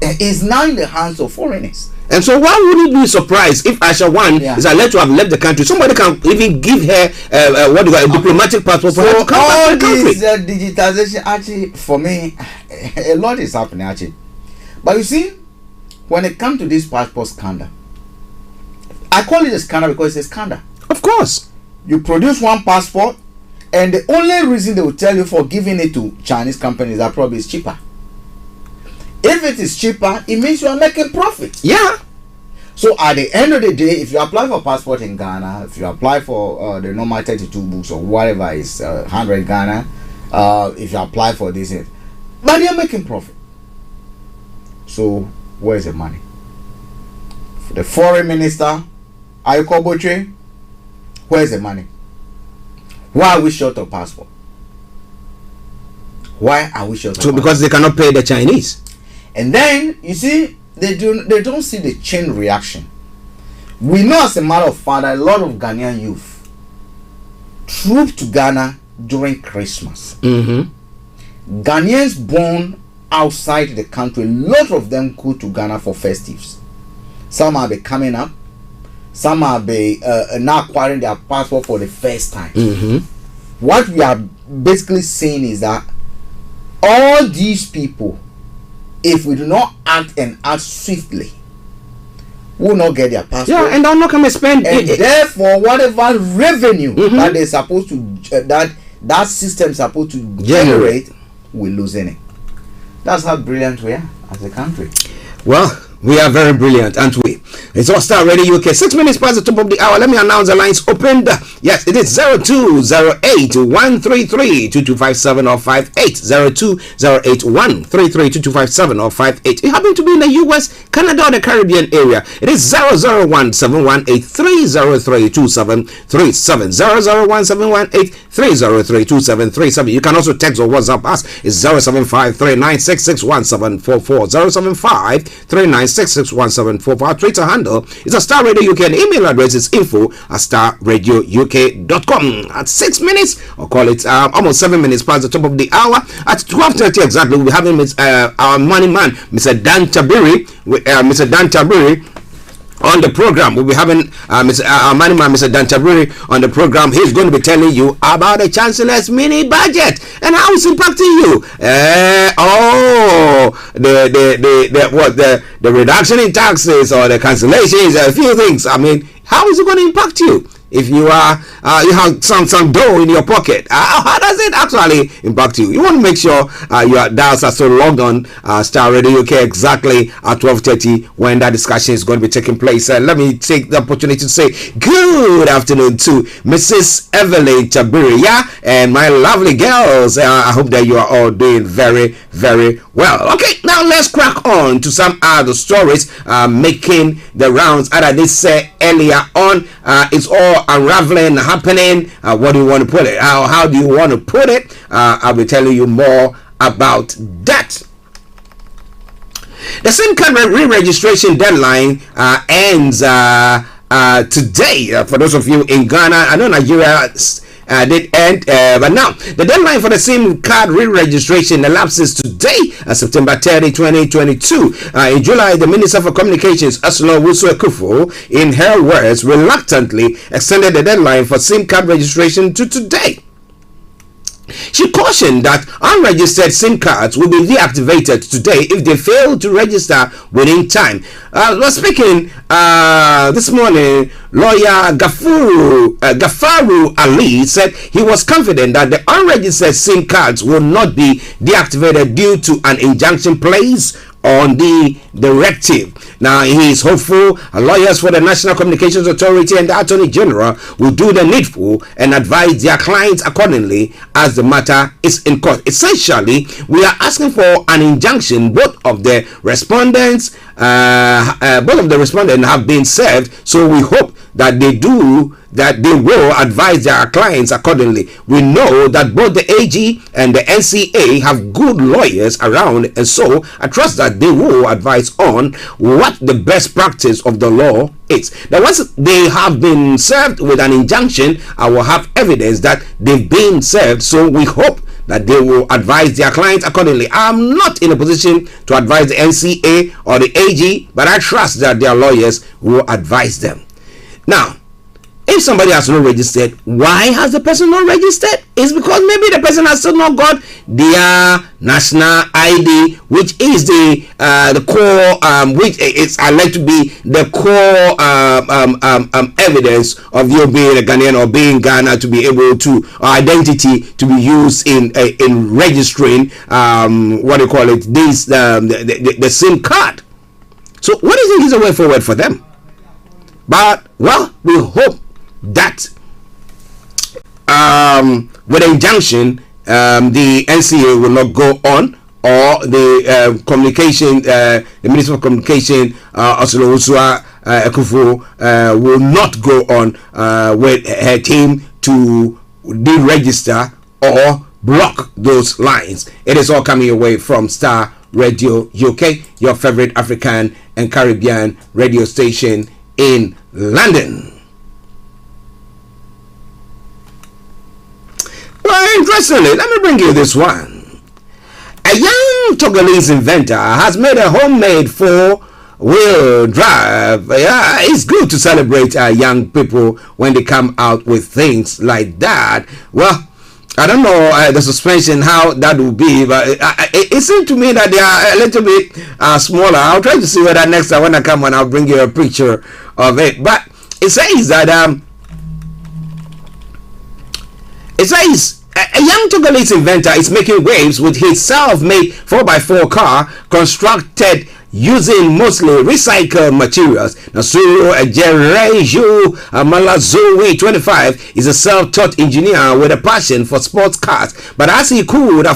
is now in the hands of foreigners. And so why would it be surprised if Ashawan is alleged to have left the country? Somebody can even give her a diplomatic passport for her to come back to the country. All this digitalization, actually, for me, a lot is happening, actually. But you see, when it comes to this passport scandal, I call it a scandal because it's a scandal. Of course. You produce one passport, and the only reason they will tell you for giving it to Chinese companies that probably is cheaper. If it is cheaper, it means you are making profit. Yeah. So at the end of the day, if you apply for passport in Ghana, if you apply for the normal 32 books or whatever is 100 Ghana, if you apply for this, but you're making profit. So where's the money? The foreign minister, Ayoko Boche, where's the money? Why are we short of passport? Why are we short of passport? Because they cannot pay the Chinese. And then you see, they don't see the chain reaction. We know, as a matter of fact, that a lot of Ghanaian youth troop to Ghana during Christmas. Ghanaians born outside the country, a lot of them go to Ghana for festives. Some are be coming up, some are be now acquiring their passport for the first time. What we are basically saying is that all these people, if we do not act and act swiftly, will not get their passport. Yeah, and they'll not come and spend. And therefore, whatever revenue that they're supposed to, that system is supposed to generate, we're losing it. That's how brilliant we are as a country. Well, we are very brilliant, aren't we? It's all Star Radio UK. 6 minutes past the top of the hour. Let me announce the lines opened. Yes, it is 0208-133-2257 or 58. 0208-133-2257 or 58. You happen to be in the US, Canada, or the Caribbean area. It is 001-718-303-2737. 001-718-303-2737. You can also text or WhatsApp us. It's 075-3966-1744. 075-3966-1744. Our Twitter handle is a Star Radio UK, and email address is info@starradiouk.com. At 6 minutes, or call it almost 7 minutes past the top of the hour, at 12:30 exactly, we'll be having our money man, Mr. Dan Tabiri, on the program. We'll be having our money man, Mr. Dan Tabiri, on the program. He's going to be telling you about the Chancellor's mini budget and how it's impacting you. The reduction in taxes or the cancellations, a few things. I mean, how is it going to impact you? If you are you have some dough in your pocket, how does it actually impact you? You want to make sure your dials are so logged on Star Radio UK exactly at 12:30 when that discussion is going to be taking place. Let me take the opportunity to say good afternoon to Mrs. Evelyn Tabiria and my lovely girls. I hope that you are all doing very, very well. Okay, now let's crack on to some other stories making the rounds. As I did say earlier on, it's all unraveling, happening. What do you want to put it? How do you want to put it? I'll be telling you more about that. The SIM card re-registration deadline ends today. For those of you in Ghana, I know Nigeria did end, but now the deadline for the SIM card re-registration elapses today, September 30, 2022. In July, the Minister for Communications, Ursula Wusu-Ekufo, in her words, reluctantly extended the deadline for SIM card registration to today. She cautioned that unregistered SIM cards will be deactivated today if they fail to register within time. Speaking this morning, lawyer Gafaru Ali said he was confident that the unregistered SIM cards will not be deactivated due to an injunction placed on the directive. Now he is hopeful lawyers for the National Communications Authority and the Attorney General will do the needful and advise their clients accordingly as the matter is in court. Essentially, we are asking for an injunction. Both of the respondents have been served, so we hope that they will advise their clients accordingly. We know that both the AG and the NCA have good lawyers around, and so I trust that they will advise on what the best practice of the law is. Now, once they have been served with an injunction, I will have evidence that they've been served, so we hope that they will advise their clients accordingly. I'm not in a position to advise the NCA or the AG, but I trust that their lawyers will advise them. Now, if somebody has not registered, why has the person not registered? It's because maybe the person has still not got their national ID, which is the core, which is alleged to be the core evidence of you being a Ghanaian or being Ghana, to be able to, or identity to be used in registering what do you call it, this the SIM card. So what do you think is the way forward for them? But well, we hope that with the injunction, the NCA will not go on, or the communication, the Minister of Communication, Oslo Usua Ekufo, will not go on with her team to deregister or block those lines. It is all coming away from Star Radio UK, your favorite African and Caribbean radio station in London. Well, interestingly, let me bring you this one. A young Togolese inventor has made a homemade four-wheel drive. Yeah, it's good to celebrate young people when they come out with things like that. Well, I don't know the suspension, how that will be, but it seems to me that they are a little bit smaller. I'll try to see whether next time when I come on, I'll bring you a picture of it. But it says that a young Togolese inventor is making waves with his self-made 4x4 car constructed using mostly recycled materials. Nasuru Ejereju Malazowi, 25, is a self-taught engineer with a passion for sports cars. But as he could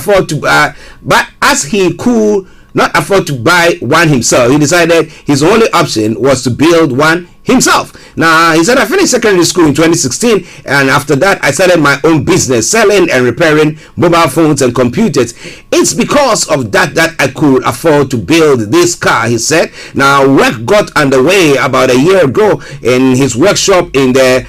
not afford to buy one himself, he decided his only option was to build one himself. Now, he said, I finished secondary school in 2016, and after that, I started my own business selling and repairing mobile phones and computers. It's because of that I could afford to build this car, he said. Now, work got underway about a year ago in his workshop in the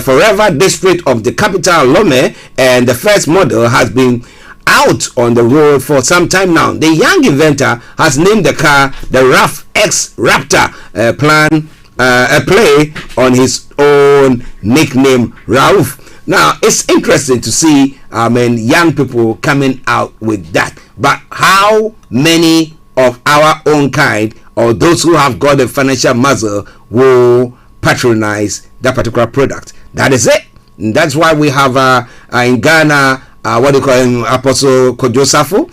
Forever district of the capital, Lome, and the first model has been out on the road for some time now. The young inventor has named the car the RAF X Raptor, a play on his own nickname Rauf. Now, it's interesting to see young people coming out with that. But how many of our own kind, or those who have got the financial muscle, will patronize that particular product? That is it. And that's why we have in Ghana, what do you call him, Apostle Kojo Safo,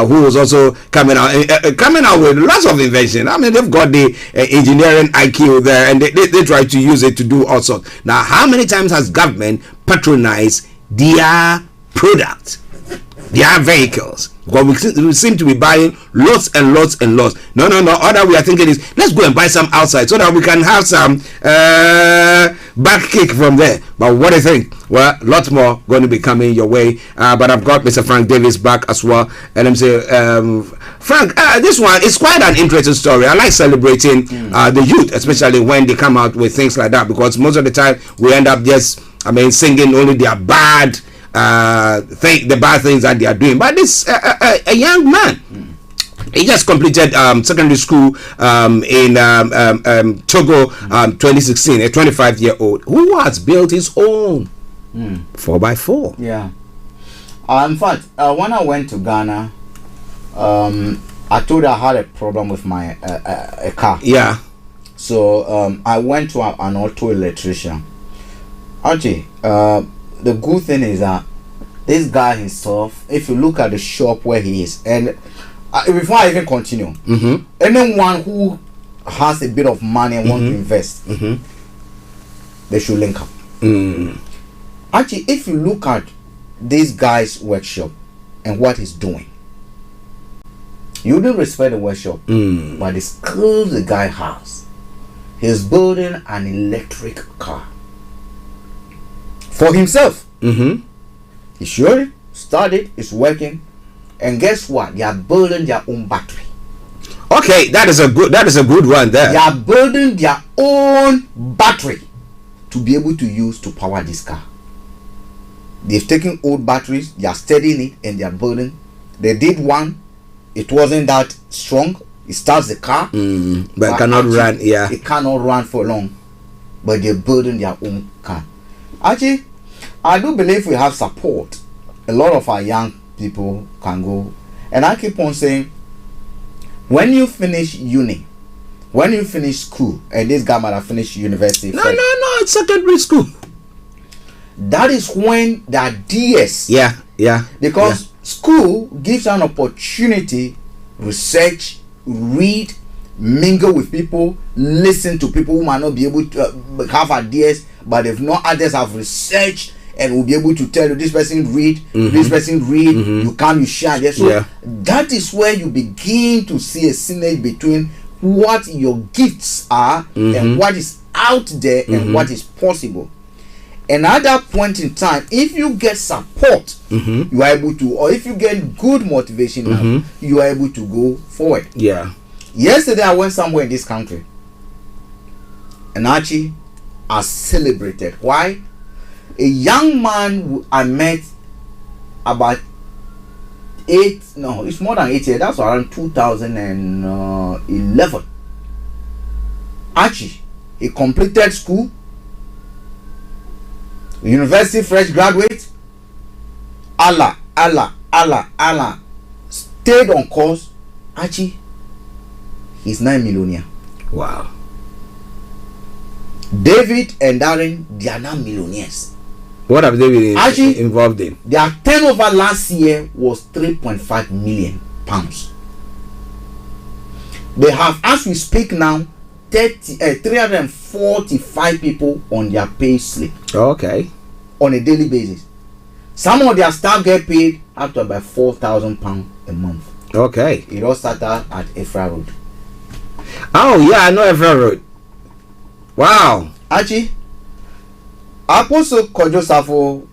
who was also coming out with lots of invention. I mean, they've got the engineering IQ there, and they try to use it to do all sorts. Now, how many times has government patronized their product, their vehicles? Because we seem to be buying lots and lots and lots. No. All that we are thinking is, let's go and buy some outside so that we can have some back kick from there. But what do you think? Well, lots more going to be coming your way. But I've got Mr. Frank Davis back as well. And I'm saying, Frank, this one is quite an interesting story. I like celebrating the youth, especially when they come out with things like that, because most of the time we end up just, singing only their bad the bad things that they are doing. But this a young man, he just completed secondary school in Togo, 2016. A 25-year-old who has built his own 4x4. Yeah. In fact, when I went to Ghana, I told her I had a problem with my a car. Yeah. So I went to an auto electrician. Archie, the good thing is that this guy himself, if you look at the shop where he is, and before I even continue, anyone who has a bit of money and want to invest, they should link up. Actually, if you look at this guy's workshop and what he's doing, you wouldn't respect the workshop, but the skills the guy has. He's building an electric car for himself. He should start it, it's working, and guess what? They are building their own battery. Okay, that is a good one there. They are building their own battery to be able to use to power this car. They've taken old batteries, they are studying it, and they are building. They did one, it wasn't that strong. It starts the car, but it cannot run. Yeah, it cannot run for long. but they're building their own car. Actually, I do believe we have support. A lot of our young people can go, and I keep on saying, when you finish uni, when you finish school, and this guy might have finished university. No, it's secondary school. That is when the ideas. Yeah. Because school gives an opportunity, research, read, mingle with people, listen to people who might not be able to have ideas, but if not, others have researched and will be able to tell you this person read, this person read, you come, you share this. So that is where you begin to see a synergy between what your gifts are and what is out there and what is possible. And at that point in time, if you get support, you are able to, or if you get good motivation, you are able to go forward. Yeah. Yesterday, I went somewhere in this country, and Archie, I celebrated. Why? A young man I met about it's more than 8 years. That's around 2011. Archie, he completed school, university fresh graduate. Allah, stayed on course. Archie, he's now a millionaire. Wow. David and Darren, they are now millionaires. What have they been involved in? Their turnover last year was 3.5 million pounds. They have, as we speak now, 345 people on their pay slip. Okay. On a daily basis. Some of their staff get paid up to about £4,000 a month. Okay. It all started at Efra Road. Oh yeah, I know Efra Road. Wow. Archie, Apostle Kojo Safo,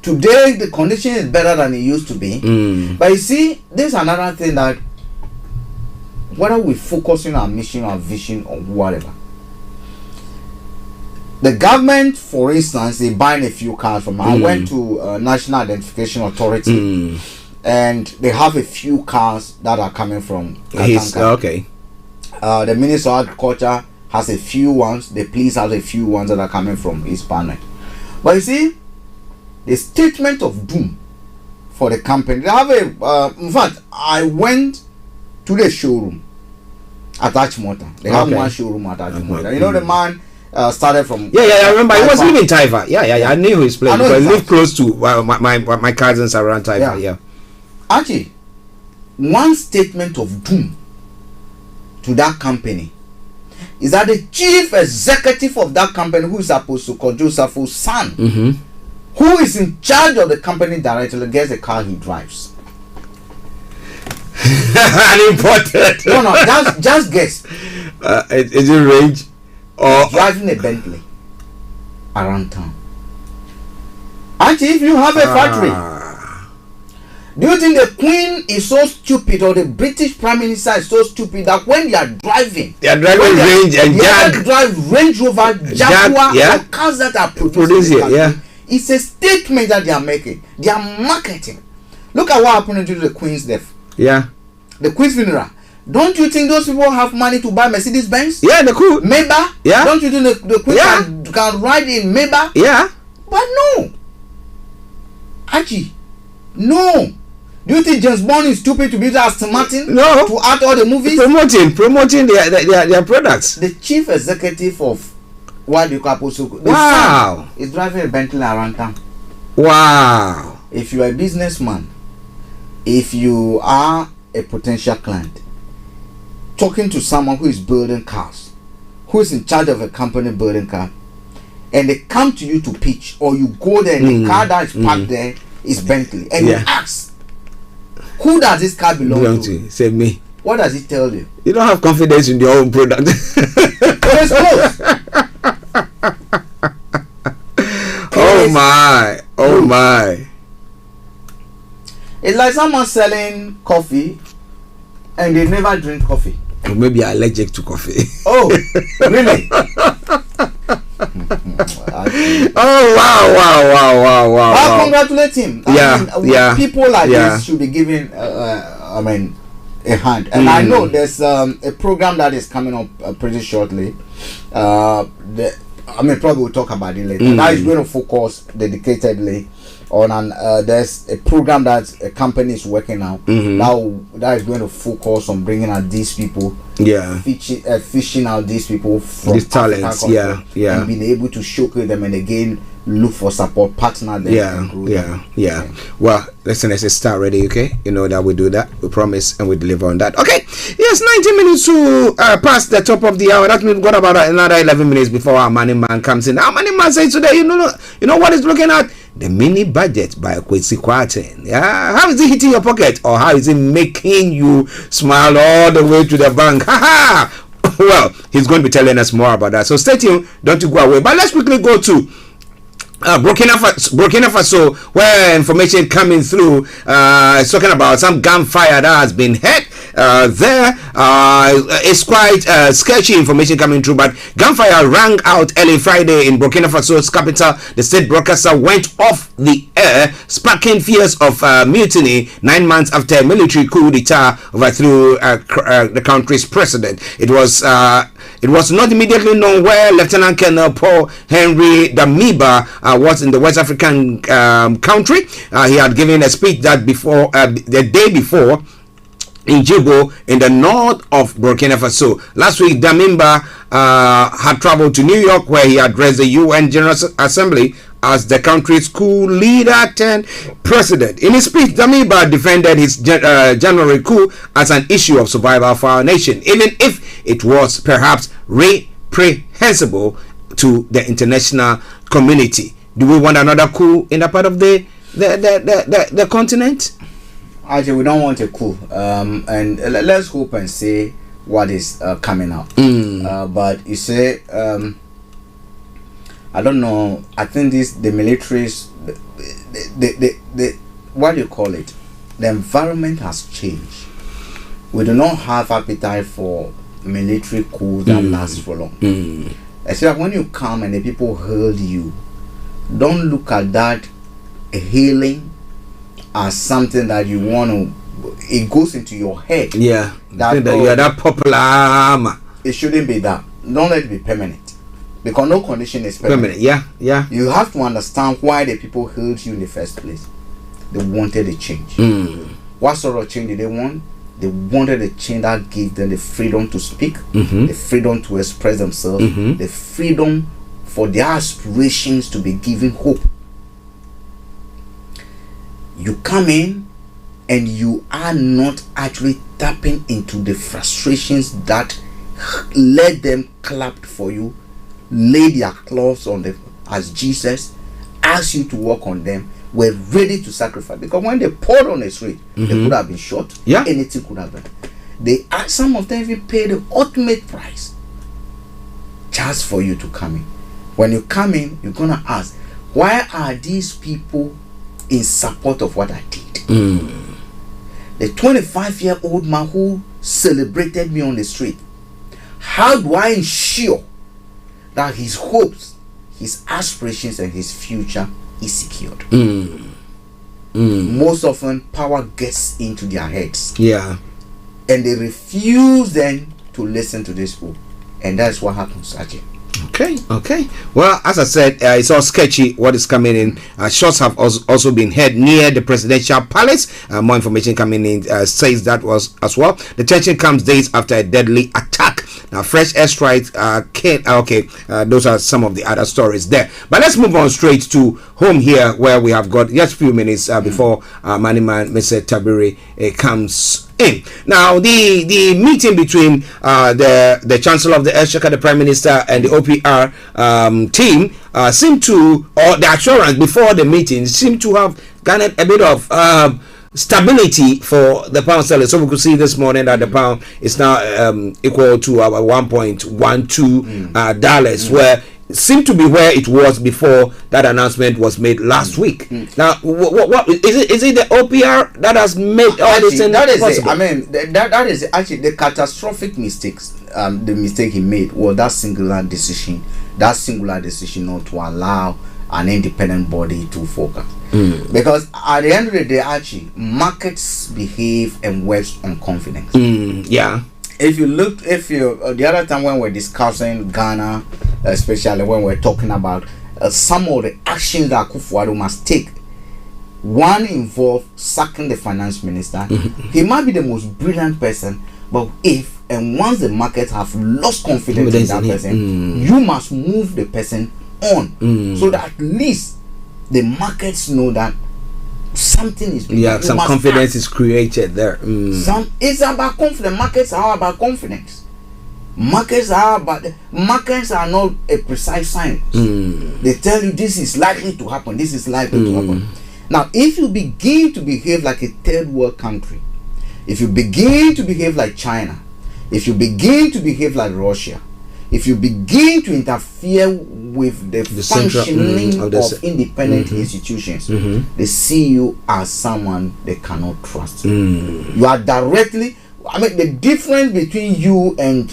today the condition is better than it used to be. But you see, there's another thing that whether we focus on our mission or vision or whatever, the government, for instance, they buying a few cars from. I went to National Identification Authority, and they have a few cars that are coming from Katanka. Okay. The Minister of Agriculture has a few ones. The police has a few ones that are coming from East Panay. But you see, the statement of doom for the company. They have a. In fact, I went to the showroom at Achimota. They have one showroom at Achimota. You know the man started from. I remember. He was living in Taifa. Yeah. I knew his place because I lived close to my cousins around Taifa. Yeah. Actually, one statement of doom to that company is that the chief executive of that company, who is Apostle Kojo Safo's son, who is in charge of the company directly, gets a car he drives. Unimportant. No, just guess. Is it range or he's driving a Bentley around town? Actually, if you have a factory, do you think the Queen is so stupid, or the British Prime Minister is so stupid that when they are driving, range and drive Range Rover, Jaguar, or cars that are produced in the country, it's a statement that they are making. They are marketing. Look at what happened to the Queen's death. Yeah. The Queen's funeral. Don't you think those people have money to buy Mercedes Benz? Yeah, the cool. Maybach? Yeah. Don't you think the Queen can ride in Maybach? Yeah. But no. Archie, no. Do you think James Bond is stupid to be Aston Martin? No. To act all the movies? Promoting their products. The chief executive of what you call Apostle, wow, is driving a Bentley around town. Wow. If you are a businessman, if you are a potential client, talking to someone who is building cars, who is in charge of a company building car, and they come to you to pitch, or you go there and the car that is parked there is Bentley, and you ask, who does this car belong to? Say me. What does it tell you? You don't have confidence in your own product. It's close. Oh my. It's like someone selling coffee and they never drink coffee. Or maybe you're allergic to coffee. Oh, really? Oh wow. I congratulate him. I mean, people like this should be given a hand. And I know there's a program that is coming up pretty shortly. Probably we'll talk about it later. That is going to focus dedicatedly on there's a program that a company is working on that is going to focus on bringing out these people, fishing out these people from these talents, and being able to showcase them, and again look for support partner them. Well, listen, it's Starr Radio, okay? You know that we do that, we promise, and we deliver on that. Okay, yes, 19 minutes to past the top of the hour. That means we've got about another 11 minutes before our money man comes in. Our money man says today, you know what he's looking at? The mini budget by Kwesi Kwarteng. Yeah, how is it hitting your pocket, or how is it making you smile all the way to the bank? Ha! Well, he's going to be telling us more about that. So stay tuned, don't you go away. But let's quickly go to Burkina Faso, where information coming through is talking about some gunfire that has been hit there. It's quite sketchy information coming through, but gunfire rang out early Friday in Burkina Faso's capital. The state broadcaster went off the air, sparking fears of mutiny 9 months after a military coup d'etat overthrew the country's president. It was not immediately known where Lieutenant Colonel Paul Henry Damiba was in the West African country. He had given a speech that before the day before in Djibo in the north of Burkina Faso. Last week, Damiba had traveled to New York, where he addressed the UN General Assembly as the country's coup leader turned president. In his speech, Damiba defended his January coup as an issue of survival for our nation, even if it was perhaps reprehensible to the international community. Do we want another coup in that part of the continent? Actually, we don't want a coup. And let's hope and see what is coming out. But you say, I don't know. I think the militaries, the what do you call it? The environment has changed. We do not have appetite for military coups that last for long. Except when you come and the people hurl you, don't look at that hailing as something that you want to. It goes into your head. Yeah, that you are that popular. It shouldn't be that. Don't let it be permanent. Because no condition is permanent. Yeah. You have to understand why the people held you in the first place. They wanted a change. What sort of change did they want? They wanted a change that gave them the freedom to speak, the freedom to express themselves, the freedom for their aspirations to be given hope. You come in and you are not actually tapping into the frustrations that let them clap for you, lay their claws on them as Jesus asked you to work on them, were ready to sacrifice. Because when they poured on the street, they could have been shot. Anything could have been. Some of them even paid the ultimate price just for you to come in. When you come in, you're gonna ask, why are these people in support of what I did? The 25-year-old man who celebrated me on the street, how do I ensure that his hopes, his aspirations, and his future is secured? Most often, power gets into their heads. And they refuse then to listen to this people. And that's what happens, Ajay. Okay. Well, as I said, it's all sketchy what is coming in. Shots have also been heard near the presidential palace. More information coming in says that was as well. The tension comes days after a deadly attack. Now, fresh airstrikes those are some of the other stories there. But let's move on straight to home here, where we have got just a few minutes before Maniman Mr. Tabiri comes in. Now, the meeting between the Chancellor of the Exchequer, the Prime Minister, and the OPR team seemed to, or the assurance before the meeting seemed to have garnered a bit of stability for the pound sterling. So we could see this morning that the pound is now equal to our $1.12 dollars, where it seemed to be where it was before that announcement was made last week. Now, what is it? The OPR that has made all this thing possible? I mean, that is actually the catastrophic mistakes. The mistake he made was that singular decision not to allow an independent body to focus. Because at the end of the day, actually, markets behave and work on confidence. Yeah. If you look, the other time when we're discussing Ghana, especially when we're talking about some of the actions that Akufo-Addo must take, one involved sacking the finance minister. He might be the most brilliant person, but once the markets have lost confidence in that person, you must move the person on, so that at least the markets know that something is some confidence is created there. It's about confidence. Markets are about confidence. Markets are not a precise science. They tell you this is likely to happen, this is likely to happen. Now if you begin to behave like a third world country, if you begin to behave like China, if you begin to behave like Russia, if you begin to interfere with the functioning of independent institutions, they see you as someone they cannot trust. You are directly, the difference between you and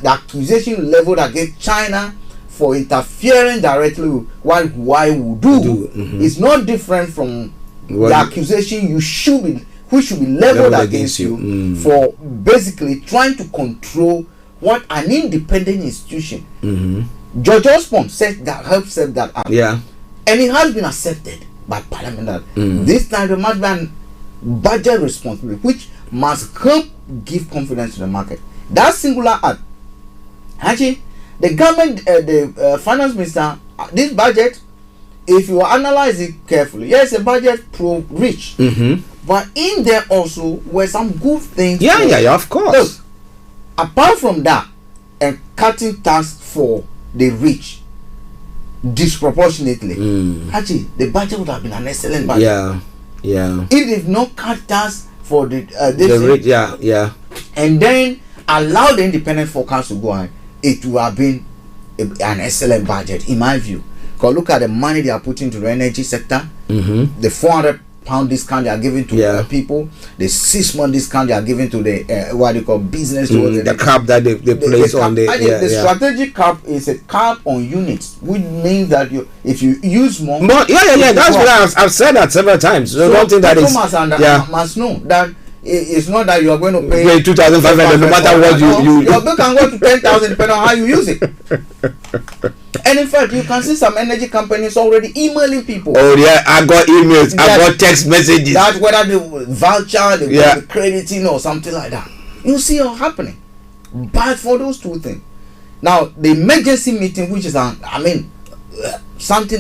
the accusation leveled against China for interfering directly with what Huawei do is not different from the accusation which should be leveled against you for basically trying to control what an independent institution. George Osborne helped set that up. Yeah. And it has been accepted by Parliament that this time there must be a budget responsibility which must help give confidence to the market. That singular act. Actually, the government, the finance minister, this budget, if you analyze it carefully, yes, a budget pro-rich. But in there also were some good things. Yeah, of course. Look, apart from that, and cutting tax for the rich disproportionately, actually, the budget would have been an excellent budget. Yeah. If they've not cut tax for the rich, and then allow the independent forecast to go on, it would have been an excellent budget, in my view. Because look at the money they are putting into the energy sector, the £400 discount they are giving to people, the 6-month discount they are giving to the what they call business, the cap that they place on the strategic cap is a cap on units, which means that if you use more, that's what I've said that several times. So one thing that is must know that it's not that you are going to pay 2,500 no matter what you your bill can go to 10,000 depending on how you use it. And in fact, you can see some energy companies already emailing people. Oh yeah, I got emails, I got text messages. That whether the voucher, the crediting or something like that, you see it happening. But for those two things, now the emergency meeting, which is something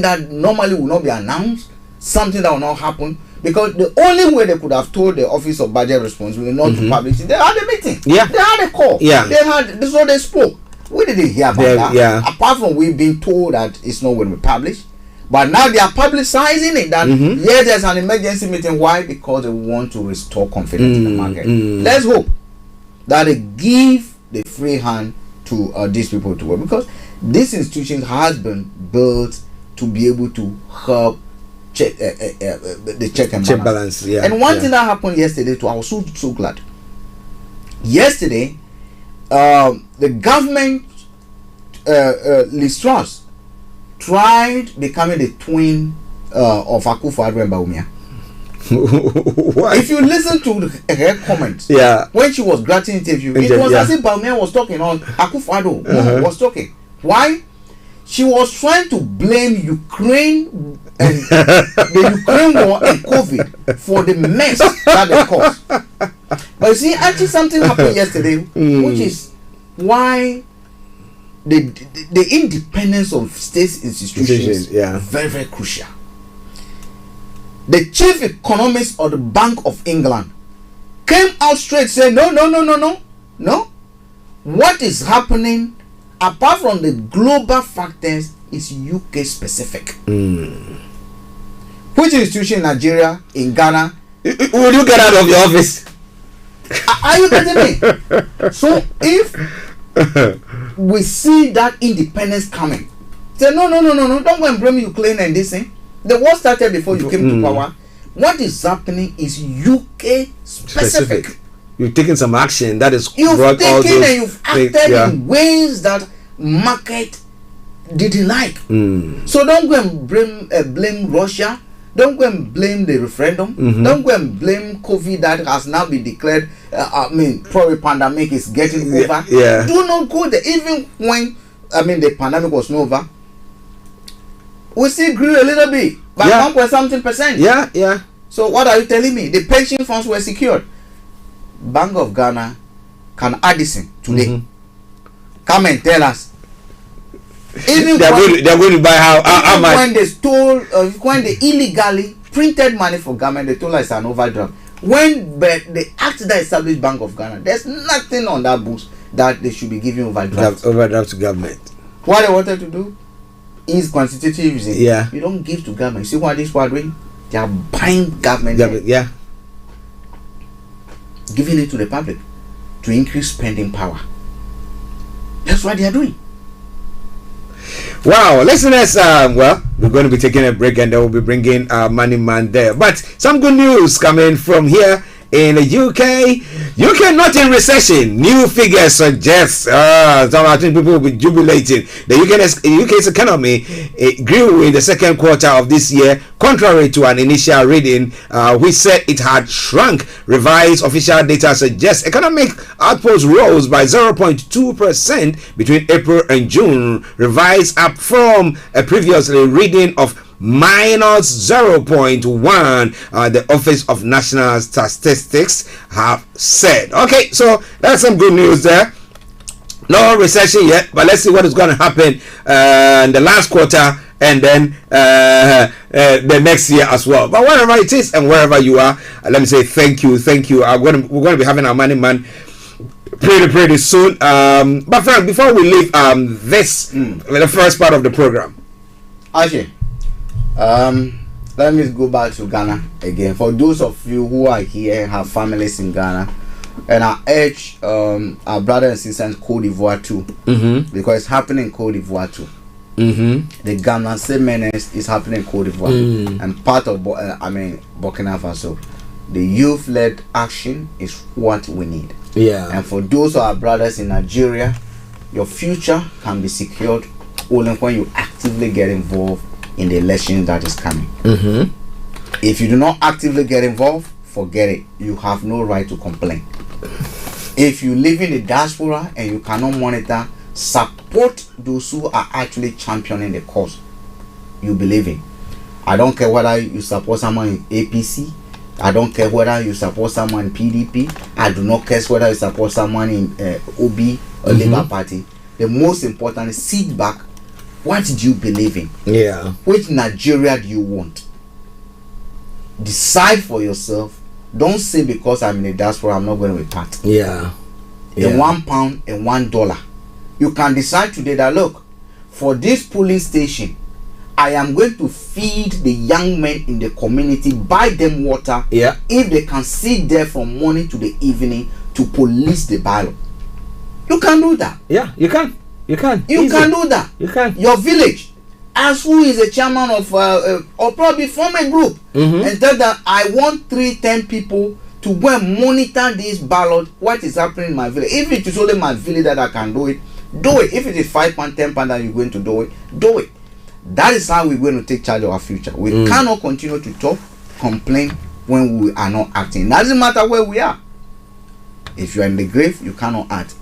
that normally will not be announced, something that will not happen. Because the only way they could have told the Office of Budget Responsibility not to publish it, they had a meeting. They had a call. So they spoke. We didn't hear about that. Apart from we being told that it's not going to be published. But now they are publicizing it that yes, there's an emergency meeting. Why? Because they want to restore confidence in the market. Let's hope that they give the free hand to these people to work. Because this institution has been built to be able to help the check and balance. And one thing that happened yesterday too, I was so glad. Yesterday, the government, Liz Truss, tried becoming the twin of Akufo-Addo and Bawumia. If you listen to her comments, when she was granting interview, it was as if Bawumia was talking on Akufo-Addo was talking. Why? She was trying to blame Ukraine and the Ukraine war and COVID for the mess that they caused. But you see, actually something happened yesterday, which is why the independence of state institutions is very, very crucial. The chief economist of the Bank of England came out straight saying, no. What is happening, apart from the global factors, is UK specific. Which institution in Nigeria, in Ghana, will you get out of your office? Are you getting me? So if we see that independence coming, say no, don't go and blame Ukraine and this thing. The war started before you came to power. What is happening is UK specific. You've taken some action that is you've taken and you've acted in ways that market didn't like. So don't go and blame Russia. Don't go and blame the referendum. Don't go and blame COVID that has now been declared. Probably pandemic is getting over. Yeah. Do not go there. Even when the pandemic was not over, we still grew a little bit by 1.something%. Yeah. So what are you telling me? The pension funds were secured. Bank of Ghana can Addison today come and tell us. Even they're going to buy how much? When they stole, when they illegally printed money for government, they told us an overdraft. When the act that established Bank of Ghana, there's nothing on that books that they should be giving overdraft. Overdraft to government. What they wanted to do is constitutive. Yeah. You don't give to government. See what this are doing? They are buying government. Yeah. Giving it to the public to increase spending power. That's what they are doing. Wow, listeners, we're going to be taking a break and then we'll be bringing Money Man there. But some good news coming from here in the UK. UK not in recession. New figures suggest I think people will be jubilating. The UK's economy grew in the second quarter of this year, contrary to an initial reading which said it had shrunk. Revised official data suggests economic output rose by 0.2% between April and June, revised up from a previously reading of minus 0.1, the Office of National Statistics have said. Okay, so that's some good news there. No recession yet, but let's see what is going to happen in the last quarter and then the next year as well. But wherever it is and wherever you are, let me say thank you. We're going to be having our Money Man pretty soon. But Frank, before we leave the first part of the program, Archie, let me go back to Ghana again. For those of you who are here and have families in Ghana, and I urge our brothers and sisters in Cote d'Ivoire too, because it's happening in Cote d'Ivoire too. The Ghana menace is happening in Cote d'Ivoire and part of Burkina Faso. The youth-led action is what we need. Yeah. And for those of our brothers in Nigeria, your future can be secured only when you actively get involved in the election that is coming. If you do not actively get involved, forget it. You have no right to complain. If you live in the diaspora and you cannot monitor, support those who are actually championing the cause you believe in. I don't care whether you support someone in APC. I don't care whether you support someone in PDP. I do not care whether you support someone in OB or Labour Party. The most important is sit back. What do you believe in? Yeah. Which Nigeria do you want? Decide for yourself. Don't say because I'm in the diaspora I'm not going to be part. Yeah. In £1 and $1. You can decide today that look, for this polling station, I am going to feed the young men in the community, buy them water. Yeah. If they can sit there from morning to the evening to police the ballot. You can do that. Yeah, you can. You can do that. You can. Your village, as who is a chairman of or probably form a group and tell them I want 3-10 people to go and monitor this ballot. What is happening in my village? If it is only my village that I can do it, do it. If it is £5, £10 that you're going to do it, do it. That is how we're going to take charge of our future. We cannot continue to talk, complain when we are not acting. It doesn't matter where we are. If you are in the grave, you cannot act.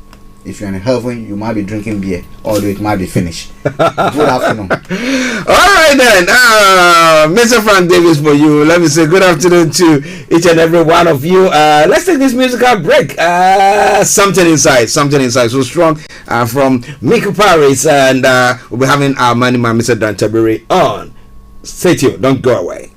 If you're in heaven, you might be drinking beer, although it might be finished. Good afternoon. All right then, Mr. Frank Davis for you. Let me say good afternoon to each and every one of you. Let's take this musical break. Something inside so strong from Miku Paris, and we'll be having our Money Man, Mr. Dantaburi on. Stay tuned, don't go away.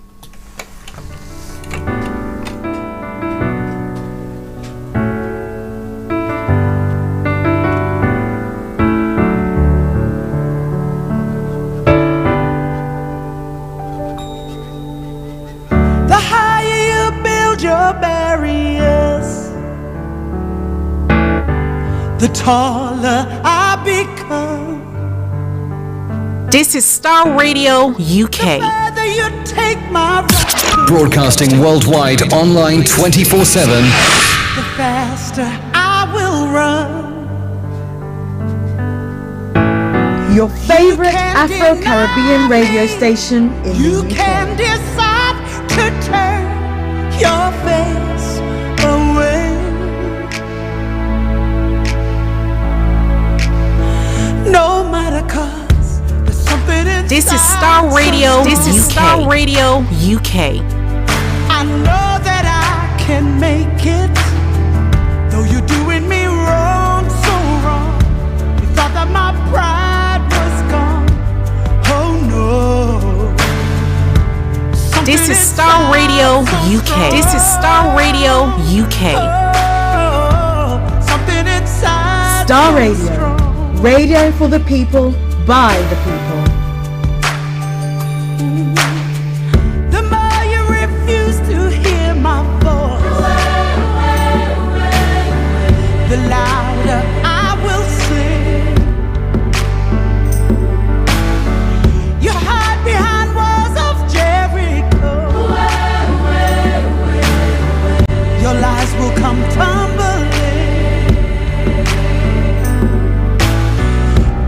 The taller I become. This is Starr Radio UK. The you take my Broadcasting worldwide, online 24/7. The faster I will run. your favorite Afro-Caribbean radio station in You the UK. can decide to turn your face away. No matter, cause there's something inside. This is Starr Radio. This is Starr Radio UK. I know that I can make it, though you're doing me wrong, so wrong. You thought that my pride was gone. Oh no. This is Starr Radio UK. This is Starr Radio UK. Something inside. Starr Radio. Radio for the people, by the people. The more you refuse to hear my voice, the louder I will sing. You hide behind walls of Jericho. Your lies will come tumbling.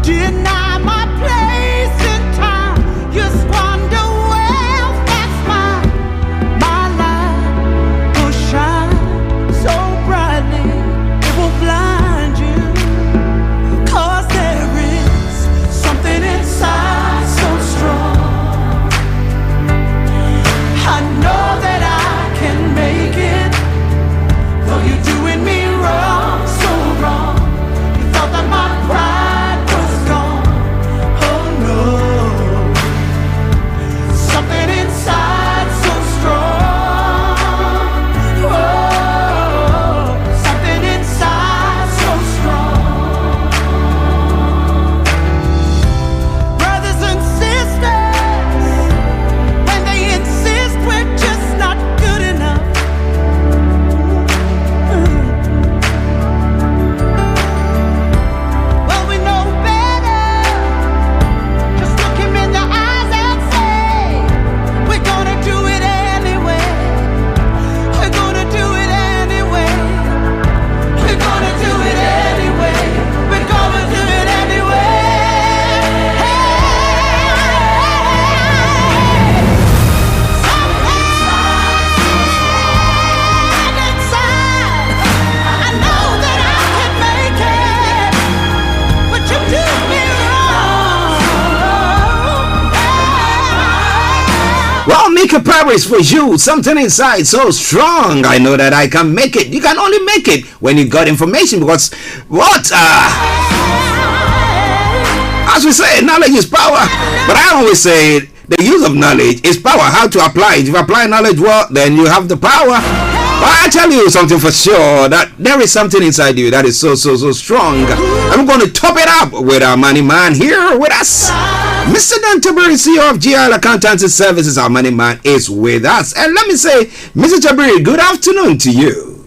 Deny my place in time. You squander wealth that's mine. My light will shine so brightly it will blind you. 'Cause there is something inside so strong. I know that I can make it, though you're doing me wrong, so wrong. You thought that my pride was gone. Oh no. Something inside so strong. Oh, something inside so strong. Brothers and sisters, when they insist we're just not good enough. Well, we know better. Just look him in the eyes and say, we're gonna do it anyway. We're gonna do it anyway. We're gonna do it anyway. We're gonna do it anyway. I know that I can make it, but you do me wrong. Well, make a Paris for you. Something inside so strong. I know that I can make it. You can only make it when you got information, because what? As we say, knowledge is power. But I always say the use of knowledge is power. How to apply it. If you apply knowledge well, then you have the power. But I tell you something for sure, that there is something inside you that is so strong. I'm going to top it up with our money man here with us. Mr. Dantaburi, CEO of GL Accountancy Services, our money man, is with us. And let me say, Mr. Taburi, good afternoon to you.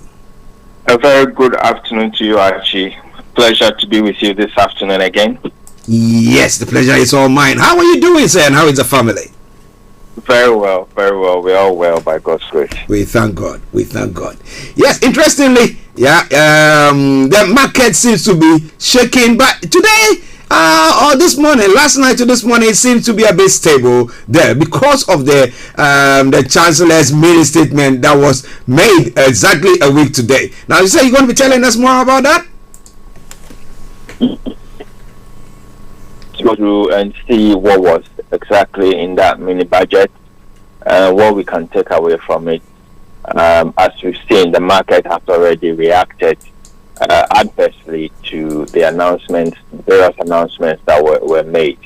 A very good afternoon to you, Archie. Pleasure to be with you this afternoon again. Yes, the pleasure is all mine. How are you doing, sir, and how is the family? Very well, very well. We're all well by God's grace. We thank God. We thank God. Yes, interestingly, the market seems to be shaking, but today or this morning, last night to this morning, it seems to be a bit stable there because of the Chancellor's mini statement that was made exactly a week today. Now, you say you're going to be telling us more about that? Go through and see what was exactly in that mini budget, what we can take away from it. As we've seen, the market has already reacted adversely to the announcements, various announcements that were made.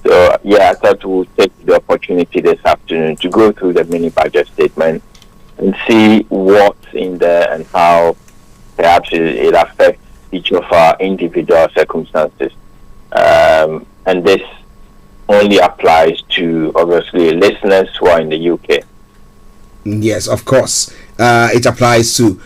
So, I thought we'll take the opportunity this afternoon to go through the mini budget statement and see what's in there and how perhaps it affects each of our individual circumstances. And this only applies to, obviously, listeners who are in the UK. Yes, of course. It applies to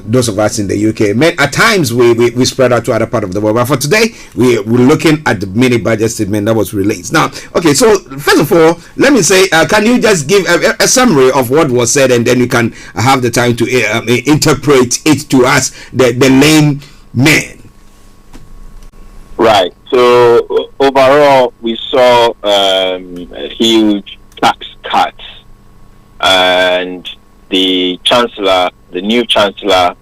those of us in the UK. At times, we spread out to other part of the world. But for today, we're looking at the mini budget statement that was released. Now, okay, so first of all, let me say, can you just give a summary of what was said, and then you can have the time to interpret it to us, the layman. Right. So overall, we saw a huge tax cuts, and the new chancellor,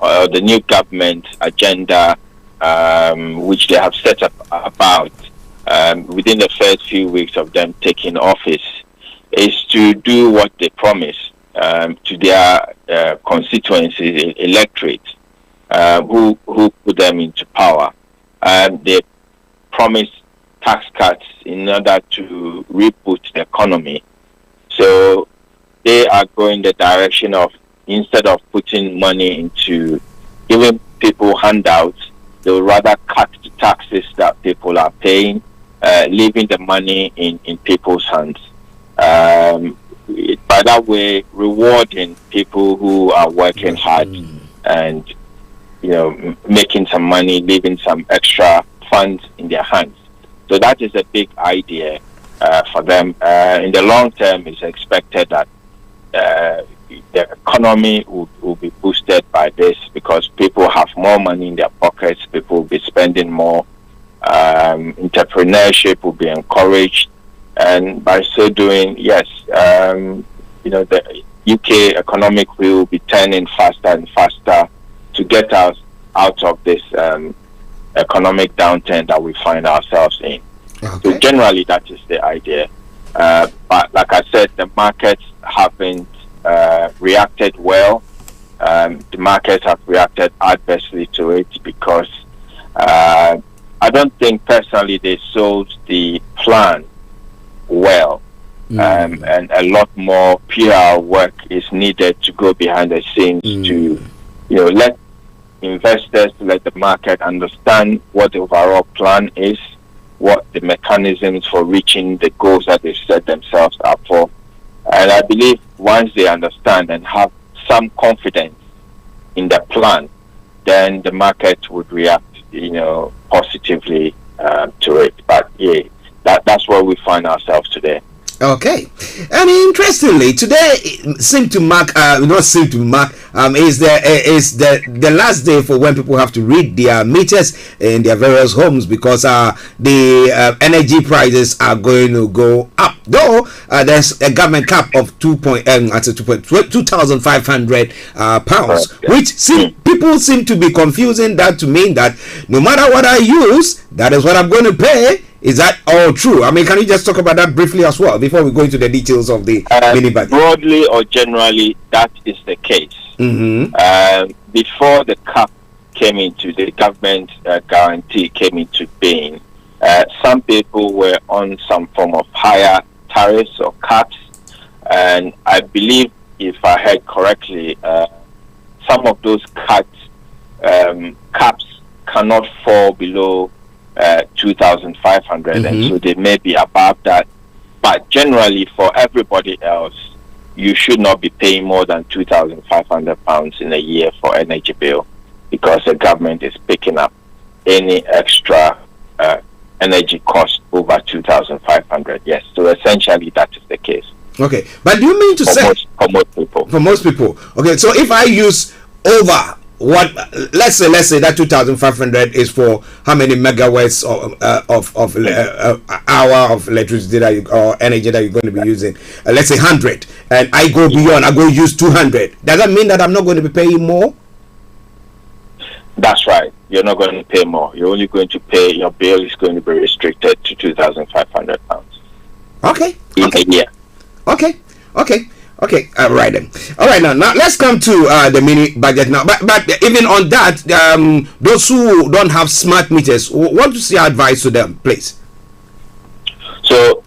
the new government agenda, which they have set up about within the first few weeks of them taking office, is to do what they promise to their constituencies, electorate, who put them into power. They promise tax cuts in order to reboot the economy. So they are going the direction of, instead of putting money into giving people handouts, they will rather cut the taxes that people are paying, leaving the money in people's hands. By that way, rewarding people who are working hard and making some money, leaving some extra funds in their hands. So that is a big idea for them. In the long term, it's expected that the economy will be boosted by this, because people have more money in their pockets, people will be spending more, entrepreneurship will be encouraged, and by so doing, yes, the UK economic wheel will be turning faster and faster to get us out of this economic downturn that we find ourselves in. Okay. So generally, that is the idea. But like I said, the markets haven't reacted well. The markets have reacted adversely to it because I don't think personally they sold the plan well. And a lot more PR work is needed to go behind the scenes to let investors, let the market understand what the overall plan is, what the mechanisms for reaching the goals that they set themselves up for. And I believe once they understand and have some confidence in the plan, then the market would react, positively to it. But yeah, that's where we find ourselves today. Okay, and interestingly, today seemed to mark, is the last day for when people have to read their meters in their various homes, because the energy prices are going to go up. Though there's a government cap of 2,500 pounds, which people seem to be confusing that to mean that no matter what I use, that is what I'm going to pay. Is that all true? I mean, can you just talk about that briefly as well before we go into the details of the mini budget? Broadly or generally, that is the case. Before the cap came into the government guarantee came into being, some people were on some form of higher tariffs or caps, and I believe, if I heard correctly, some of those caps cannot fall below 2,500, and so they may be above that. But generally, for everybody else, you should not be paying more than 2,500 pounds in a year for energy bill, because the government is picking up any extra energy cost over 2,500. Yes, so essentially that is the case. Okay, but do you mean to say for most people? For most people, okay. So if I use over what, let's say that 2,500 is for how many megawatts of hour of electricity or energy that you're going to be using? Let's say 100, and I go beyond, I go use 200. Does that mean that I'm not going to be paying more? That's right. You're not going to pay more. You're only going to pay, your bill is going to be restricted to 2,500 pounds. Okay. In a year. Okay. All right then. All right, now let's come to the mini budget now. But even on that, those who don't have smart meters, what is your advice to them, please? So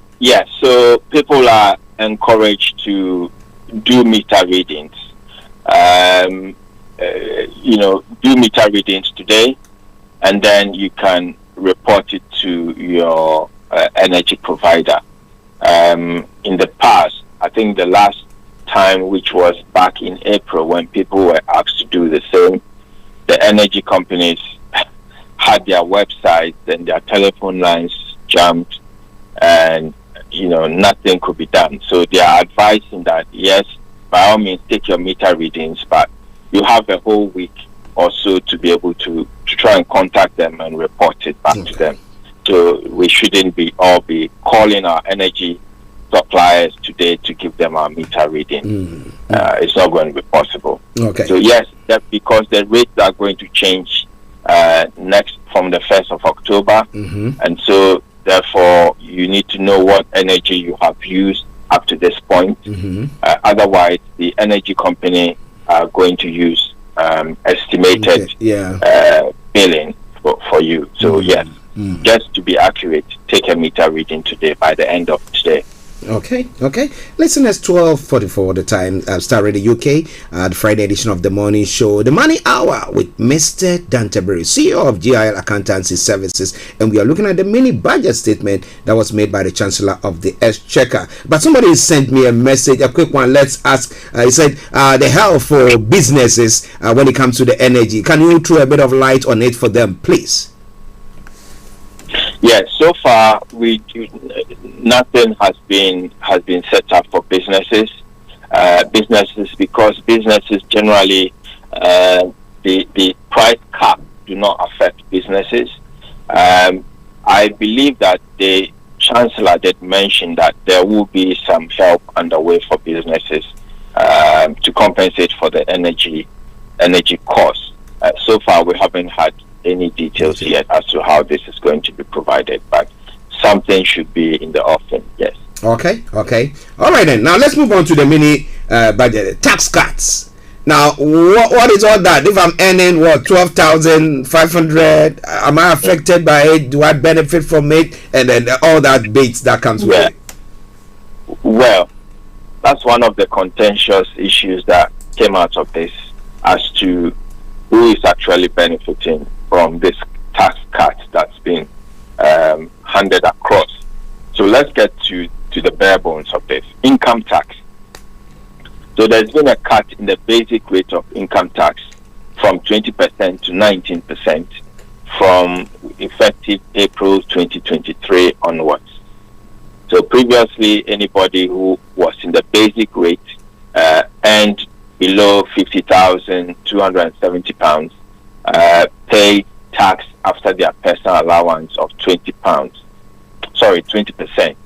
so people are encouraged to do meter readings. Do meter readings today, and then you can report it to your energy provider. In the past, I think the last time, which was back in April, when people were asked to do the same, the energy companies had their websites and their telephone lines jammed, and nothing could be done. So they are advising that, yes, by all means take your meter readings, but you have a whole week or so to be able to try and contact them and report it back to them. So we shouldn't be calling our energy suppliers today to give them our meter reading. It's not going to be possible. Okay. So yes, that because the rates are going to change next from the 1st of October, and so therefore you need to know what energy you have used up to this point. Otherwise, the energy company are going to use estimated billing for you. So yes, just to be accurate, take a meter reading today by the end of today. Okay. Listen, it's 12:44 the time. Star Radio UK, the Friday edition of the morning show, the Money Hour with Mr. Dantebury, CEO of GIL Accountancy Services, and we are looking at the mini budget statement that was made by the Chancellor of the Exchequer. But somebody sent me a message, a quick one. Let's ask. He said the health for businesses when it comes to the energy. Can you throw a bit of light on it for them, please? Yes, so far nothing has been set up for businesses. Because businesses generally the price cap do not affect businesses. I believe that the Chancellor did mention that there will be some help underway for businesses to compensate for the energy costs. So far, we haven't had any details yet as to how this is going to be provided, but something should be in the offing. Yes. Okay. All right then. Now let's move on to the mini budget tax cuts. Now, what is all that? If I'm earning 12,500, am I affected by it? Do I benefit from it? And then all that bits that comes with it. Well, that's one of the contentious issues that came out of this, as to who is actually benefiting from this tax cut that's been handed across. So let's get to the bare bones of this. Income tax. So there's been a cut in the basic rate of income tax from 20% to 19% from effective April 2023 onwards. So previously, anybody who was in the basic rate earned below £50,270 paid tax after their personal allowance of £20. 20%.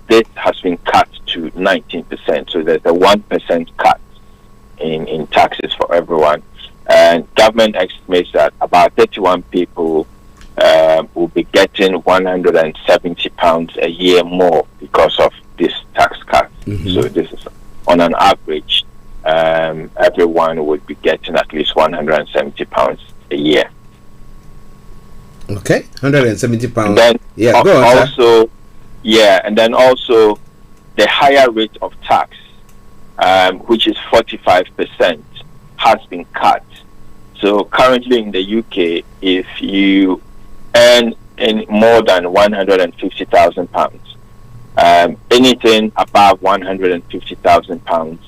This has been cut to 19%. So there's a 1% cut in taxes for everyone. And government estimates that about 31 people will be getting £170 a year more because of this tax cut. So this is on an average. Everyone would be getting at least £170 a year. Okay, £170. Then go on, also, sir. And then also the higher rate of tax, which is 45%, has been cut. So currently in the UK, if you earn more than £150,000, anything above £150,000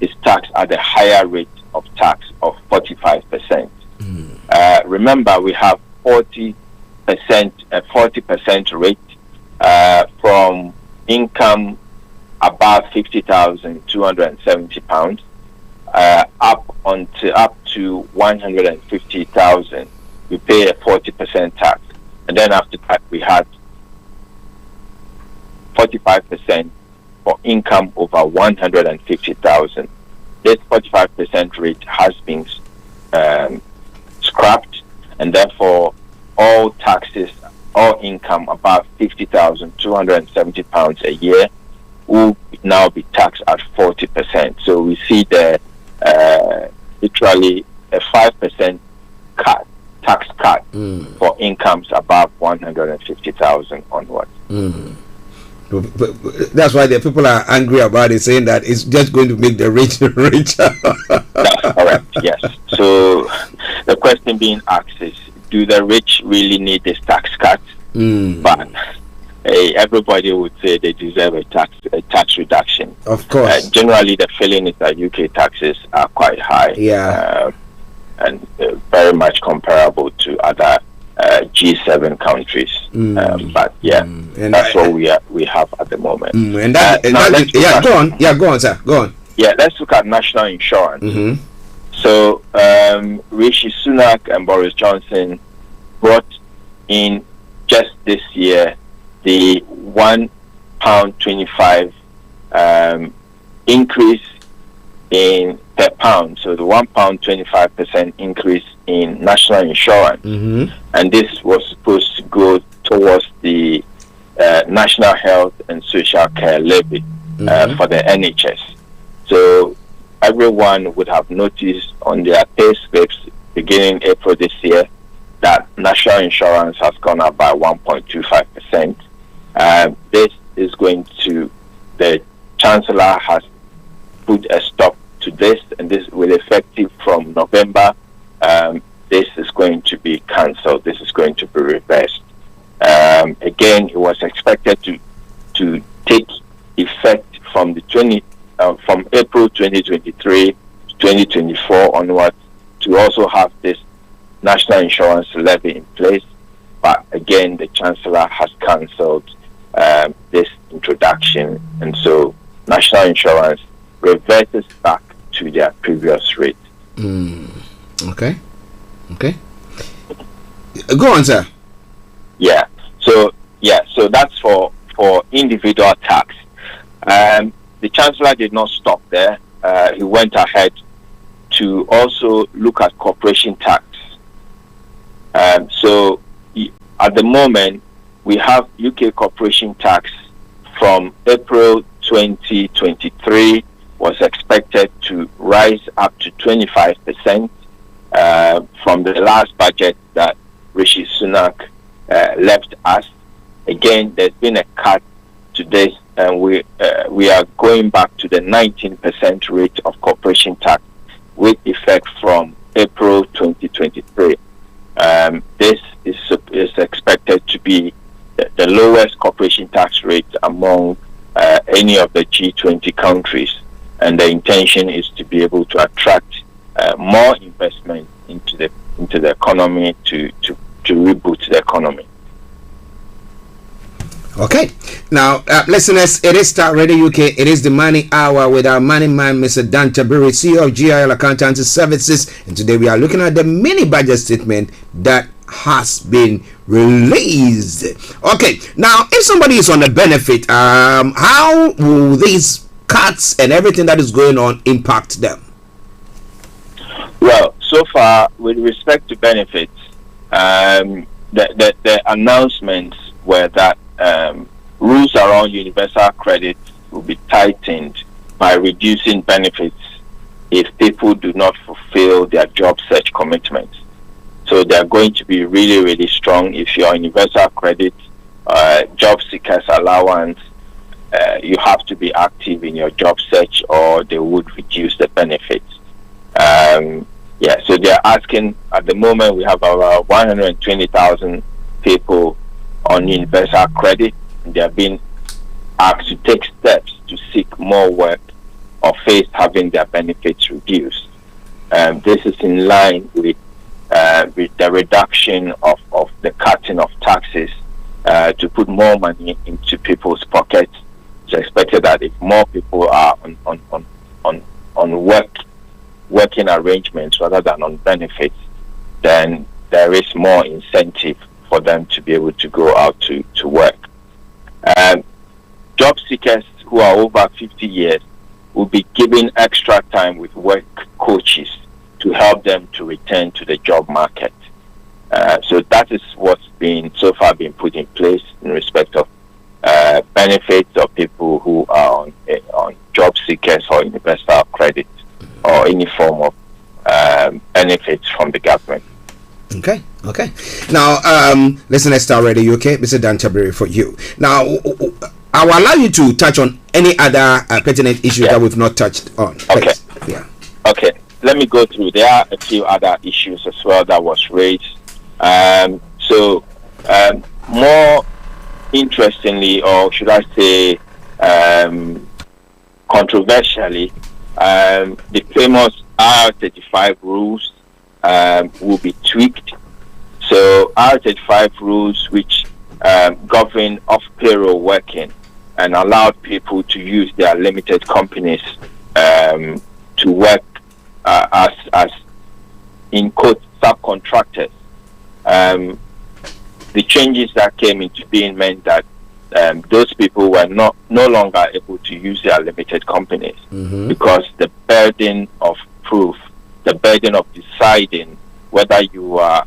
is taxed at a higher rate of tax of 45%. Remember, we have 40% rate from income above £50,270 up to 150,000. We pay a 40% tax, and then after that we had 45% for income over 150,000. This 45% rate has been scrapped, and therefore all taxes, all income above £50,270 a year will now be taxed at 40%. So we see there literally a 5% tax cut for incomes above 150,000 onwards. But that's why the people are angry about it, saying that it's just going to make the rich richer. That's correct, yes. So the question being asked is, do the rich really need this tax cut? But everybody would say they deserve a tax reduction. Of course. Generally, the feeling is that UK taxes are quite high. And very much comparable to other G7 countries. But that's what we have at the moment. Go on, sir. Go on. Yeah, let's look at national insurance. So Rishi Sunak and Boris Johnson brought in just this year, the £1.25 increase in per pound, so the £1.25% increase in national insurance, and this was supposed to go towards the National Health and Social Care Levy for the NHS. So everyone would have noticed on their pay slips beginning April this year that national insurance has gone up by 1.25%. This is going to, the Chancellor has put a stop to this, and this will effective from November. This is going to be cancelled. This is going to be reversed. Again, it was expected to take effect from from April 2023 to 2024 onwards, to also have this national insurance levy in place. But again, the Chancellor has cancelled this introduction, and so national insurance reverses back to their previous rate. Okay. Go on, sir. So that's for individual tax. The Chancellor did not stop there. He went ahead to also look at corporation tax. So at the moment, we have UK corporation tax from April 2023 was expected to rise up to 25% from the last budget that Rishi Sunak left us. Again, there's been a cut to this, and we are going back to the 19% rate of corporation tax with effect from April 2023. This is expected to be the lowest corporation tax rate among any of the G20 countries, and the intention is to be able to attract more investment into the economy to reboot the economy. Okay, now listeners, it is Starr Radio UK. It is the Money Hour with our money man, Mr. Dan Tabiri, CEO of GIL Accountancy Services, and today we are looking at the mini budget statement that has been released. Okay, now if somebody is on a benefit, how will these cuts and everything that is going on impact them? Well, so far with respect to benefits, the announcements were that rules around universal credit will be tightened by reducing benefits if people do not fulfill their job search commitments. So they are going to be really, really strong. If you're on universal credit, job seekers allowance, you have to be active in your job search or they would reduce the benefits. So they're asking, at the moment we have about 120,000 people on universal credit. They are being asked to take steps to seek more work or face having their benefits reduced. This is in line with the reduction of the cutting of taxes to put more money into people's pockets. It's expected that if more people are on working arrangements rather than on benefits, then there is more incentive for them to be able to go out to work. Job seekers who are over 50 years will be given extra time with work coaches to help them to return to the job market. So that is what's been so far been put in place in respect of benefits of people who are on job seekers or universal credit or any form of benefits from the government. Okay. Now, listen to Starr Radio UK, Mr. Dan Tabiri for you. Now, I will allow you to touch on any other pertinent issues that we've not touched on. Please. Okay. Let me go through. There are a few other issues as well that was raised. More interestingly, or should I say controversially, the famous R35 rules will be tweaked. So R35 rules, which govern off-payroll working and allowed people to use their limited companies to work as in quote subcontractors. the changes that came into being meant that those people were no longer able to use their limited companies because the burden of proof, the burden of deciding whether you are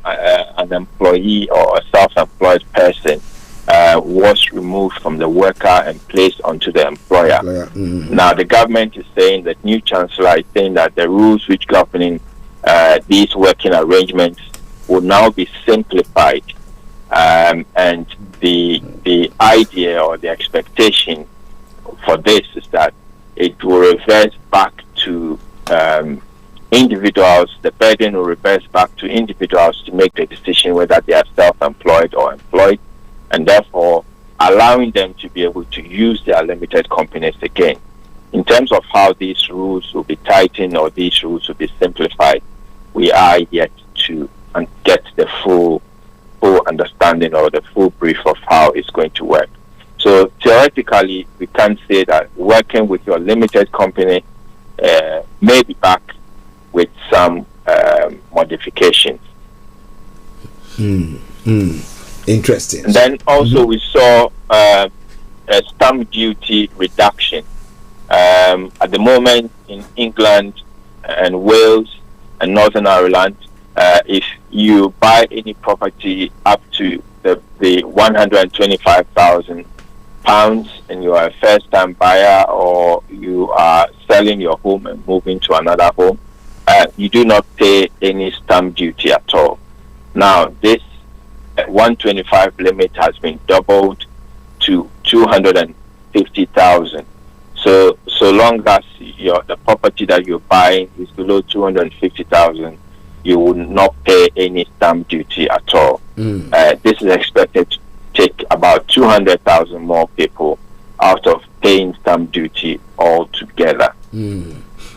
an employee or a self-employed person was removed from the worker and placed onto the employer. Now the government is saying, that new chancellor is saying that the rules which governing these working arrangements will now be simplified, and the idea or the expectation for this is that it will reverse back to individuals. The burden will reverse back to individuals to make the decision whether they are self-employed or employed, and therefore allowing them to be able to use their limited companies again. In terms of how these rules will be tightened or these rules will be simplified, we are yet to get the full understanding or the full brief of how it's going to work. So theoretically, we can say that working with your limited company may be back with some modifications. Interesting. And then also we saw a stamp duty reduction. At the moment in England and Wales and Northern Ireland, if you buy any property up to the £125,000 and you are a first-time buyer, or you are selling your home and moving to another home, you do not pay any stamp duty at all. Now this 125 limit has been doubled to 250,000. So long as the property that you're buying is below 250,000, you will not pay any stamp duty at all. This is expected to take about 200,000 more people out of paying stamp duty altogether.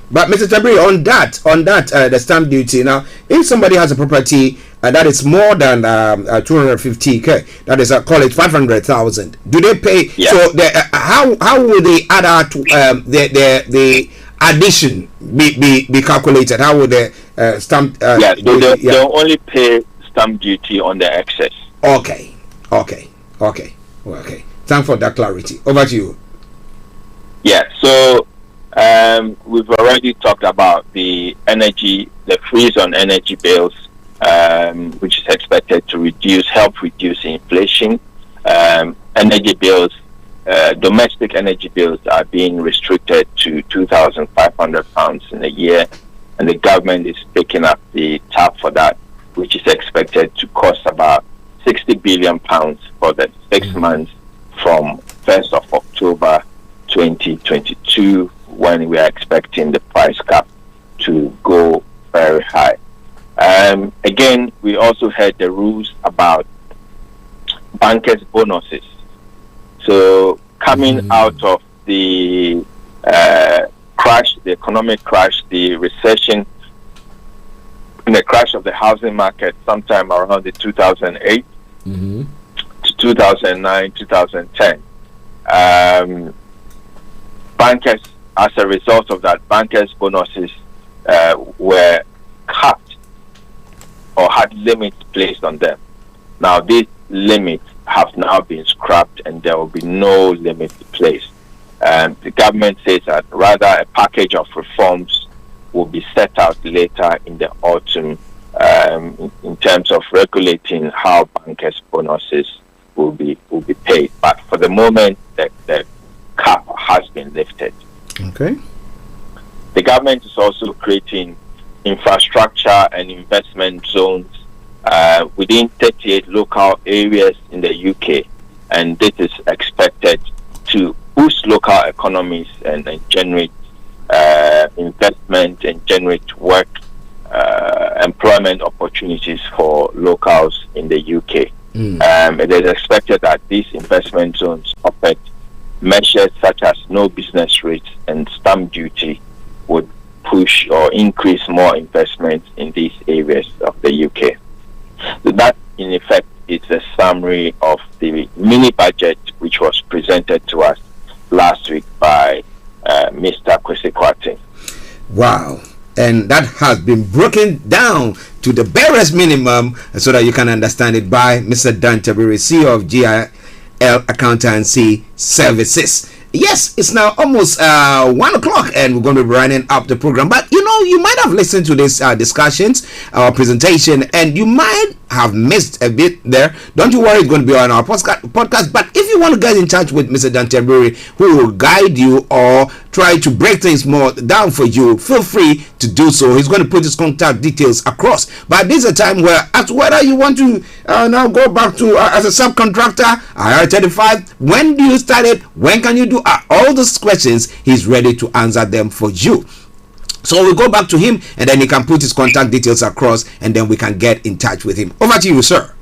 But Mr. Tabri, on that, the stamp duty. Now, if somebody has a property that is more than 250k, that is, call it 500,000, do they pay? Yeah. So, how will they add out the addition be calculated? How will the stamp? They'll only pay stamp duty on the excess. Okay. Thanks for that clarity. Over to you. Yeah. So. We've already talked about the freeze on energy bills, which is expected to help reduce inflation. Energy bills, domestic energy bills are being restricted to £2,500 in a year, and the government is picking up the tab for that, which is expected to cost about £60 billion for the 6 months from 1st of October 2022, when we are expecting the price cap to go very high. Again, we also heard the rules about bankers' bonuses. So coming out of the crash, the economic crash, the recession, and the crash of the housing market sometime around the 2008 to 2009, 2010, bankers, as a result of that, bankers' bonuses were cut or had limits placed on them. Now, these limits have now been scrapped and there will be no limits placed. The government says that rather a package of reforms will be set out later in the autumn in terms of regulating how bankers' bonuses will be paid. But for the moment, the cap has been lifted. Okay. The government is also creating infrastructure and investment zones within 38 local areas in the UK, and this is expected to boost local economies and generate investment and generate work, employment opportunities for locals in the UK. It is expected that these investment zones affect measures such as no business rates and stamp duty would push or increase more investment in these areas of the UK. So that, in effect, is a summary of the mini budget which was presented to us last week by Mr. Kwesi Kwarteng. Wow. and that has been broken down to the barest minimum so that you can understand it by Mr. Dan Tabiri, CEO of GIL Accountancy Services. Yes, it's now almost 1 o'clock and we're going to be running up the program. But you might have listened to this discussions, our presentation, and you might have missed a bit there. Don't you worry, it's going to be on our podcast. But if you want to get in touch with Mr. Dantaburi, who will guide you or try to break things more down for you, feel free to do so. He's going to put his contact details across. But this is a time where, as whether you want to now go back to as a subcontractor, IR35, when do you start it? When can you do all those questions? He's ready to answer them for you. So we'll go back to him and then he can put his contact details across and then we can get in touch with him. Over to you, sir.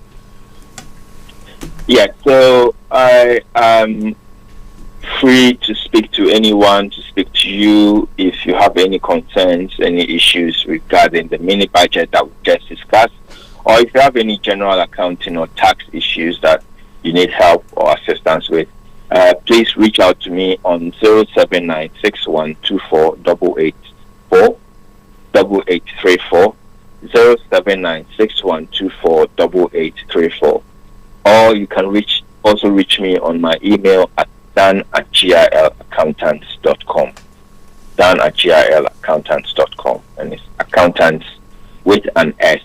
Yeah, so I am free to speak to anyone, to speak to you if you have any concerns, any issues regarding the mini budget that we just discussed, or if you have any general accounting or tax issues that you need help or assistance with. Please reach out to me on 07961248834 07961248834, or you can also reach me on my email at dan@gilaccountants.com, dan@gilaccountants.com, and it's accountants with an S.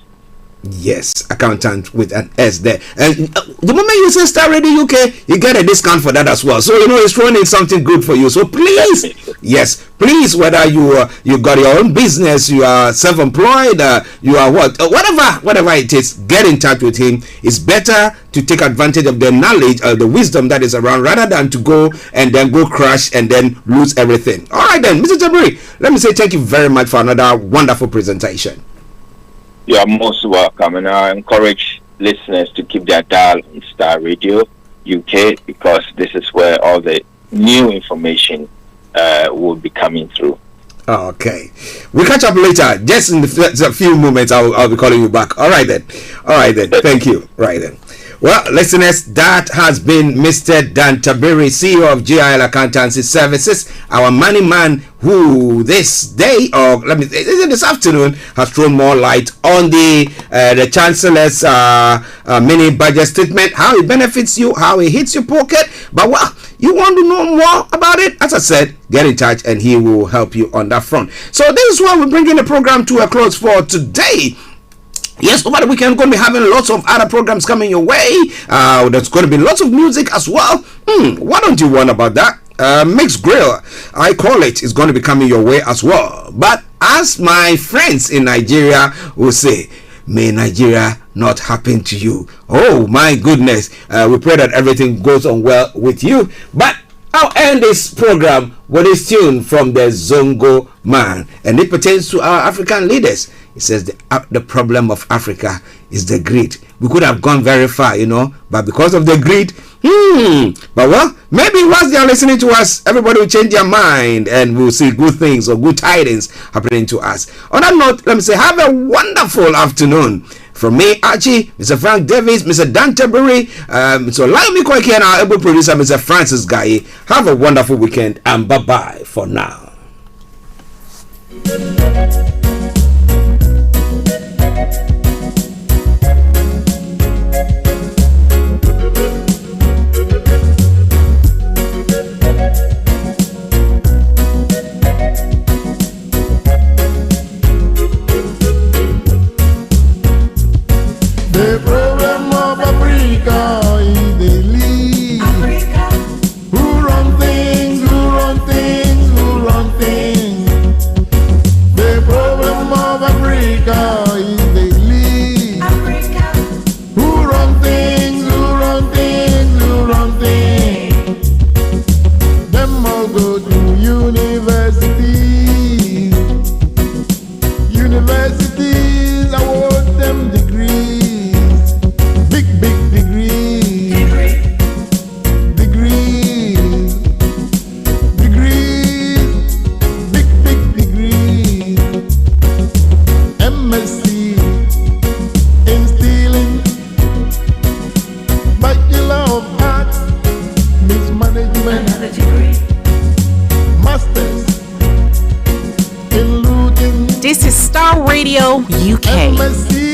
Yes, accountant with an S there. And the moment you say Starr Radio UK, you get a discount for that as well. So it's running something good for you. So please, yes, please, whether you got your own business, you are self-employed, you are whatever it is, get in touch with him. It's better to take advantage of the knowledge, the wisdom that is around, rather than to go and then go crash and then lose everything. All right then, Mr. Jabri, let me say thank you very much for another wonderful presentation. You are most welcome, and I encourage listeners to keep their dial on Starr Radio UK, because this is where all the new information will be coming through. Okay, we'll catch up later. Just in a few moments, I'll be calling you back. All right then. Thank you. Right then. Well, listeners, that has been Mr. Dan Tabiri, CEO of GIL Accountancy Services, our money man, who this day, or let me say this afternoon, has thrown more light on the Chancellor's mini budget statement, how it benefits you, how it hits your pocket. But you want to know more about it? As I said, get in touch and he will help you on that front. So this is why we're bringing the program to a close for today. Yes, over the weekend, we're going to be having lots of other programs coming your way. There's going to be lots of music as well. What don't you want about that? Mixed Grill, I call it, is going to be coming your way as well. But as my friends in Nigeria will say, may Nigeria not happen to you. Oh my goodness. We pray that everything goes on well with you. But I'll end this program with this tune from the Zongo Man, and it pertains to our African leaders. It says the problem of Africa is the greed. We could have gone very far, but because of the greed, but maybe once they are listening to us, everybody will change their mind and we'll see good things or good tidings happening to us. On that note, let me say have a wonderful afternoon. From me, Archie, Mr. Frank Davis, Mr. Dan Tabiri, Mr. OLAYOMI Kweke, and our able producer, Mr. Francis Guy. Have a wonderful weekend and bye-bye for now. The problem of Africa is the lead. Africa. Who run things, who run things, who run things. The problem of Africa is the lead. Africa. Who run things, who run things, who run things. Them all go to universities. Universities award them degrees. Big degrees. Degrees. Big degrees. MSc in stealing. Bachelor of Arts, mismanagement. Another degree. Masters in looting. This is Star Radio UK.